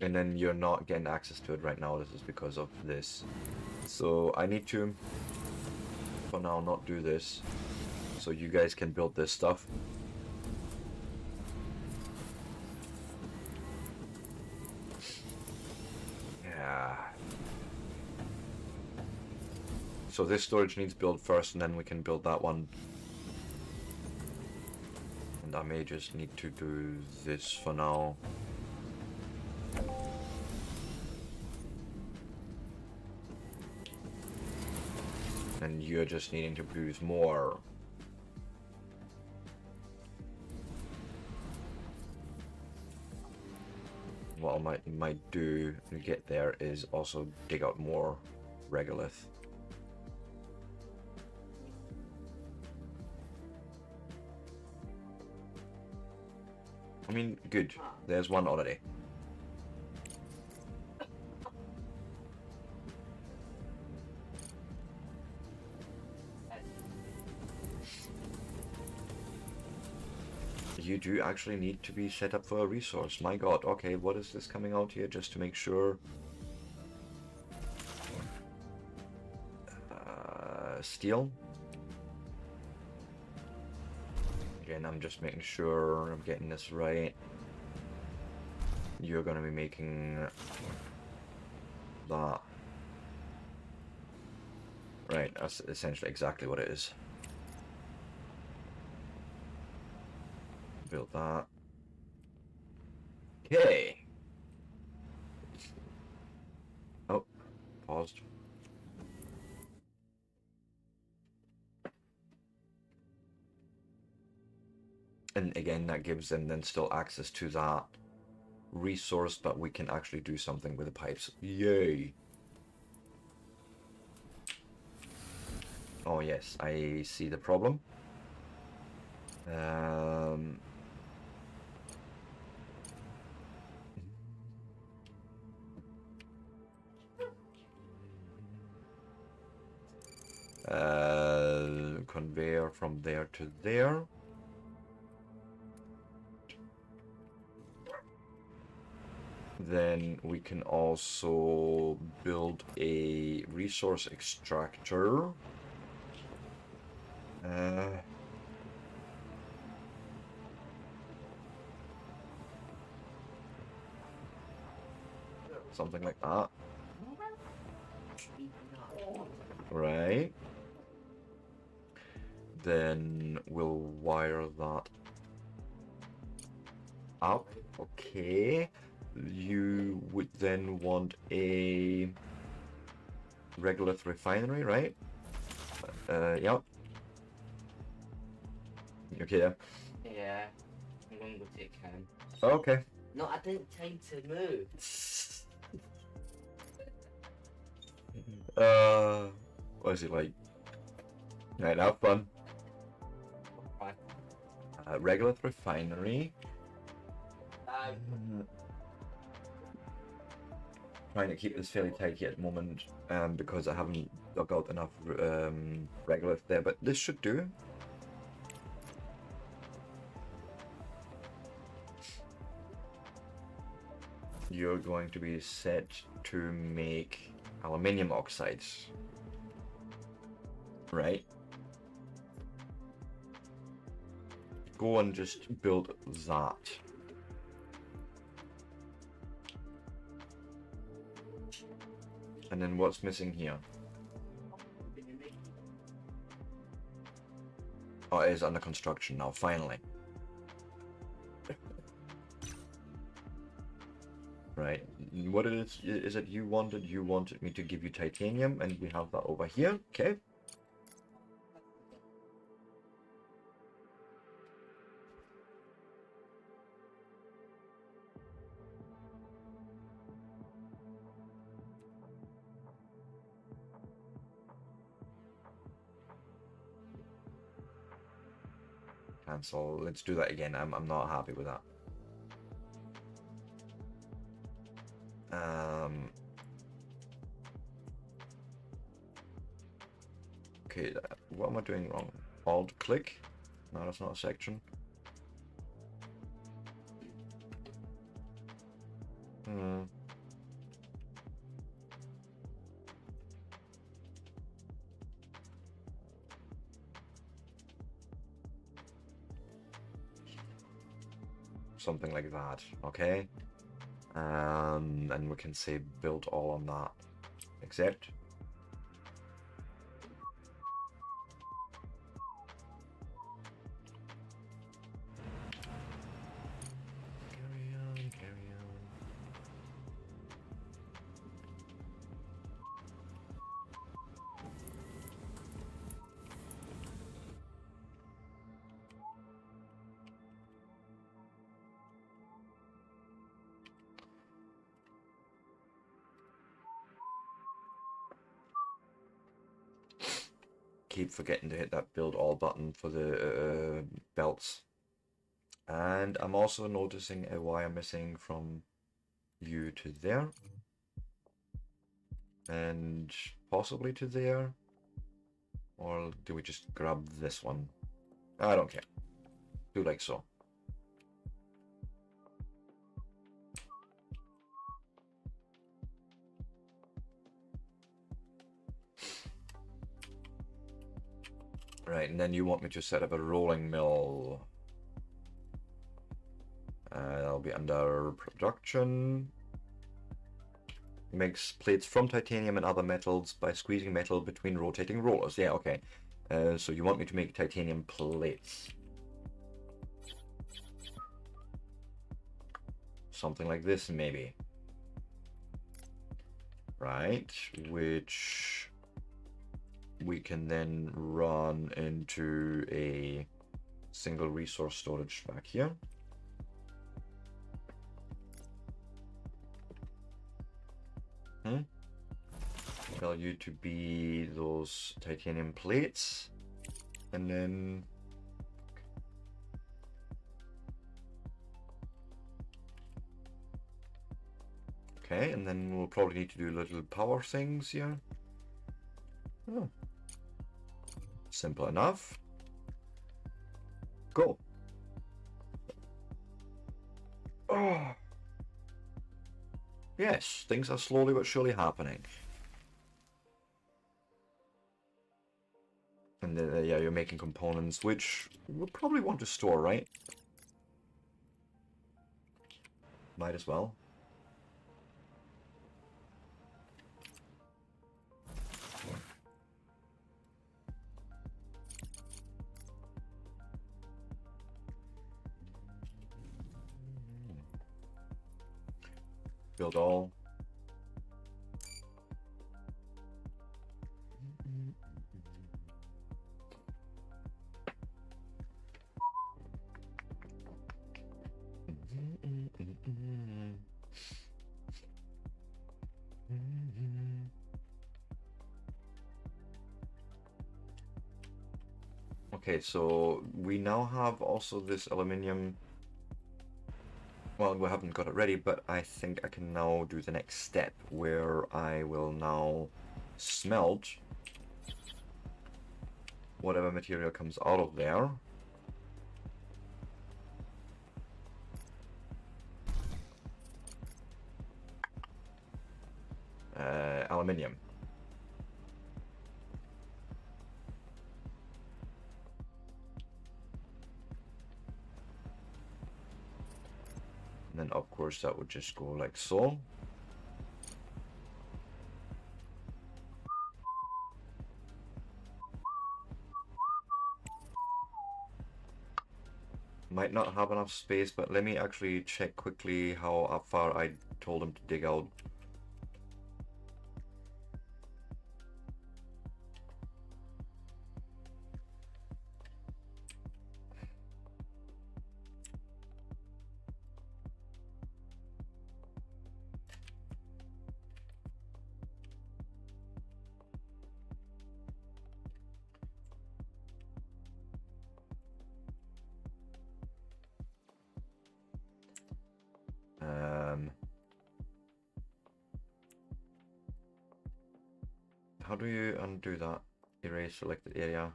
And then you're not getting access to it right now, this is because of this. So I need to, for now, not do this. So you guys can build this stuff. Yeah. So this storage needs build first, and then we can build that one. And I may just need to do this for now. And you're just needing to produce more. What I might do to get there is also dig out more regolith. I mean, good. There's one already. You do actually need to be set up for a resource. My god, okay, what is this coming out here just to make sure? Steel? Again, I'm just making sure I'm getting this right. You're gonna be making that. Right, that's essentially exactly what it is. Built that. Okay. Oh, paused. And again, that gives them then still access to that resource, but we can actually do something with the pipes. Yay! Oh yes, I see the problem. Conveyor from there to there. Then we can also build a resource extractor. Something like that. Right. Then we'll wire that up. Okay. you would then want a regolith refinery, right? Yep. Okay, yeah. Yeah, I'm gonna go take him. Okay. No, I didn't time to move. What is it like? Right, have fun. Fine. Regolith refinery. Trying to keep this fairly tight at the moment, because I haven't dug out enough regolith there, but this should do. You're going to be set to make aluminium oxides, right? Go and just build that. And then what's missing here? Oh, it is under construction now, finally. Right, what it is it you wanted? You wanted me to give you titanium, and we have that over here, okay? Cancel, let's do that again. I'm not happy with that. Okay, what am I doing wrong? Alt click? No, that's not a section. Something like that, okay? And we can say build all on that. Accept. Carry on. Keep forgetting to hit that build all button for the belts. And I'm also noticing a wire missing from you to there. And possibly to there. Or do we just grab this one? I don't care. Do like so. Right, and then you want me to set up a rolling mill. That'll be under production. Makes plates from titanium and other metals by squeezing metal between rotating rollers. Yeah, okay. So you want me to make titanium plates. Something like this, maybe. Right, which we can then run into a single resource storage back here. Tell you to be those titanium plates, and then okay, and then we'll probably need to do little power things here. Oh. Simple enough. Go. Oh. Yes, things are slowly but surely happening. And then, yeah, you're making components, which we'll probably want to store, right? Might as well. Build all. Okay, so we now have also this aluminium. Well, we haven't got it ready, but I think I can now do the next step where I will now smelt whatever material comes out of there. Aluminium. And then of course that would just go like so. Might not have enough space, but let me actually check quickly how far I told him to dig out. How do you undo that? Erase selected area.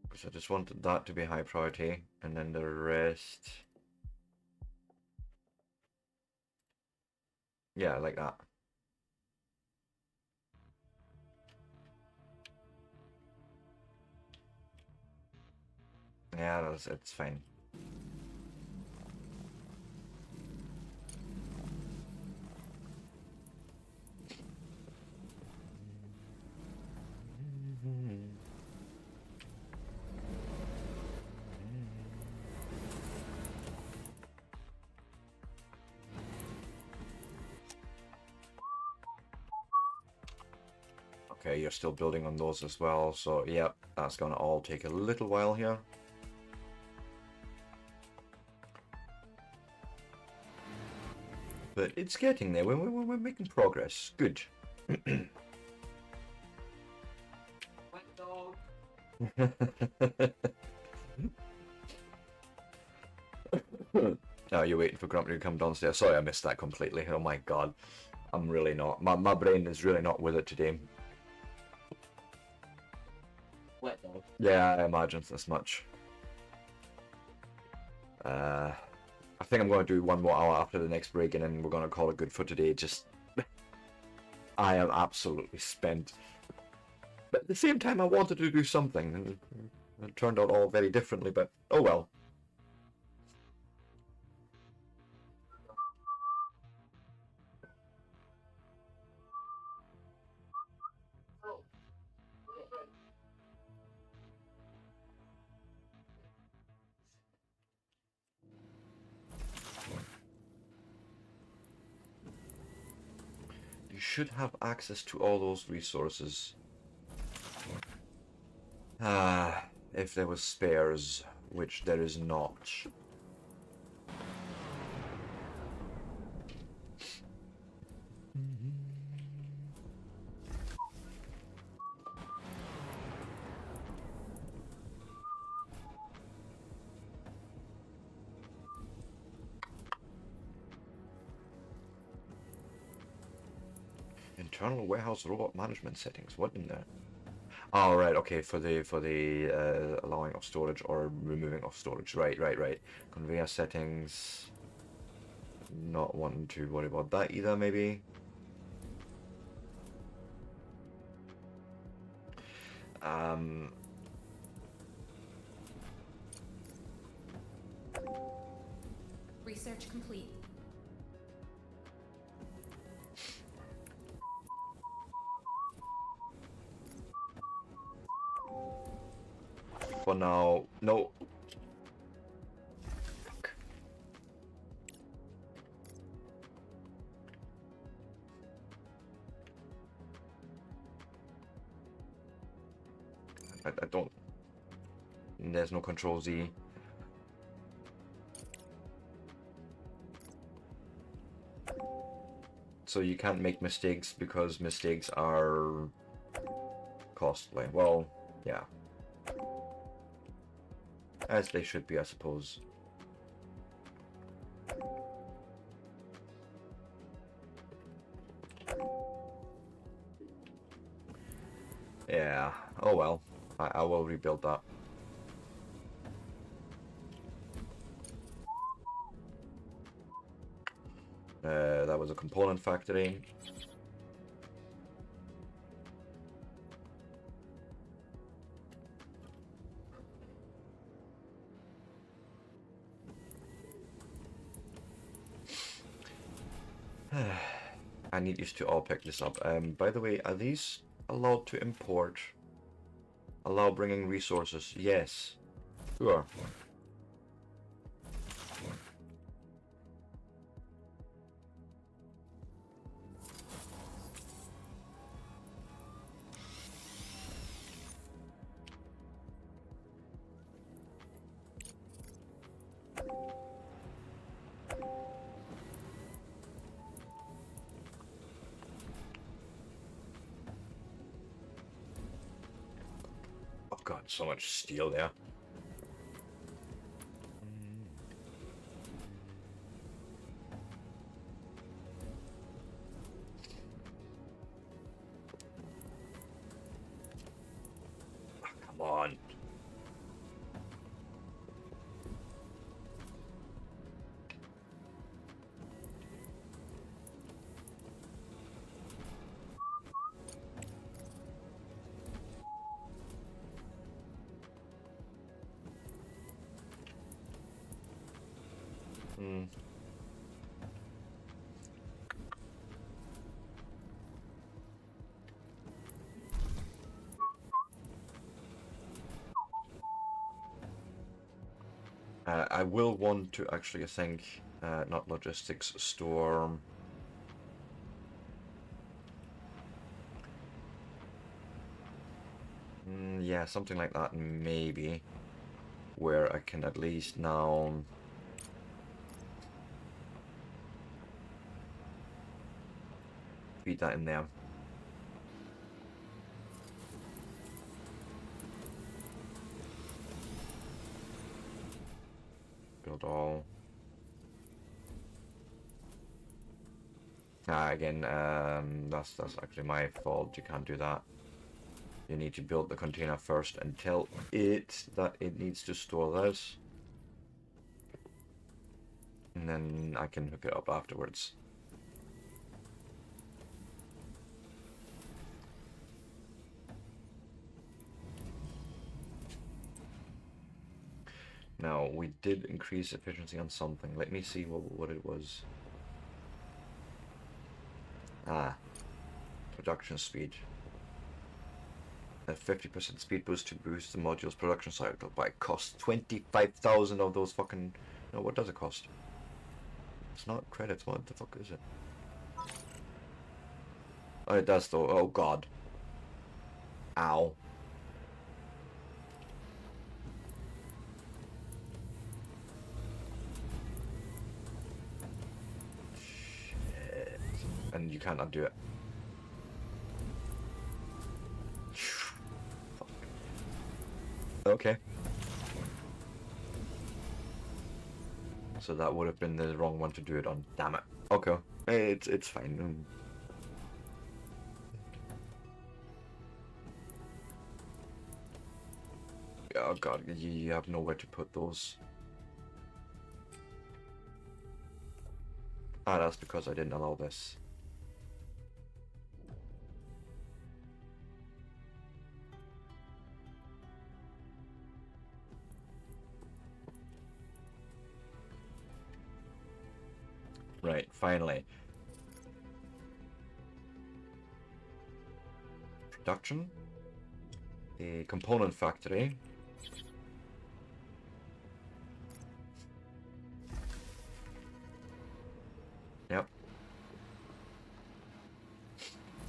Because I just wanted that to be high priority, and then the rest. Yeah, like that. Yeah, it's fine. Okay, you're still building on those as well, so yep, that's gonna all take a little while here. But it's getting there, we're making progress. Good. Oh, you're waiting for Grumpy to come downstairs. Sorry, I missed that completely. Oh my god. I'm really not. My brain is really not with it today. Wet dog. Yeah, I imagine as much. I think I'm going to do one more hour after the next break, and then we're going to call it good for today. Just, I am absolutely spent. But at the same time, I wanted to do something, and it turned out all very differently, but oh well. You should have access to all those resources. If there was spares, which there is not. Internal warehouse robot management settings. What in there? Oh right, okay, for the allowing of storage or removing of storage. Right. Conveyor settings. Not wanting to worry about that either, maybe. Research complete. For now, no. I don't... There's no Control Z. So you can't make mistakes because mistakes are costly. Well, yeah. As they should be, I suppose. Yeah, oh well. I will rebuild that. That was a component factory. I need you to all pick this up. By the way, are these allowed to import? Allow bringing resources? Yes. Sure. Oh god, so much steel there. Oh, come on. I will want to actually, I think, not logistics, store... yeah, something like that, maybe. Where I can at least now... feed that in there. Build all. Again, that's actually my fault. You can't do that. You need to build the container first and tell it that it needs to store this. And then I can hook it up afterwards. Now, we did increase efficiency on something. Let me see what it was. Production speed. A 50% speed boost to boost the module's production cycle by cost 25,000 of those fucking... No, what does it cost? It's not credits, what the fuck is it? Oh, it does though, oh god. Ow. Shit. And you can't undo it. Fuck. Okay. So that would have been the wrong one to do it on. Damn it. Okay. It's fine. Oh god, you have nowhere to put those. That's because I didn't allow this. Right, finally. Production. A component factory. Yep.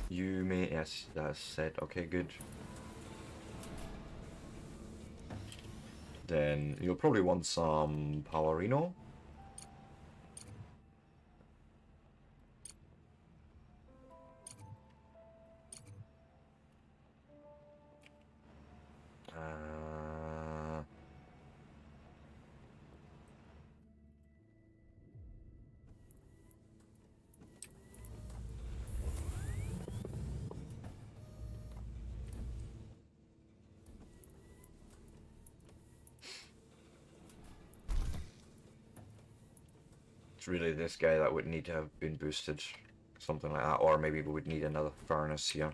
You may, yes, that's set. Okay, good. Then you'll probably want some Powerino. It's really this guy that would need to have been boosted, something like that, or maybe we would need another furnace here.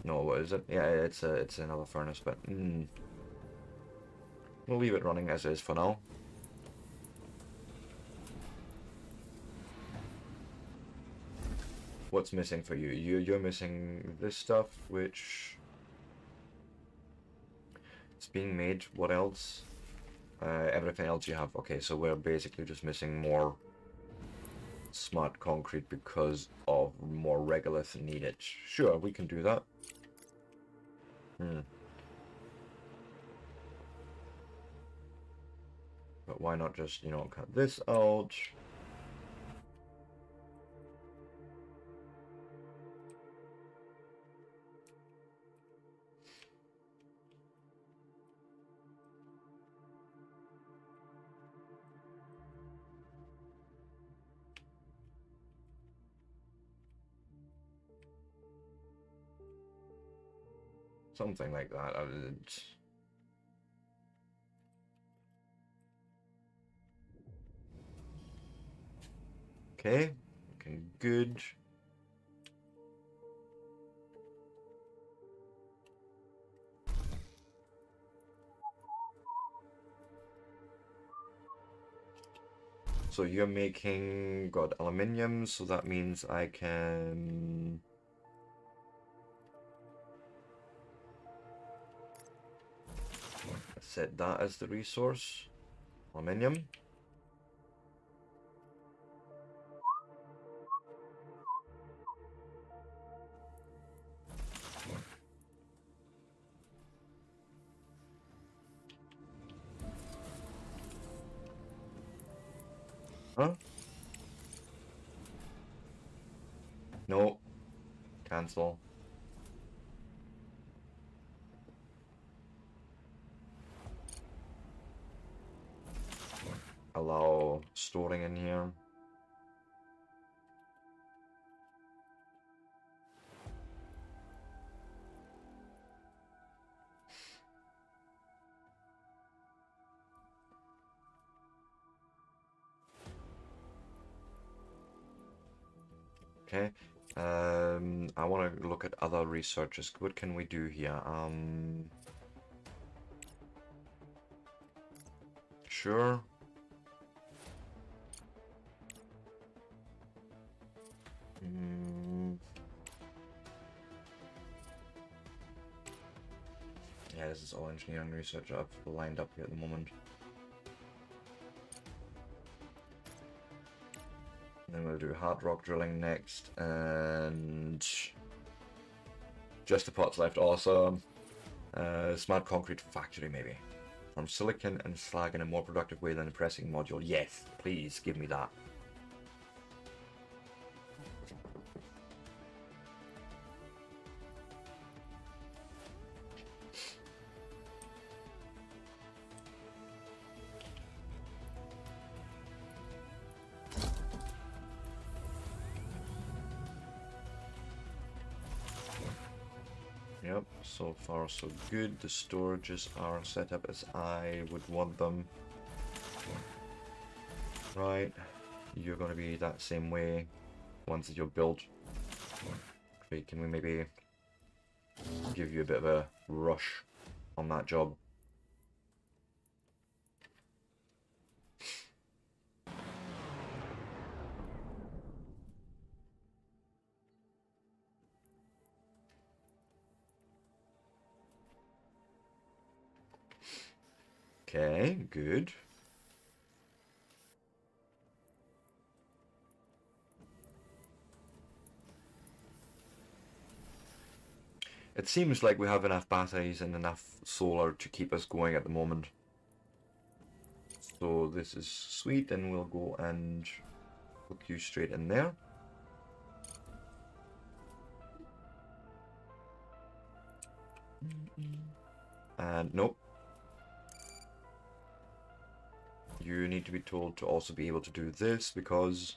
No, what is it? Yeah, it's another furnace, but we'll leave it running as is for now. What's missing for you? You're missing this stuff, which it's being made. What else? Everything else you have. Okay, so we're basically just missing more smart concrete because of more regolith needed. Sure, we can do that. But why not just, you know, cut this out? Something like that. Okay, looking good. So you're making, got aluminium, so that means I can set that as the resource. Aluminium. Huh? No. Cancel. Allow storing in here. Okay. I want to look at other researches. What can we do here? Sure. Yeah, this is all engineering research I've lined up here at the moment. Then we'll do hard rock drilling next, and just the pots left. Awesome. Smart concrete factory maybe. From silicon and slag in a more productive way than the pressing module. Yes, please give me that. Yep, so far so good. The storages are set up as I would want them. Right, you're going to be that same way once you're built. Okay, can we maybe give you a bit of a rush on that job? Okay, good. It seems like we have enough batteries and enough solar to keep us going at the moment. So this is sweet, and we'll go and hook you straight in there. And nope. You need to be told to also be able to do this because...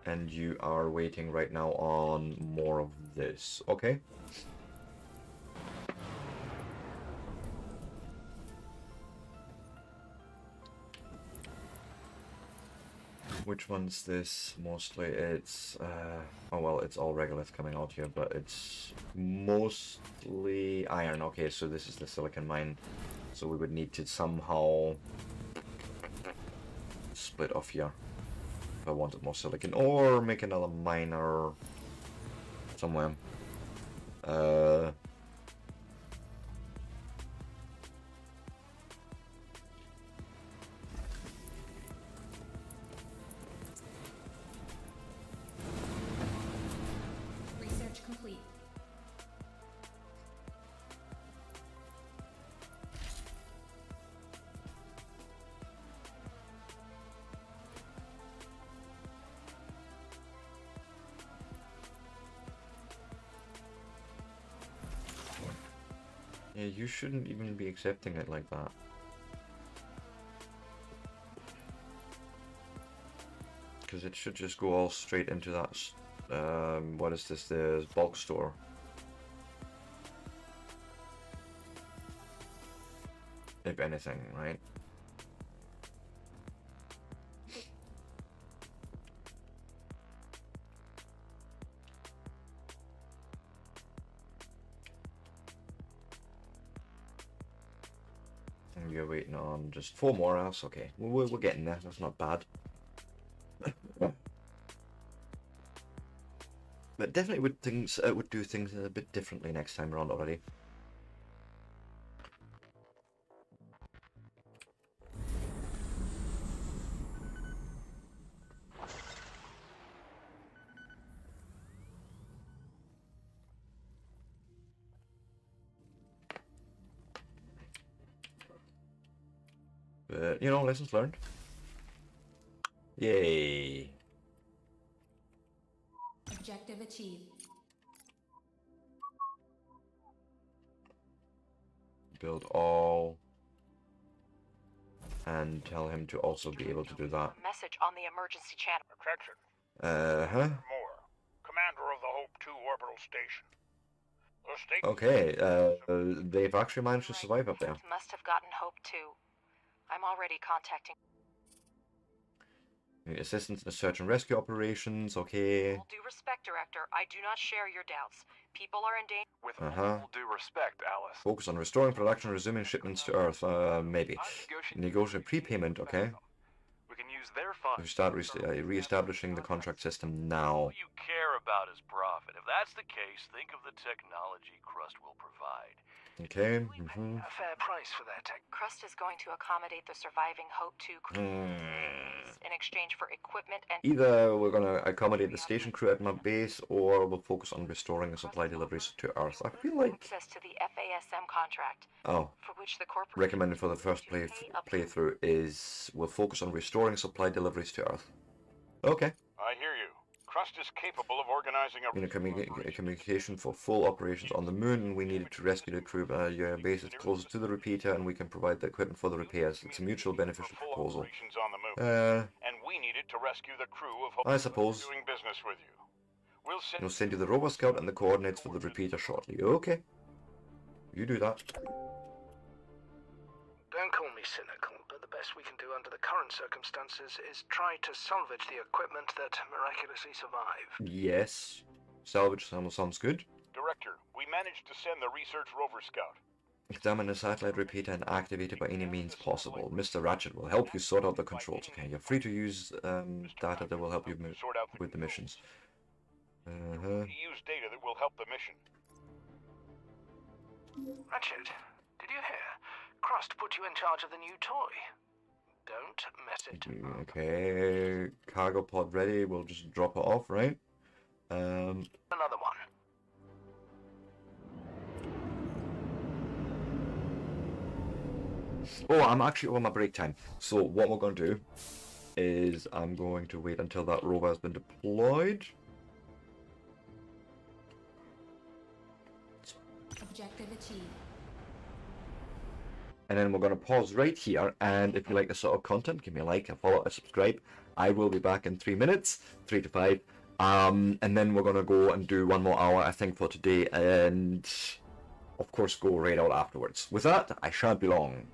And you are waiting right now on more of this. Okay. Which one's this? Mostly it's... oh well, it's all regolith coming out here, but it's mostly iron. Okay, so this is the silicon mine. So we would need to somehow split off here if I wanted more silicon, or make another miner somewhere. Research complete. Yeah, you shouldn't even be accepting it like that. Because it should just go all straight into that, what is this, the bulk store. If anything, right? You're waiting on just 4 more hours. Okay, we're getting there. That's not bad. But definitely would do things a bit differently next time around already. But, you know, lessons learned. Yay. Objective achieved. Build all. And tell him to also be able to do that. Message on the emergency channel. Attention. Huh? Commander of the Hope 2 orbital station. The station... Okay, they've actually managed to survive up there. Must have gotten Hope 2. I'm already contacting... Assistance in search and rescue operations, okay. With all due respect, Director, I do not share your doubts. People are in danger. With all due respect, Alice. Focus on restoring production, resuming shipments to Earth, maybe. Negotiate prepayment, okay. We can use their funds. We start re-establishing the contract system now. All you care about is profit. If that's the case, think of the technology Crust will provide. Okay. A fair price for their tech. Crust is going to accommodate the surviving Hope 2 crew in exchange for equipment and... Either we're going to accommodate the station crew at my base, or we'll focus on restoring the supply deliveries to Earth. I feel like... access to the FASM contract. Oh. For which the corporation... Recommended for the first playthrough is we'll focus on restoring supply deliveries to Earth. Okay. I hear you. Crust is capable of organizing a communication for full operations on the moon. We needed to rescue the crew. Your base is closest to the repeater, and we can provide the equipment for the repairs. It's a mutual beneficial proposal. And we needed to rescue the crew of Hope I suppose. doing business with you. We'll send you the Rover Scout and the coordinates for the repeater shortly. Okay. You do that. Don't call me cynical, but the best we can do under the current circumstances is try to salvage the equipment that miraculously survived. Yes. Salvage sounds good. Director, we managed to send the research rover scout. Examine the satellite repeater and activate it by any means possible. Mr. Ratchet will help you sort out the controls. Okay, you're free to use data that will help you with the missions. Use data that will help the mission. Ratchet, did you hear? Crust put you in charge of the new toy. Don't mess it up. Okay, cargo pod ready. We'll just drop it off, right? Another one. Oh, I'm actually on my break time. So what we're going to do is I'm going to wait until that rover has been deployed. Objective achieved. And then we're going to pause right here, and if you like this sort of content, give me a like, a follow, a subscribe. I will be back in 3 minutes, 3 to 5. And then we're going to go and do 1 more hour, I think, for today, and of course go right out afterwards. With that, I shan't be long.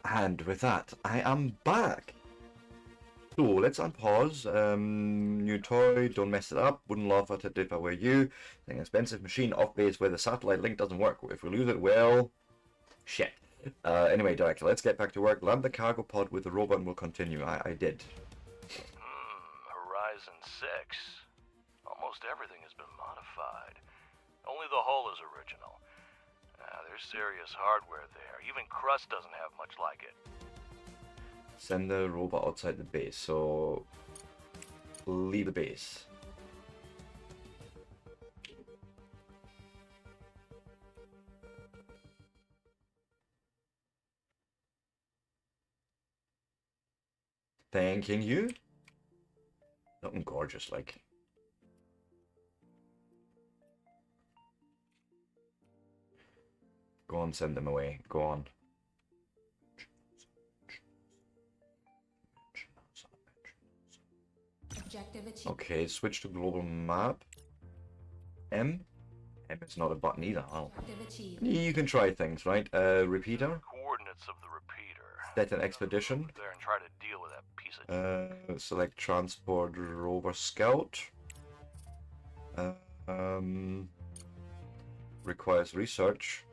And with that, I am back. So let's unpause. New toy, don't mess it up. Wouldn't laugh at it if I were you. An expensive machine off base where the satellite link doesn't work. If we lose it, well, shit. Anyway, Director, let's get back to work. Land the cargo pod with the robot and we'll continue. I did. Horizon 6. Almost everything has been modified. Only the hull is original. There's serious hardware there. Even Crust doesn't have much like it. Send the robot outside the base, so leave the base. Thanking you. Looking gorgeous, like. Go on, send them away. Go on. Objective achieved. Okay, switch to global map. M? M is not a button either. Oh. Objective achieved. You can try things, right? Repeater. Coordinates of the repeater. Set an expedition. Over there and try to deal with that piece of Select transport rover scout. Requires research.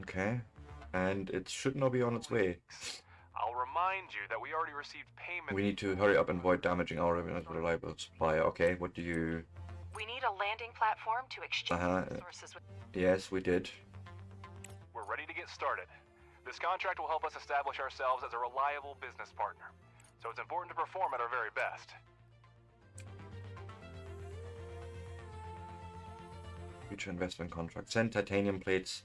Okay, and it should now be on its way. I'll remind you that we already received payment. We need to hurry up and avoid damaging our reliable supply. Okay, what do you... We need a landing platform to exchange resources with. Yes, we did. We're ready to get started. This contract will help us establish ourselves as a reliable business partner, so it's important to perform at our very best. Future investment contract. Send titanium plates.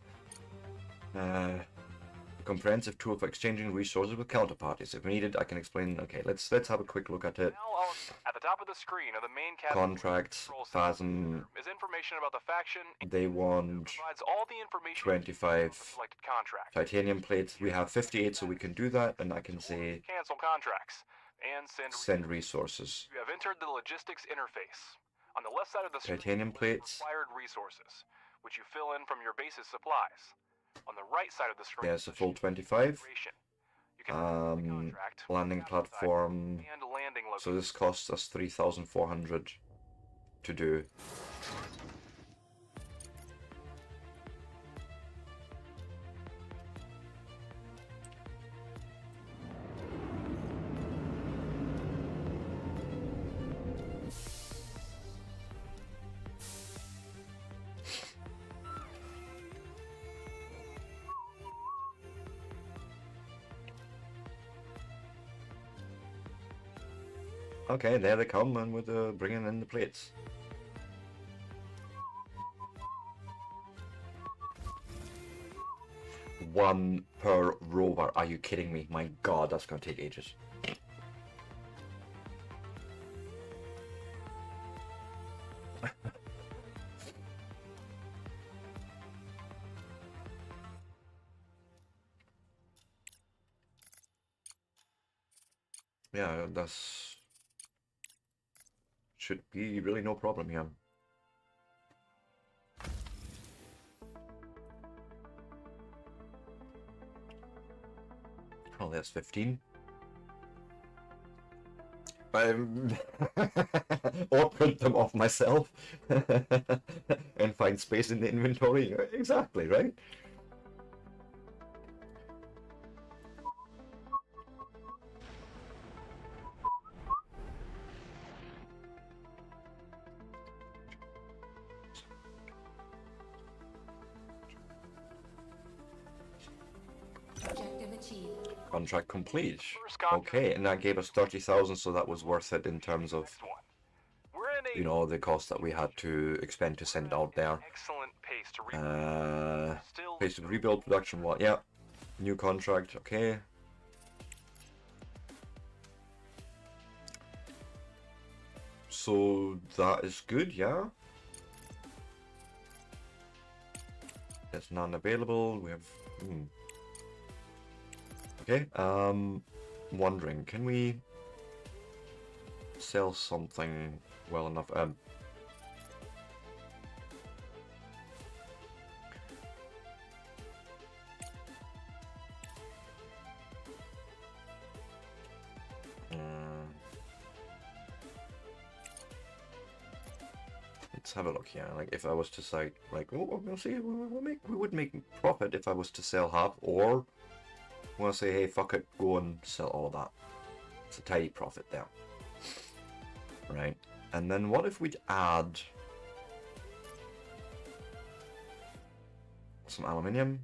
Comprehensive tool for exchanging resources with counterparties. If needed, I can explain. Okay, let's have a quick look at it. Now, at the top of the screen of the main Contracts. Phasm. is information about the faction. They want Provides all the information 25 selected contract. titanium plates. We have 58, so we can do that, and I can say Cancel contracts and send resources. You have entered the logistics interface. On the left side of the screen, Titanium plates. required resources, which you fill in from your base's supplies. On the right side of the screen, There's a full 25. You can Landing platform. and landing So this costs us 3,400 to do. Okay, there they come, and with bringing in the plates. One per rover. Are you kidding me? My God, that's gonna take ages. Yeah, that's... should be really no problem here. Oh, that's 15. Or print them off myself and find space in the inventory. Exactly, right? Objective achieved. Contract complete. Okay, and that gave us 30,000, so that was worth it in terms of, you know, the cost that we had to expend to send it out there. Excellent pace to Pace to rebuild production. What? Yeah, new contract. Okay. So that is good. Yeah. There's none available. We have. Okay, wondering, can we sell something well enough? Let's have a look here. Like, if I was to say, like, oh, we'll see, we would make profit if I was to sell half, or I want to say, hey, fuck it, go and sell all of that. It's a tidy profit there. Right. And then what if we'd add some aluminium?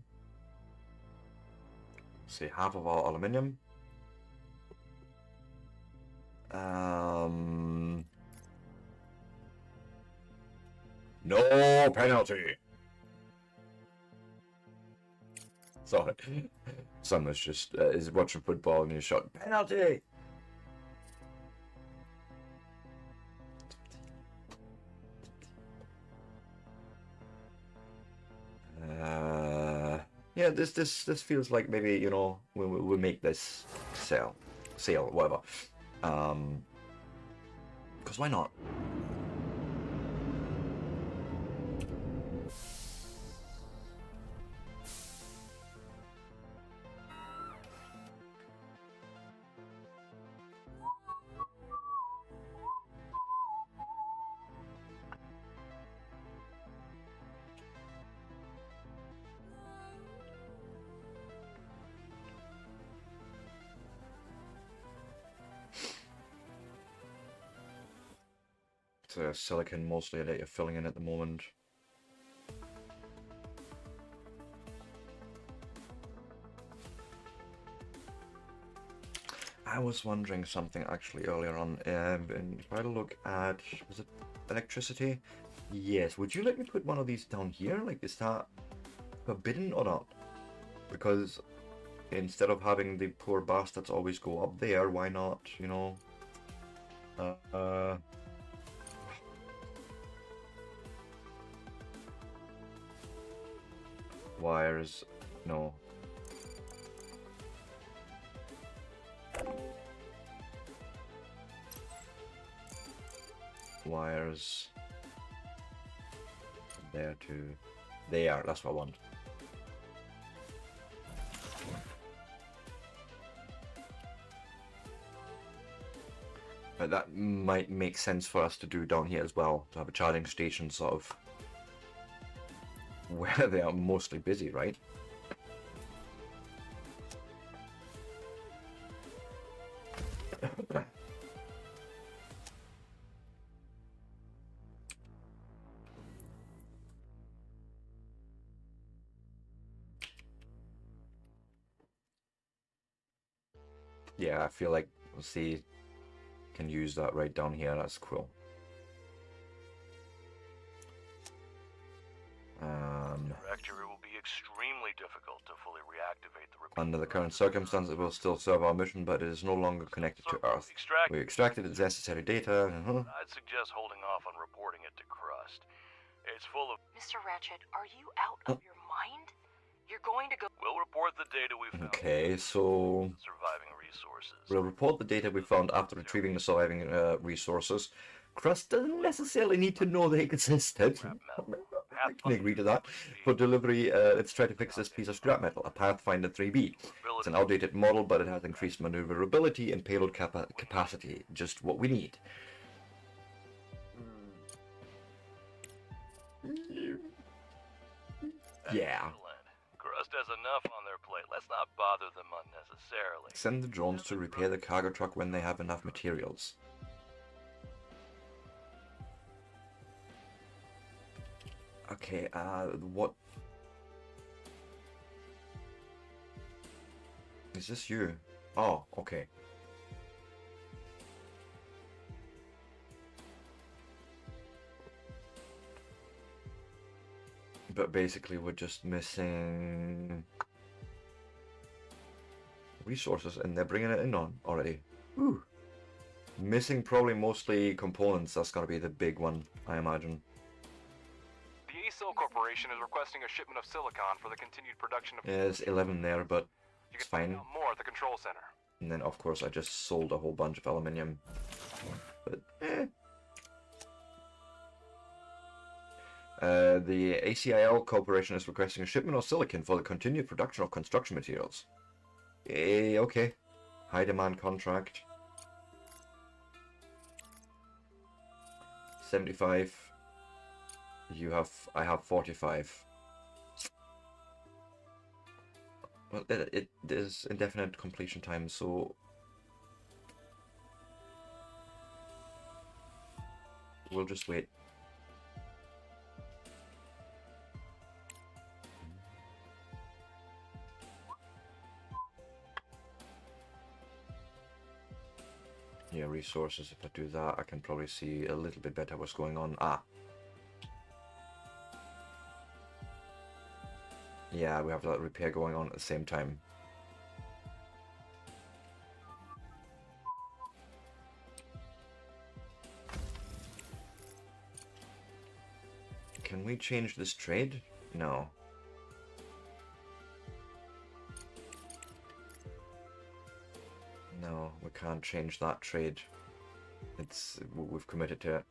Say half of our aluminium. No penalty. Sorry. Son was just is watching football and he shot penalty. Yeah, this feels like maybe, you know, we'll make this sale, whatever. Because why not? It's silicon mostly that you're filling in at the moment. I was wondering something actually earlier on, and if I look at, was it electricity? Yes, would you let me put one of these down here? Like, is that forbidden or not? Because instead of having the poor bastards always go up there, why not, you know, wires, no. Wires there to there, that's what I want. But that might make sense for us to do down here as well, to have a charging station sort of where they are mostly busy, right? Yeah, I feel like, we'll see, can use that right down here, that's cool. Director, it will be extremely difficult to fully reactivate the Under the current circumstances, it will still serve our mission, but it is no longer connected to Earth. We extracted its necessary data. I'd suggest holding off on reporting it to Crust. It's full of... Mr. Ratchet, are you out of your mind? You're going to go... We'll report the data we found. Okay, so... Surviving resources. We'll report the data we found after retrieving the surviving resources. Crust doesn't necessarily need to know they existed. I can agree to that. For delivery, let's try to fix this piece of scrap metal, a Pathfinder 3B. It's an outdated model, but it has increased maneuverability and payload capacity. Just what we need. Yeah. Crust has enough on their plate. Let's not bother them unnecessarily. Send the drones to repair the cargo truck when they have enough materials. Okay, what... Is this you? Oh, okay. But basically we're just missing resources and they're bringing it in on already. Ooh. Missing probably mostly components, that's gotta be the big one, I imagine. The ASIL Corporation is requesting a shipment of silicon for the continued production of... Yeah, there's 11 there, but it's fine. More at the control center. And then of course I just sold a whole bunch of aluminium. But the ACIL Corporation is requesting a shipment of silicon for the continued production of construction materials. Okay. High demand contract. 75. I have 45. Well, it is indefinite completion time, so we'll just wait. Yeah, resources, if I do that, I can probably see a little bit better what's going on. Ah. Yeah, we have that repair going on at the same time. Can we change this trade? No. No, we can't change that trade. We've committed to it.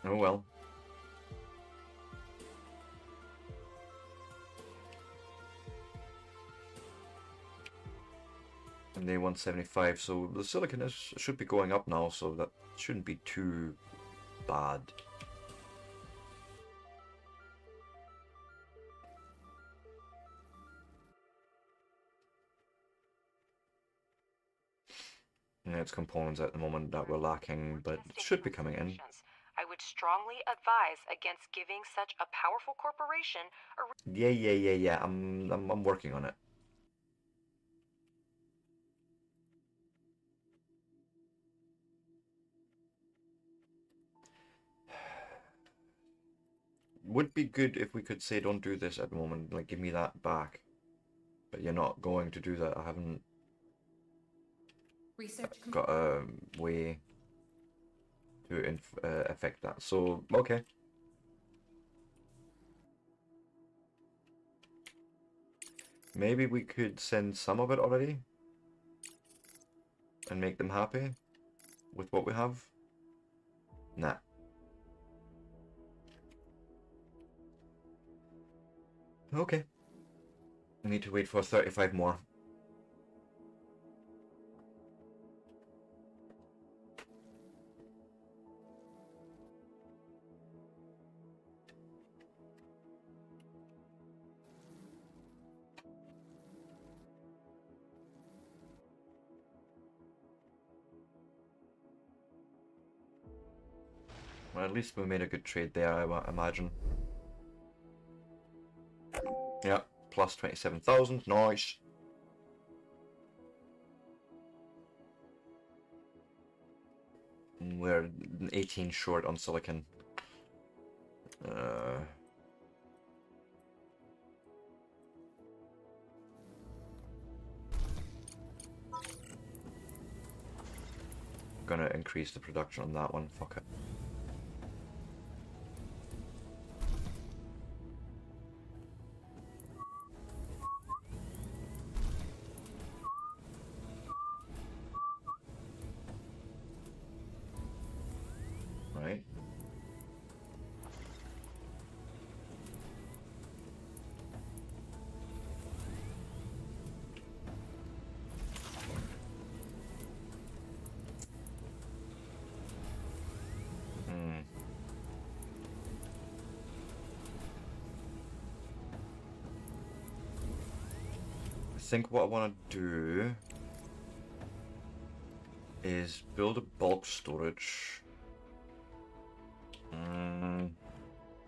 Oh well. And they 175, so the silicon should be going up now, so that shouldn't be too bad. Yeah, it's components at the moment that we're lacking, but it should be coming in. I would strongly advise against giving such a powerful corporation a... Yeah. I'm working on it. Would be good if we could say don't do this at the moment, like give me that back. But you're not going to do that. I haven't got a way to affect that. So, okay. Maybe we could send some of it already and make them happy with what we have. Nah. Okay. I need to wait for 35 more. Well, at least we made a good trade there, I imagine. Yeah, plus 27,000, nice. We're 18 short on silicon. Gonna increase the production on that one, fuck it. Right. I think what I want to do is build a bulk storage.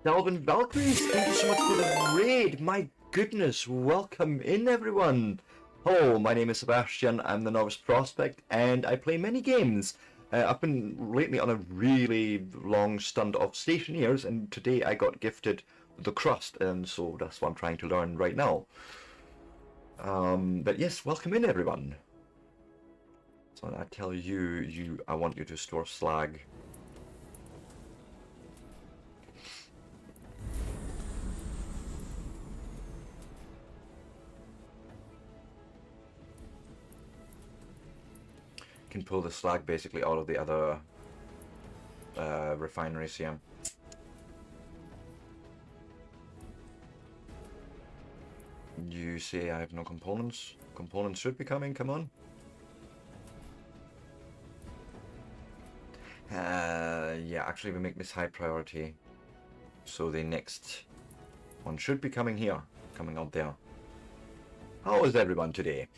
Delvin Valkyries, thank you so much for the raid. My goodness, welcome in everyone. Hello, my name is Sebastian. I'm the Novice Prospect and I play many games. I've been lately on a really long stint of Stationeers, and today I got gifted the Crust, and so that's what I'm trying to learn right now. But yes, welcome in everyone. So I tell you, I want you to store slag. Can pull the slag basically out of the other refineries here. You say I have no components? Components should be coming, come on. Yeah, actually we make this high priority. So the next one should be coming here, coming out there. How is everyone today?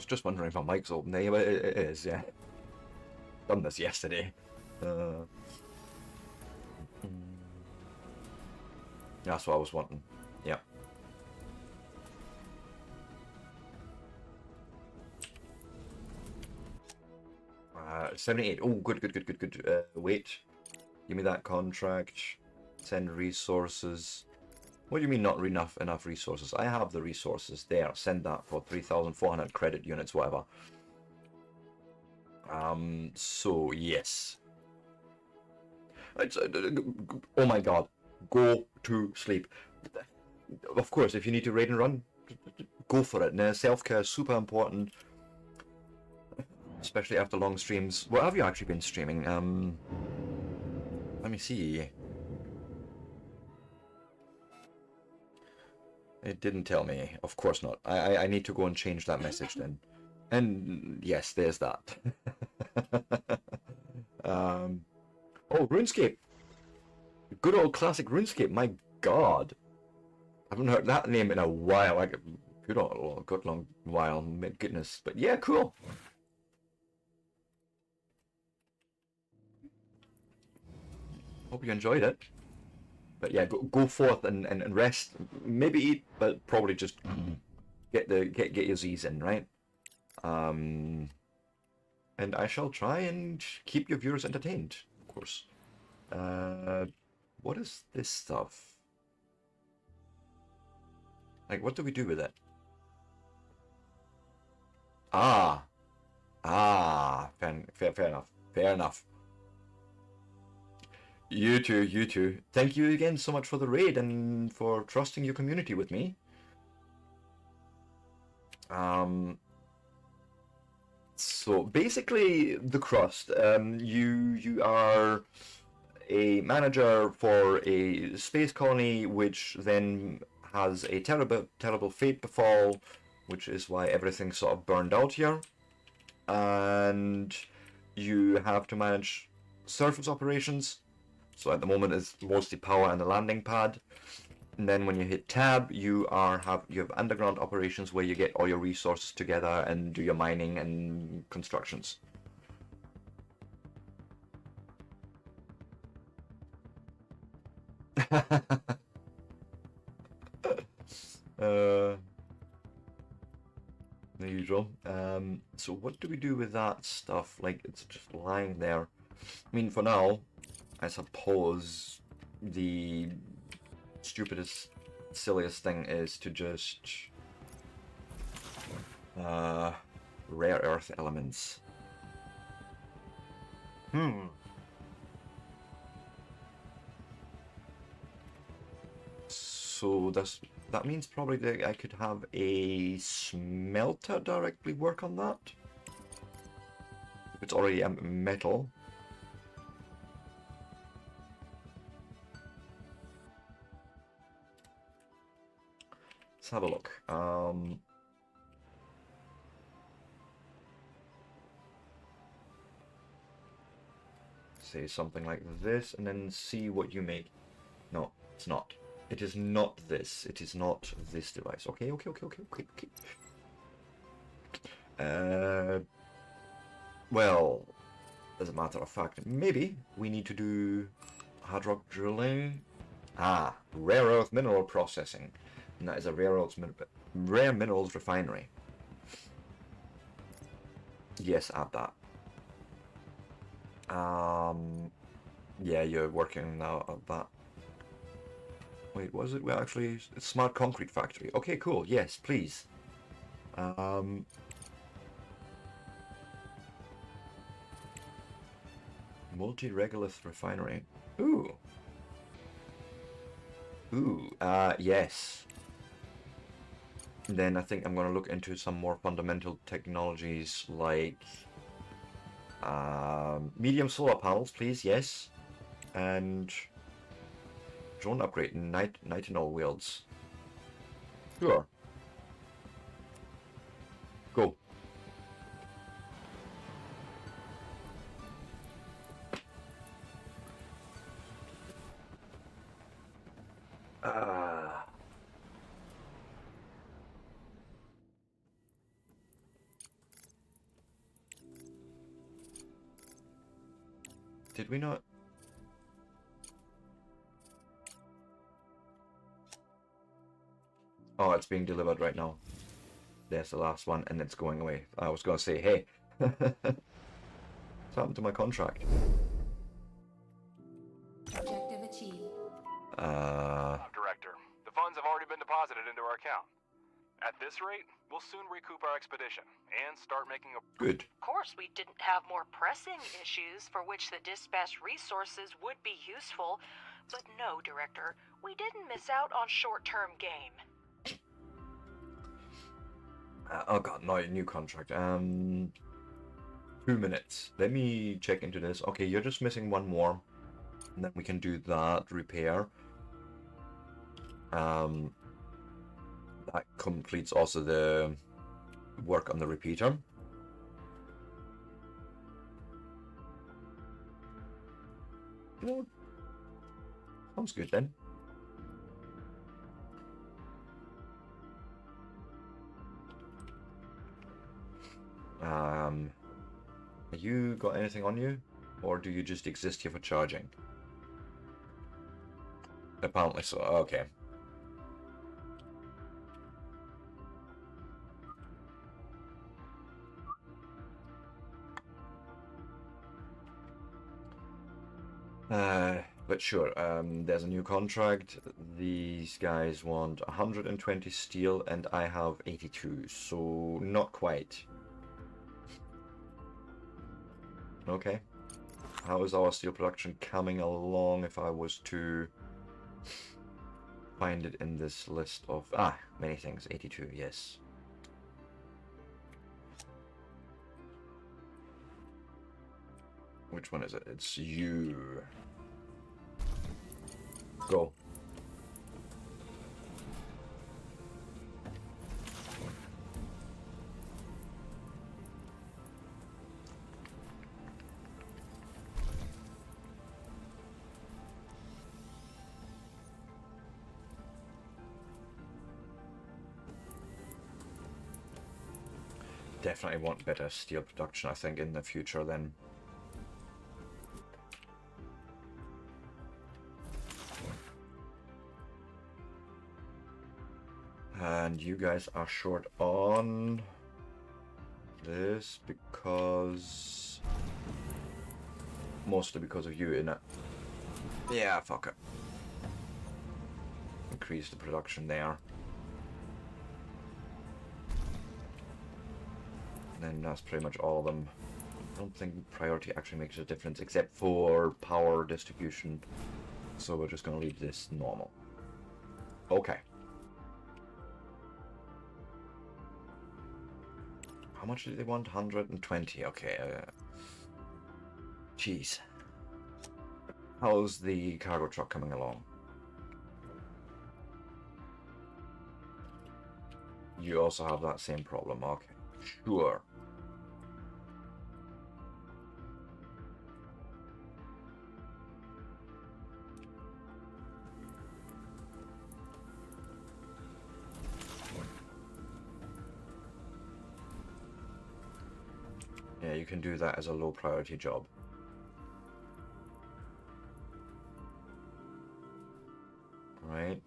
Just wondering if my mic's open there. It is, yeah. Done this yesterday. That's what I was wanting. Yeah. Uh, 78. Oh, good. Wait. Give me that contract. Send resources. What do you mean not enough resources? I have the resources there. Send that for 3,400 credit units, whatever. So yes. Oh my god. Go to sleep. Of course, if you need to raid and run, go for it. Now, self-care is super important. Especially after long streams. What have you actually been streaming? Let me see. It didn't tell me. Of course not. I need to go and change that message then. And yes, there's that. Oh, RuneScape. Good old classic RuneScape. My god. I haven't heard that name in a while. Like, good long while. My goodness. But yeah, cool. Hope you enjoyed it. But yeah, go forth and rest. Maybe eat, but probably just get your Z's in, right? And I shall try and keep your viewers entertained, of course. What is this stuff? Like, what do we do with it? Ah, fair enough. You too. Thank you again so much for the raid and for trusting your community with me. So basically, the Crust. You are a manager for a space colony, which then has a terrible fate befall, which is why everything sort of burned out here. And you have to manage surface operations. So at the moment it's mostly power and the landing pad. And then when you hit tab, you have underground operations where you get all your resources together and do your mining and constructions. The usual. So what do we do with that stuff? Like, it's just lying there. I mean, for now, I suppose the stupidest, silliest thing is to just rare earth elements. So that means probably that I could have a smelter directly work on that. If it's already a metal. Let's have a look. Say something like this, and then see what you make. No, it's not. It is not this. It is not this device. Okay. Well, as a matter of fact, maybe we need to do hard rock drilling. Rare earth mineral processing. And that is a rare minerals refinery. Yes, add that. Yeah, you're working now on that. Wait, was it? Well, actually, it's smart concrete factory. Okay, cool. Yes, please. Multi-regolith refinery. Ooh. Yes. Then I think I'm going to look into some more fundamental technologies like medium solar panels, please. Yes. And drone upgrade and nitinol wields. Sure. Go. Did we not? Oh, it's being delivered right now. There's the last one, and it's going away. I was going to say, hey, what's happened to my contract? Director, the funds have already been deposited into our account. At this rate, we'll soon recoup our expedition and start making a... Good. Of course, we didn't have more pressing issues for which the dispatched resources would be useful, but no, Director, we didn't miss out on short-term gain. Oh god, no, new contract. 2 minutes. Let me check into this. Okay, you're just missing one more. And then we can do that repair. That completes also the work on the repeater. Yeah. Sounds good then. You got anything on you? Or do you just exist here for charging? Apparently so, okay. But sure, there's a new contract. These guys want 120 steel and I have 82, so not quite. Okay. How is our steel production coming along if I was to find it in this list of... many things. 82, yes. Which one is it? It's you. Go. Definitely want better steel production, I think, in the future then. And you guys are short on this because... mostly because of you, innit? Yeah, fuck it. Increase the production there. And that's pretty much all of them. I don't think priority actually makes a difference except for power distribution. So we're just going to leave this normal. Okay. How much do they want? 120. Okay. Jeez. How's the cargo truck coming along? You also have that same problem. Okay. Sure. Yeah, you can do that as a low priority job. Right.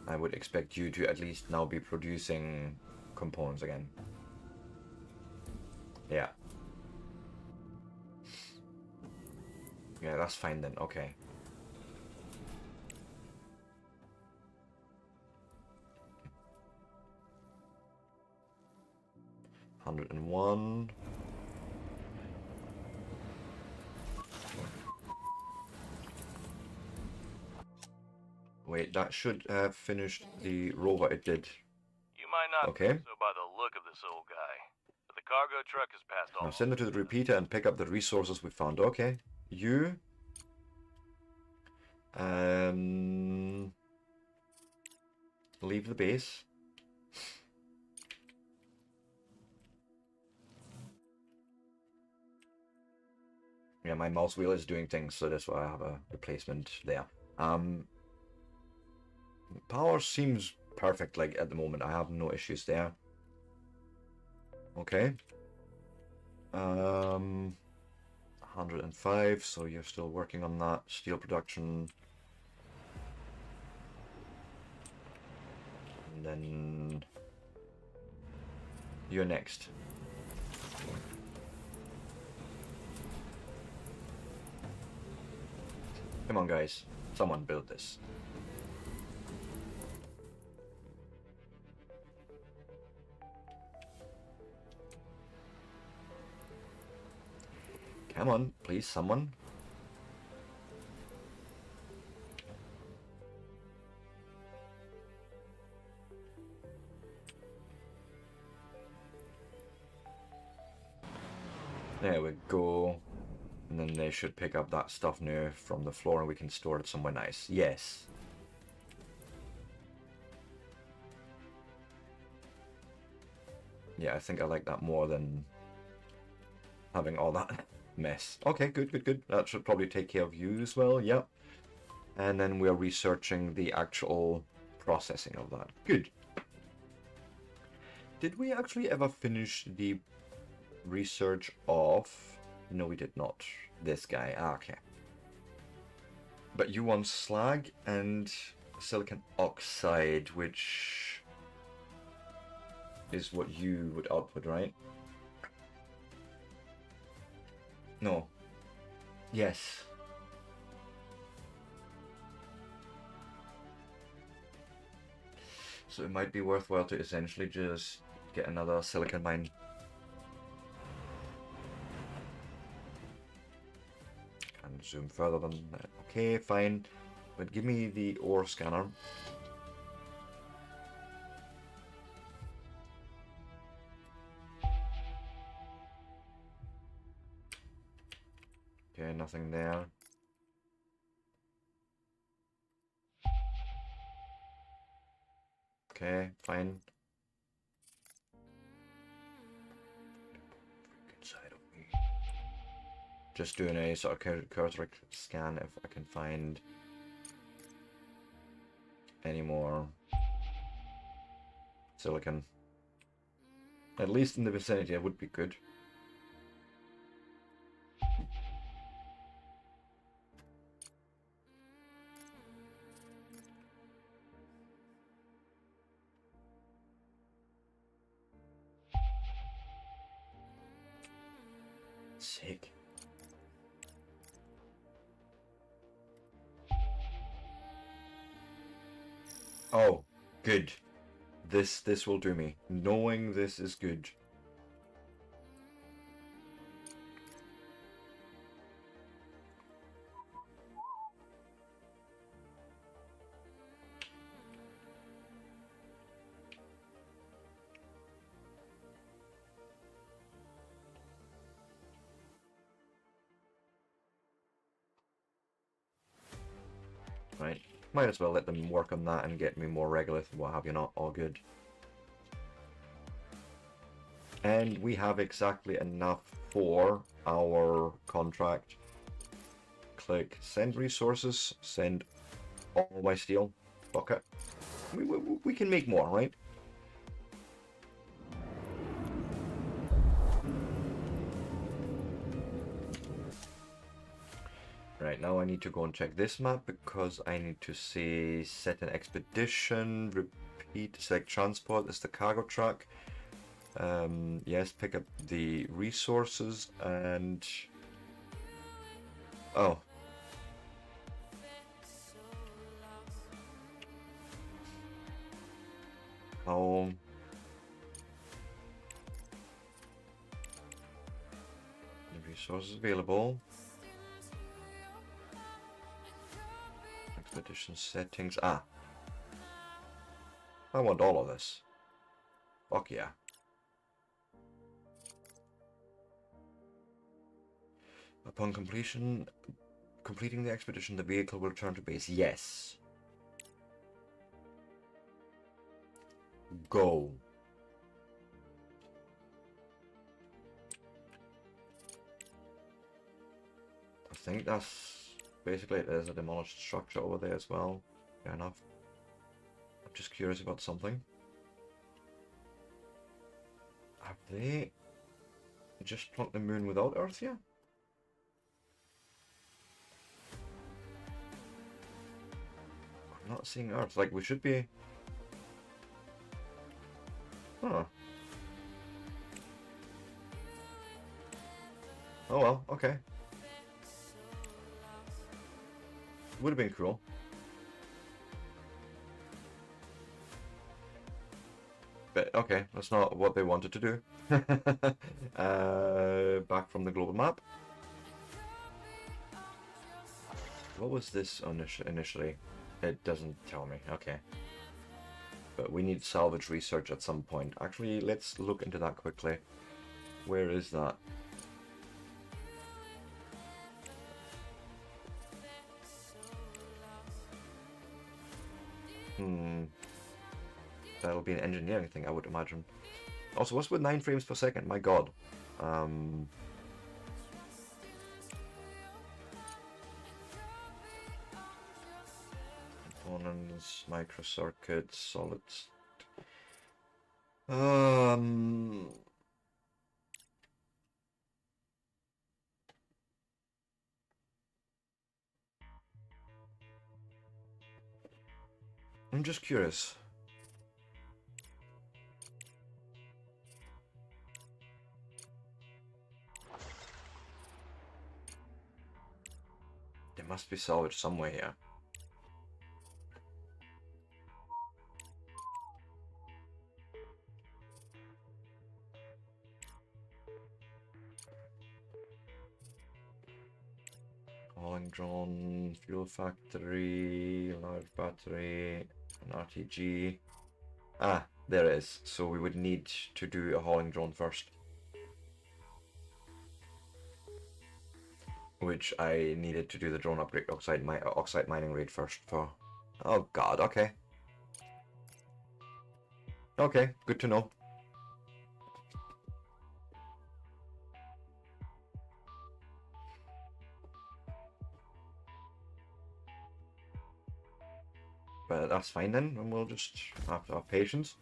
I would expect you to at least now be producing components again. Yeah. Yeah, that's fine then, okay. $101. Wait, that should have finished the rover it did. You might not Okay. think so by the look of this old guy, but the cargo truck has passed all. Now send it to the repeater and pick up the resources we found. Okay. You. Leave the base. Yeah, my mouse wheel is doing things, so that's why I have a replacement there. Power seems perfect, like, at the moment. I have no issues there. Okay. 105, so you're still working on that. Steel production. And then... you're next. Come on, guys. Someone build this. Come on, please, someone. There we go. And then they should pick up that stuff now from the floor and we can store it somewhere nice. Yes. Yeah, I think I like that more than having all that mess. Okay, good, good, good. That should probably take care of you as well, yep. And then we're researching the actual processing of that. Good. Did we actually ever finish the research of... No, we did not. This guy. Ah, okay. But you want slag and silicon oxide, which is what you would output, right? No. Yes. So it might be worthwhile to essentially just get another silicon mine. And zoom further than that. Okay, fine. But give me the ore scanner. Okay, nothing there. Okay, fine. Inside of me. Just doing a sort of cursory scan if I can find any more silicon. At least in the vicinity, it would be good. Sick. Oh, good. This will do me. Knowing this is good. Right. Might as well let them work on that and get me more regolith and what have you not. All good. And we have exactly enough for our contract. Click send resources, send all my steel. Fuck it. We can make more, right? Right, now I need to go and check this map because I need to say set an expedition, repeat, select transport, that's the cargo truck. Yes, pick up the resources and... Oh. Oh. The resources available. Expedition settings. Ah. I want all of this. Fuck yeah. Upon completing the expedition, the vehicle will return to base. Yes. Go. I think that's basically it. There's a demolished structure over there as well. Fair enough. I'm just curious about something. Have they just plunked the moon without Earth yet? I'm not seeing Earth. Like, we should be... Huh. Oh well, okay. Would have been cool. But okay, that's not what they wanted to do. Back from the global map. What was this initially? It doesn't tell me. Okay. But we need salvage research at some point. Actually, let's look into that quickly. Where is that? That'll be an engineering thing, I would imagine. Also, what's with 9 frames per second? My god. Components, microcircuits, solids. I'm just curious. There must be salvage somewhere here. Hauling drone, fuel factory, large battery, an RTG. Ah, there it is. So we would need to do a hauling drone first. Which I needed to do the drone upgrade oxide mining raid first for. Oh god, okay. Okay, good to know. But that's fine then, and we'll just have to have patience.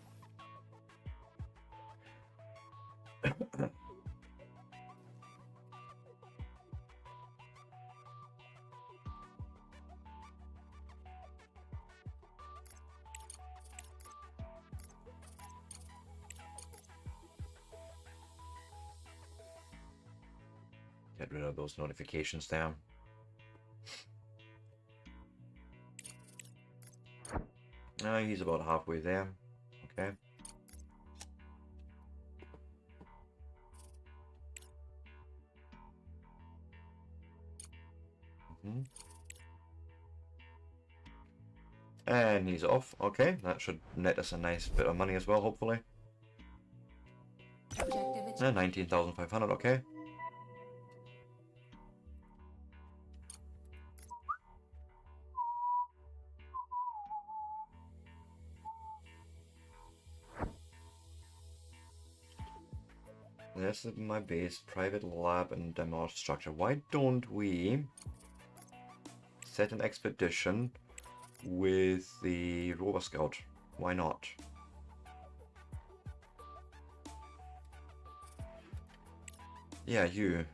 Get rid of those notifications there. He's about halfway there. Okay. And he's off. Okay, that should net us a nice bit of money as well, hopefully. 19,500, okay. This is my base, private lab and demo structure. Why don't we set an expedition with the Rover Scout? Why not? Yeah, you.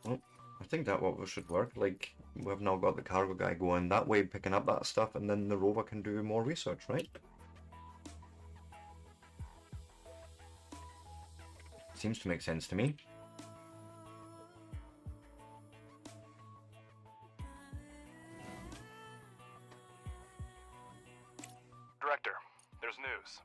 Oh, I think that what should work. Like, we've now got the cargo guy going that way, picking up that stuff, and then the rover can do more research, right? Seems to make sense to me. Director, there's news.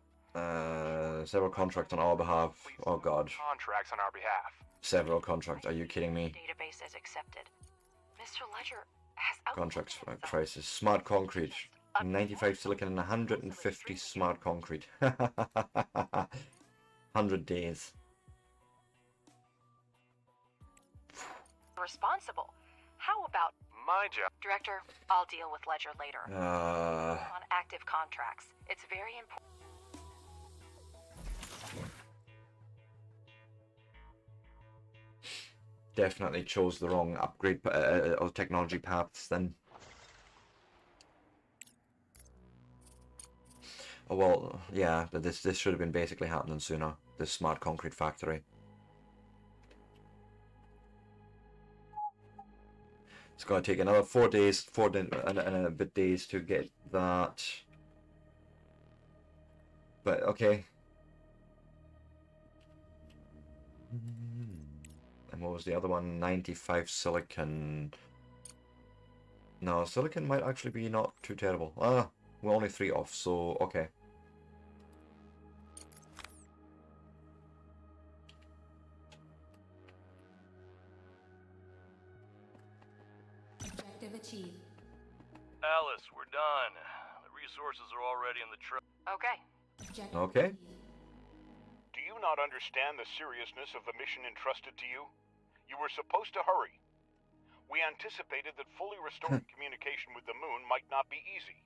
Several contracts on our behalf. Oh god. Contracts on our behalf. Several contracts. Are you kidding me? Database is accepted. Mr. Ledger has Contracts crisis. Smart concrete. 95 silicon and 150 smart concrete. 100 days. responsible. How about my job? Director, I'll deal with Ledger later. On active contracts. It's very important. Definitely chose the wrong upgrade or technology paths then. Oh well, yeah, but this should have been basically happening sooner. This smart concrete factory. It's going to take another 4 days, and a bit days to get that But okay. And what was the other one? 95 silicon. No, silicon might actually be not too terrible. Ah, we're only 3 off, so okay. Objective achieved. Alice, we're done. The resources are already in the truck. Okay. Objective Okay. Do you not understand the seriousness of the mission entrusted to you? You were supposed to hurry. We anticipated that fully restoring communication with the moon might not be easy,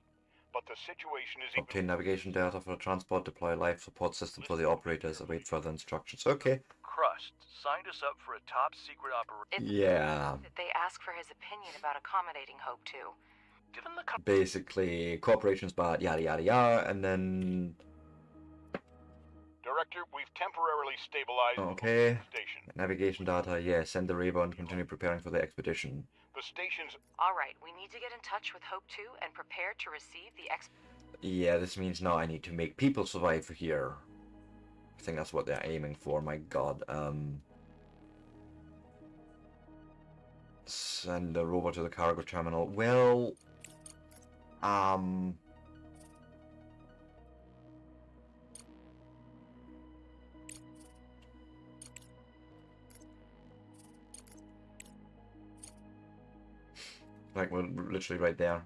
but the situation is even... Obtain navigation data for transport, deploy life support system for the operators, await further instructions. Okay. Crust signed us up for a top secret operation. Yeah. They ask for his opinion about accommodating Hope 2. Given the Basically, corporation's bad, yada yada yada, and then... Director, we've temporarily stabilized Okay. the station. Navigation data, yeah, send the Raven and continue preparing for the expedition. The station's... Alright, we need to get in touch with Hope 2 and prepare to receive the Yeah, this means now I need to make people survive here. I think that's what they're aiming for, my god. Send the rover to the cargo terminal. Well... Like, we're literally right there.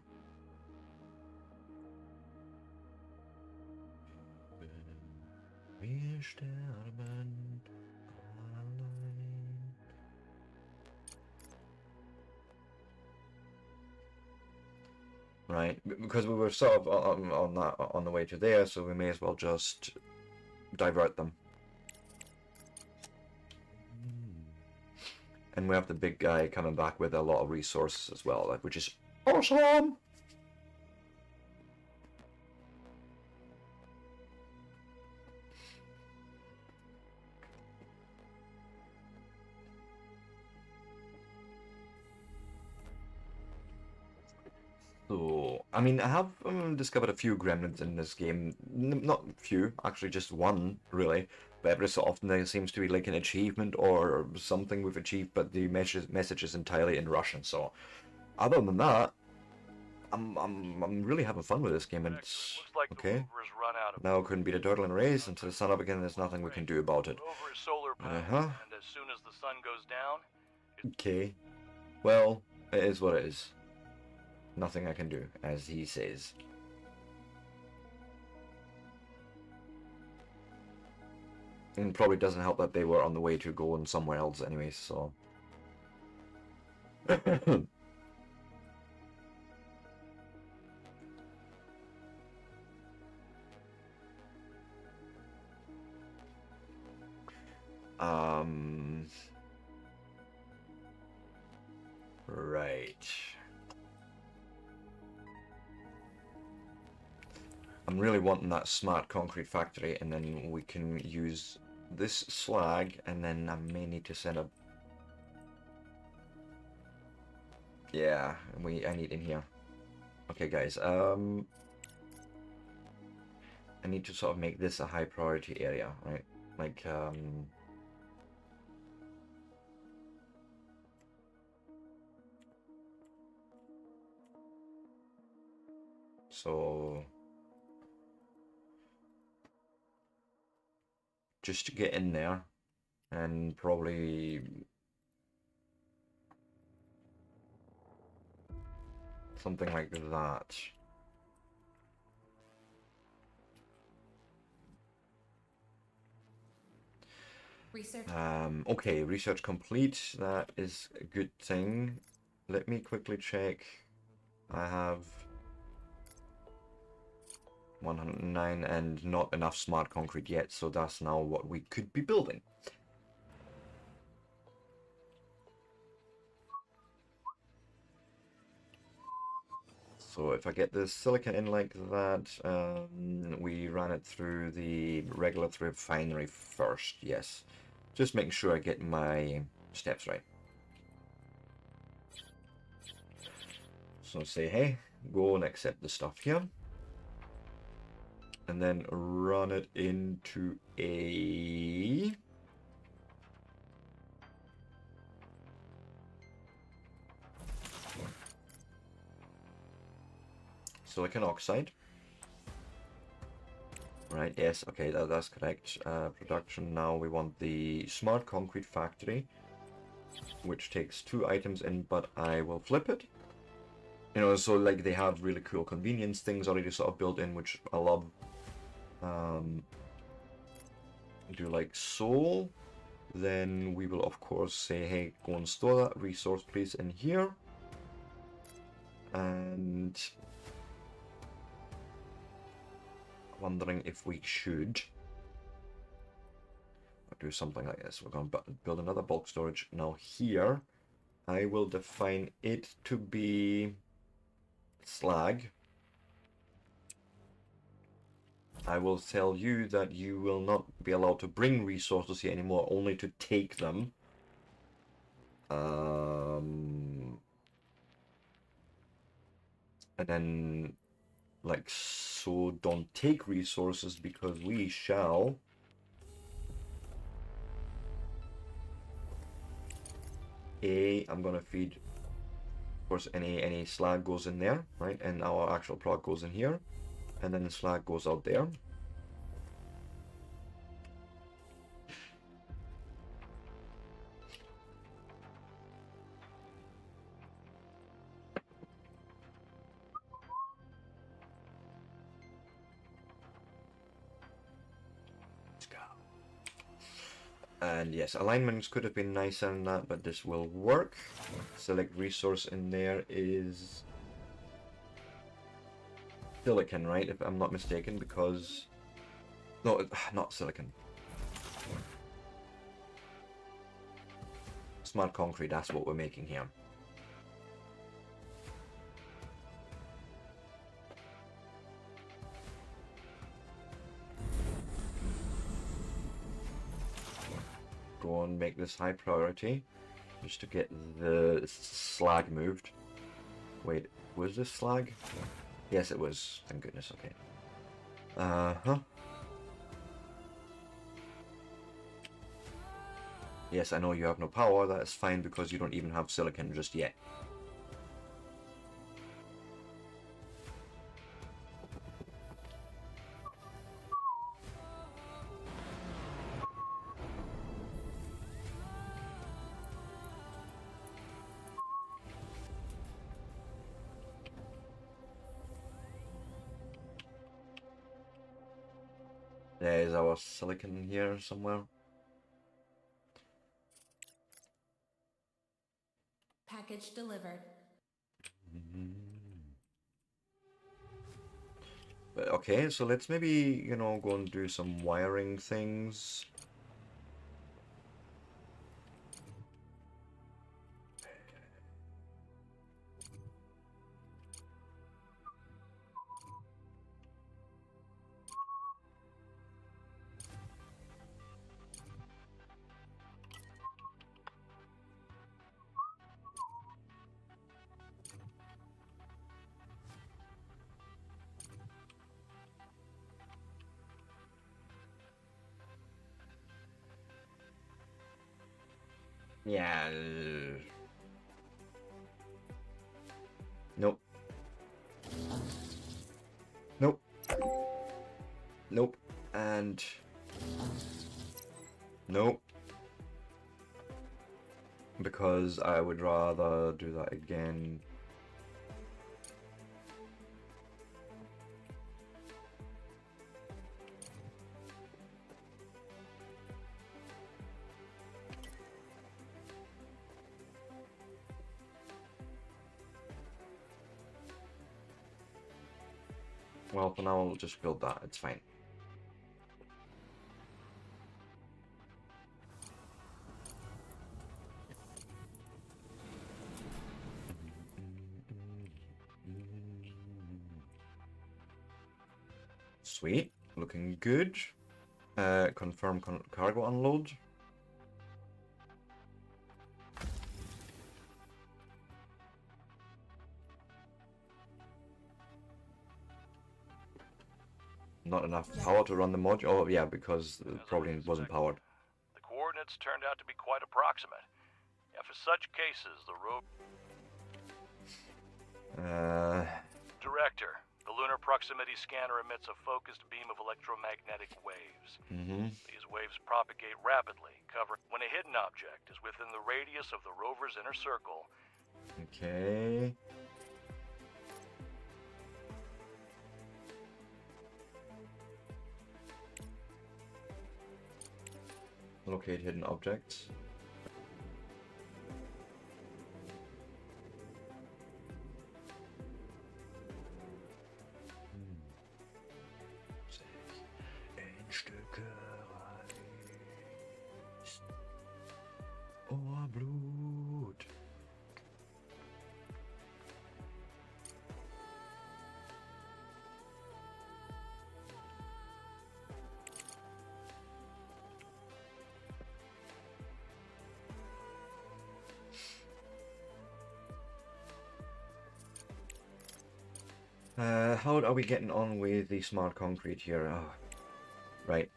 Wir sterben allein. Right, because we were sort of on the way to there, so we may as well just divert them. And we have the big guy coming back with a lot of resources as well, which is awesome! So, I mean, I have discovered a few gremlins in this game. Not few, actually just one, really. But every so often there seems to be like an achievement or something we've achieved, but the message is entirely in Russian. So, other than that, I'm really having fun with this game. And it's like okay. The rover has run out of Now couldn't beat a turtle in a race until the sun up again. There's nothing we can do about it. rover is solar powered, and as soon as the sun goes down, Okay. Well, it is what it is. Nothing I can do, as he says. And probably doesn't help that they were on the way to going somewhere else anyway, so... Right. I'm really wanting that smart concrete factory, and then we can use this slag, and then I may need to send a... Yeah, I need in here. Okay, guys, I need to sort of make this a high priority area, right? Like, so... just to get in there, and probably something like that. Research. Okay, research complete. That is a good thing. Let me quickly check. I have 109 and not enough smart concrete yet, so that's now what we could be building. So if I get the silicon in like that, we ran it through the regulatory refinery first, yes. Just making sure I get my steps right. So say, hey, go and accept the stuff here. and then run it into a silicon oxide. Right, yes, okay, that's correct. Production, now we want the smart concrete factory, which takes 2 items in, but I will flip it. You know, so like they have really cool convenience things already sort of built in, which I love. Do like so. Then we will of course say, hey, go and store that resource please in here. And wondering if we should do something like this. We're going to build another bulk storage. Now here, I will define it to be slag. I will tell you that you will not be allowed to bring resources here anymore, only to take them. And then, like so, don't take resources because we shall I'm gonna feed, of course, any slag goes in there, right? And our actual product goes in here, and then the slag goes out there. And yes, alignments could have been nicer than that, but this will work. Select resource in there is silicon, right? If I'm not mistaken, because... No, not silicon. Smart concrete, that's what we're making here. Go and make this high priority, just to get the slag moved. Wait, was this slag? Yes, it was. Thank goodness, okay. Yes, I know you have no power, that's fine because you don't even have silicon just yet. There's our silicon here somewhere. Package delivered. But okay, so let's maybe, you know, go and do some wiring things. Yeah. Nope. Nope. Nope. And... Nope. Because I would rather do that again. Well, for now, I'll just build that. It's fine. Sweet. Looking good. Confirm cargo unload. Not enough power to run the module? Oh, yeah, because it probably wasn't powered. The coordinates turned out to be quite approximate. Yeah, for such cases, the rover... Director, the lunar proximity scanner emits a focused beam of electromagnetic waves. These waves propagate rapidly, covering when a hidden object is within the radius of the rover's inner circle. Okay. Locate hidden objects. Oh, Blut. How are we getting on with the smart concrete here? Oh, right.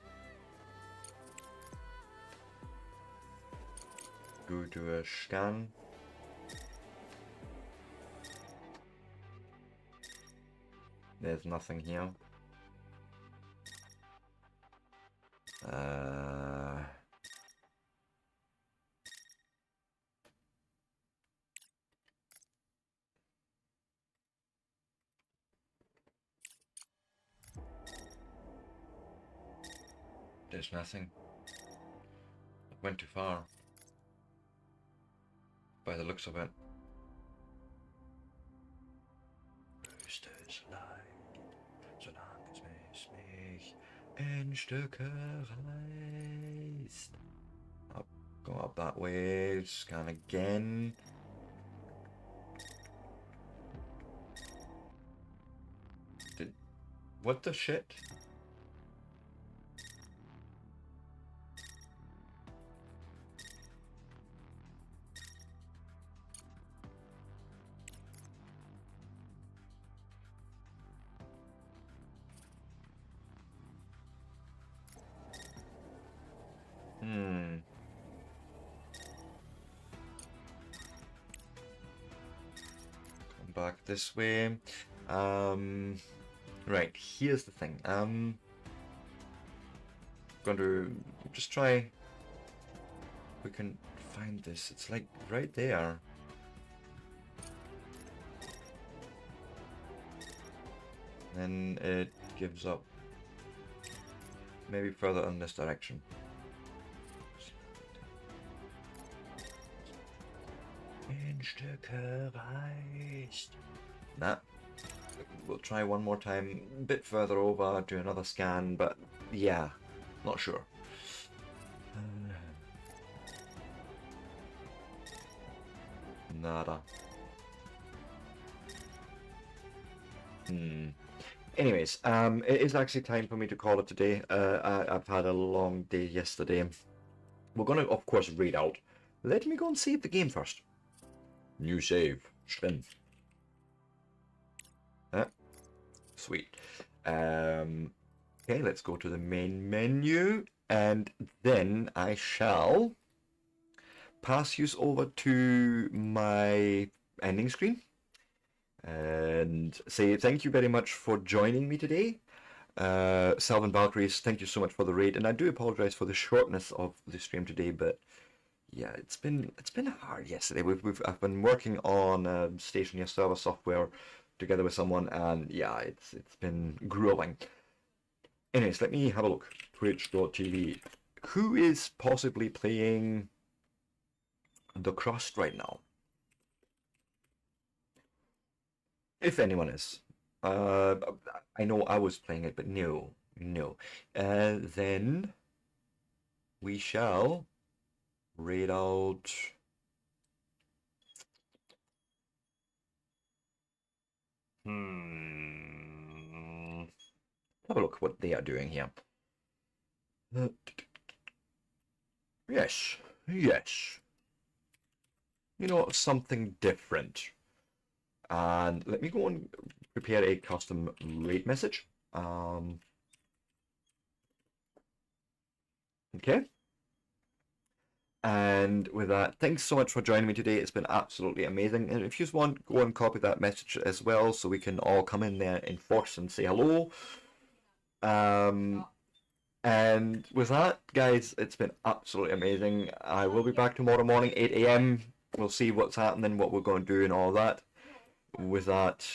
Go to a scan. There's nothing here. There's nothing. I went too far. By the looks of it. Roosters like, solange es mich ein Stücke reißt. Up, go up that way, scan again. What the shit? Come back this way. Right, here's the thing. Going to just try. We can find this. It's like right there. Then it gives up. Maybe further in this direction. Nah. We'll try one more time, a bit further over, do another scan, but yeah, not sure. Nada. Anyways, it is actually time for me to call it today. I've had a long day yesterday. We're going to, of course, read out. Let me go and save the game first. New save. Schön. Sweet. Okay, let's go to the main menu, and then I shall pass you over to my ending screen and say thank you very much for joining me today. Salvin Valkyries, thank you so much for the raid, and I do apologize for the shortness of the stream today, but yeah, it's been hard yesterday. I've been working on Station Your Server software together with someone, and yeah, it's been grueling. Anyways, let me have a look. Twitch.tv. Who is possibly playing the Crust right now? If anyone is. I know I was playing it, but no. Then we shall raid out. Have a look what they are doing here. Yes. You know, something different. And let me go and prepare a custom raid message. Okay. And with that, thanks so much for joining me today. It's been absolutely amazing. And if you just want, go and copy that message as well, so we can all come in there in force and say hello. And with that, guys, it's been absolutely amazing. I will be back tomorrow morning, 8 AM. We'll see what's happening, what we're going to do, and all that. With that,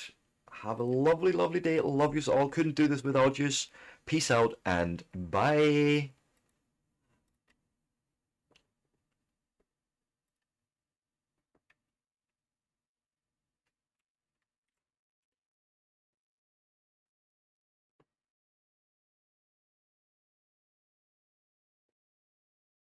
have a lovely, lovely day. Love you all. Couldn't do this without you. Peace out and bye.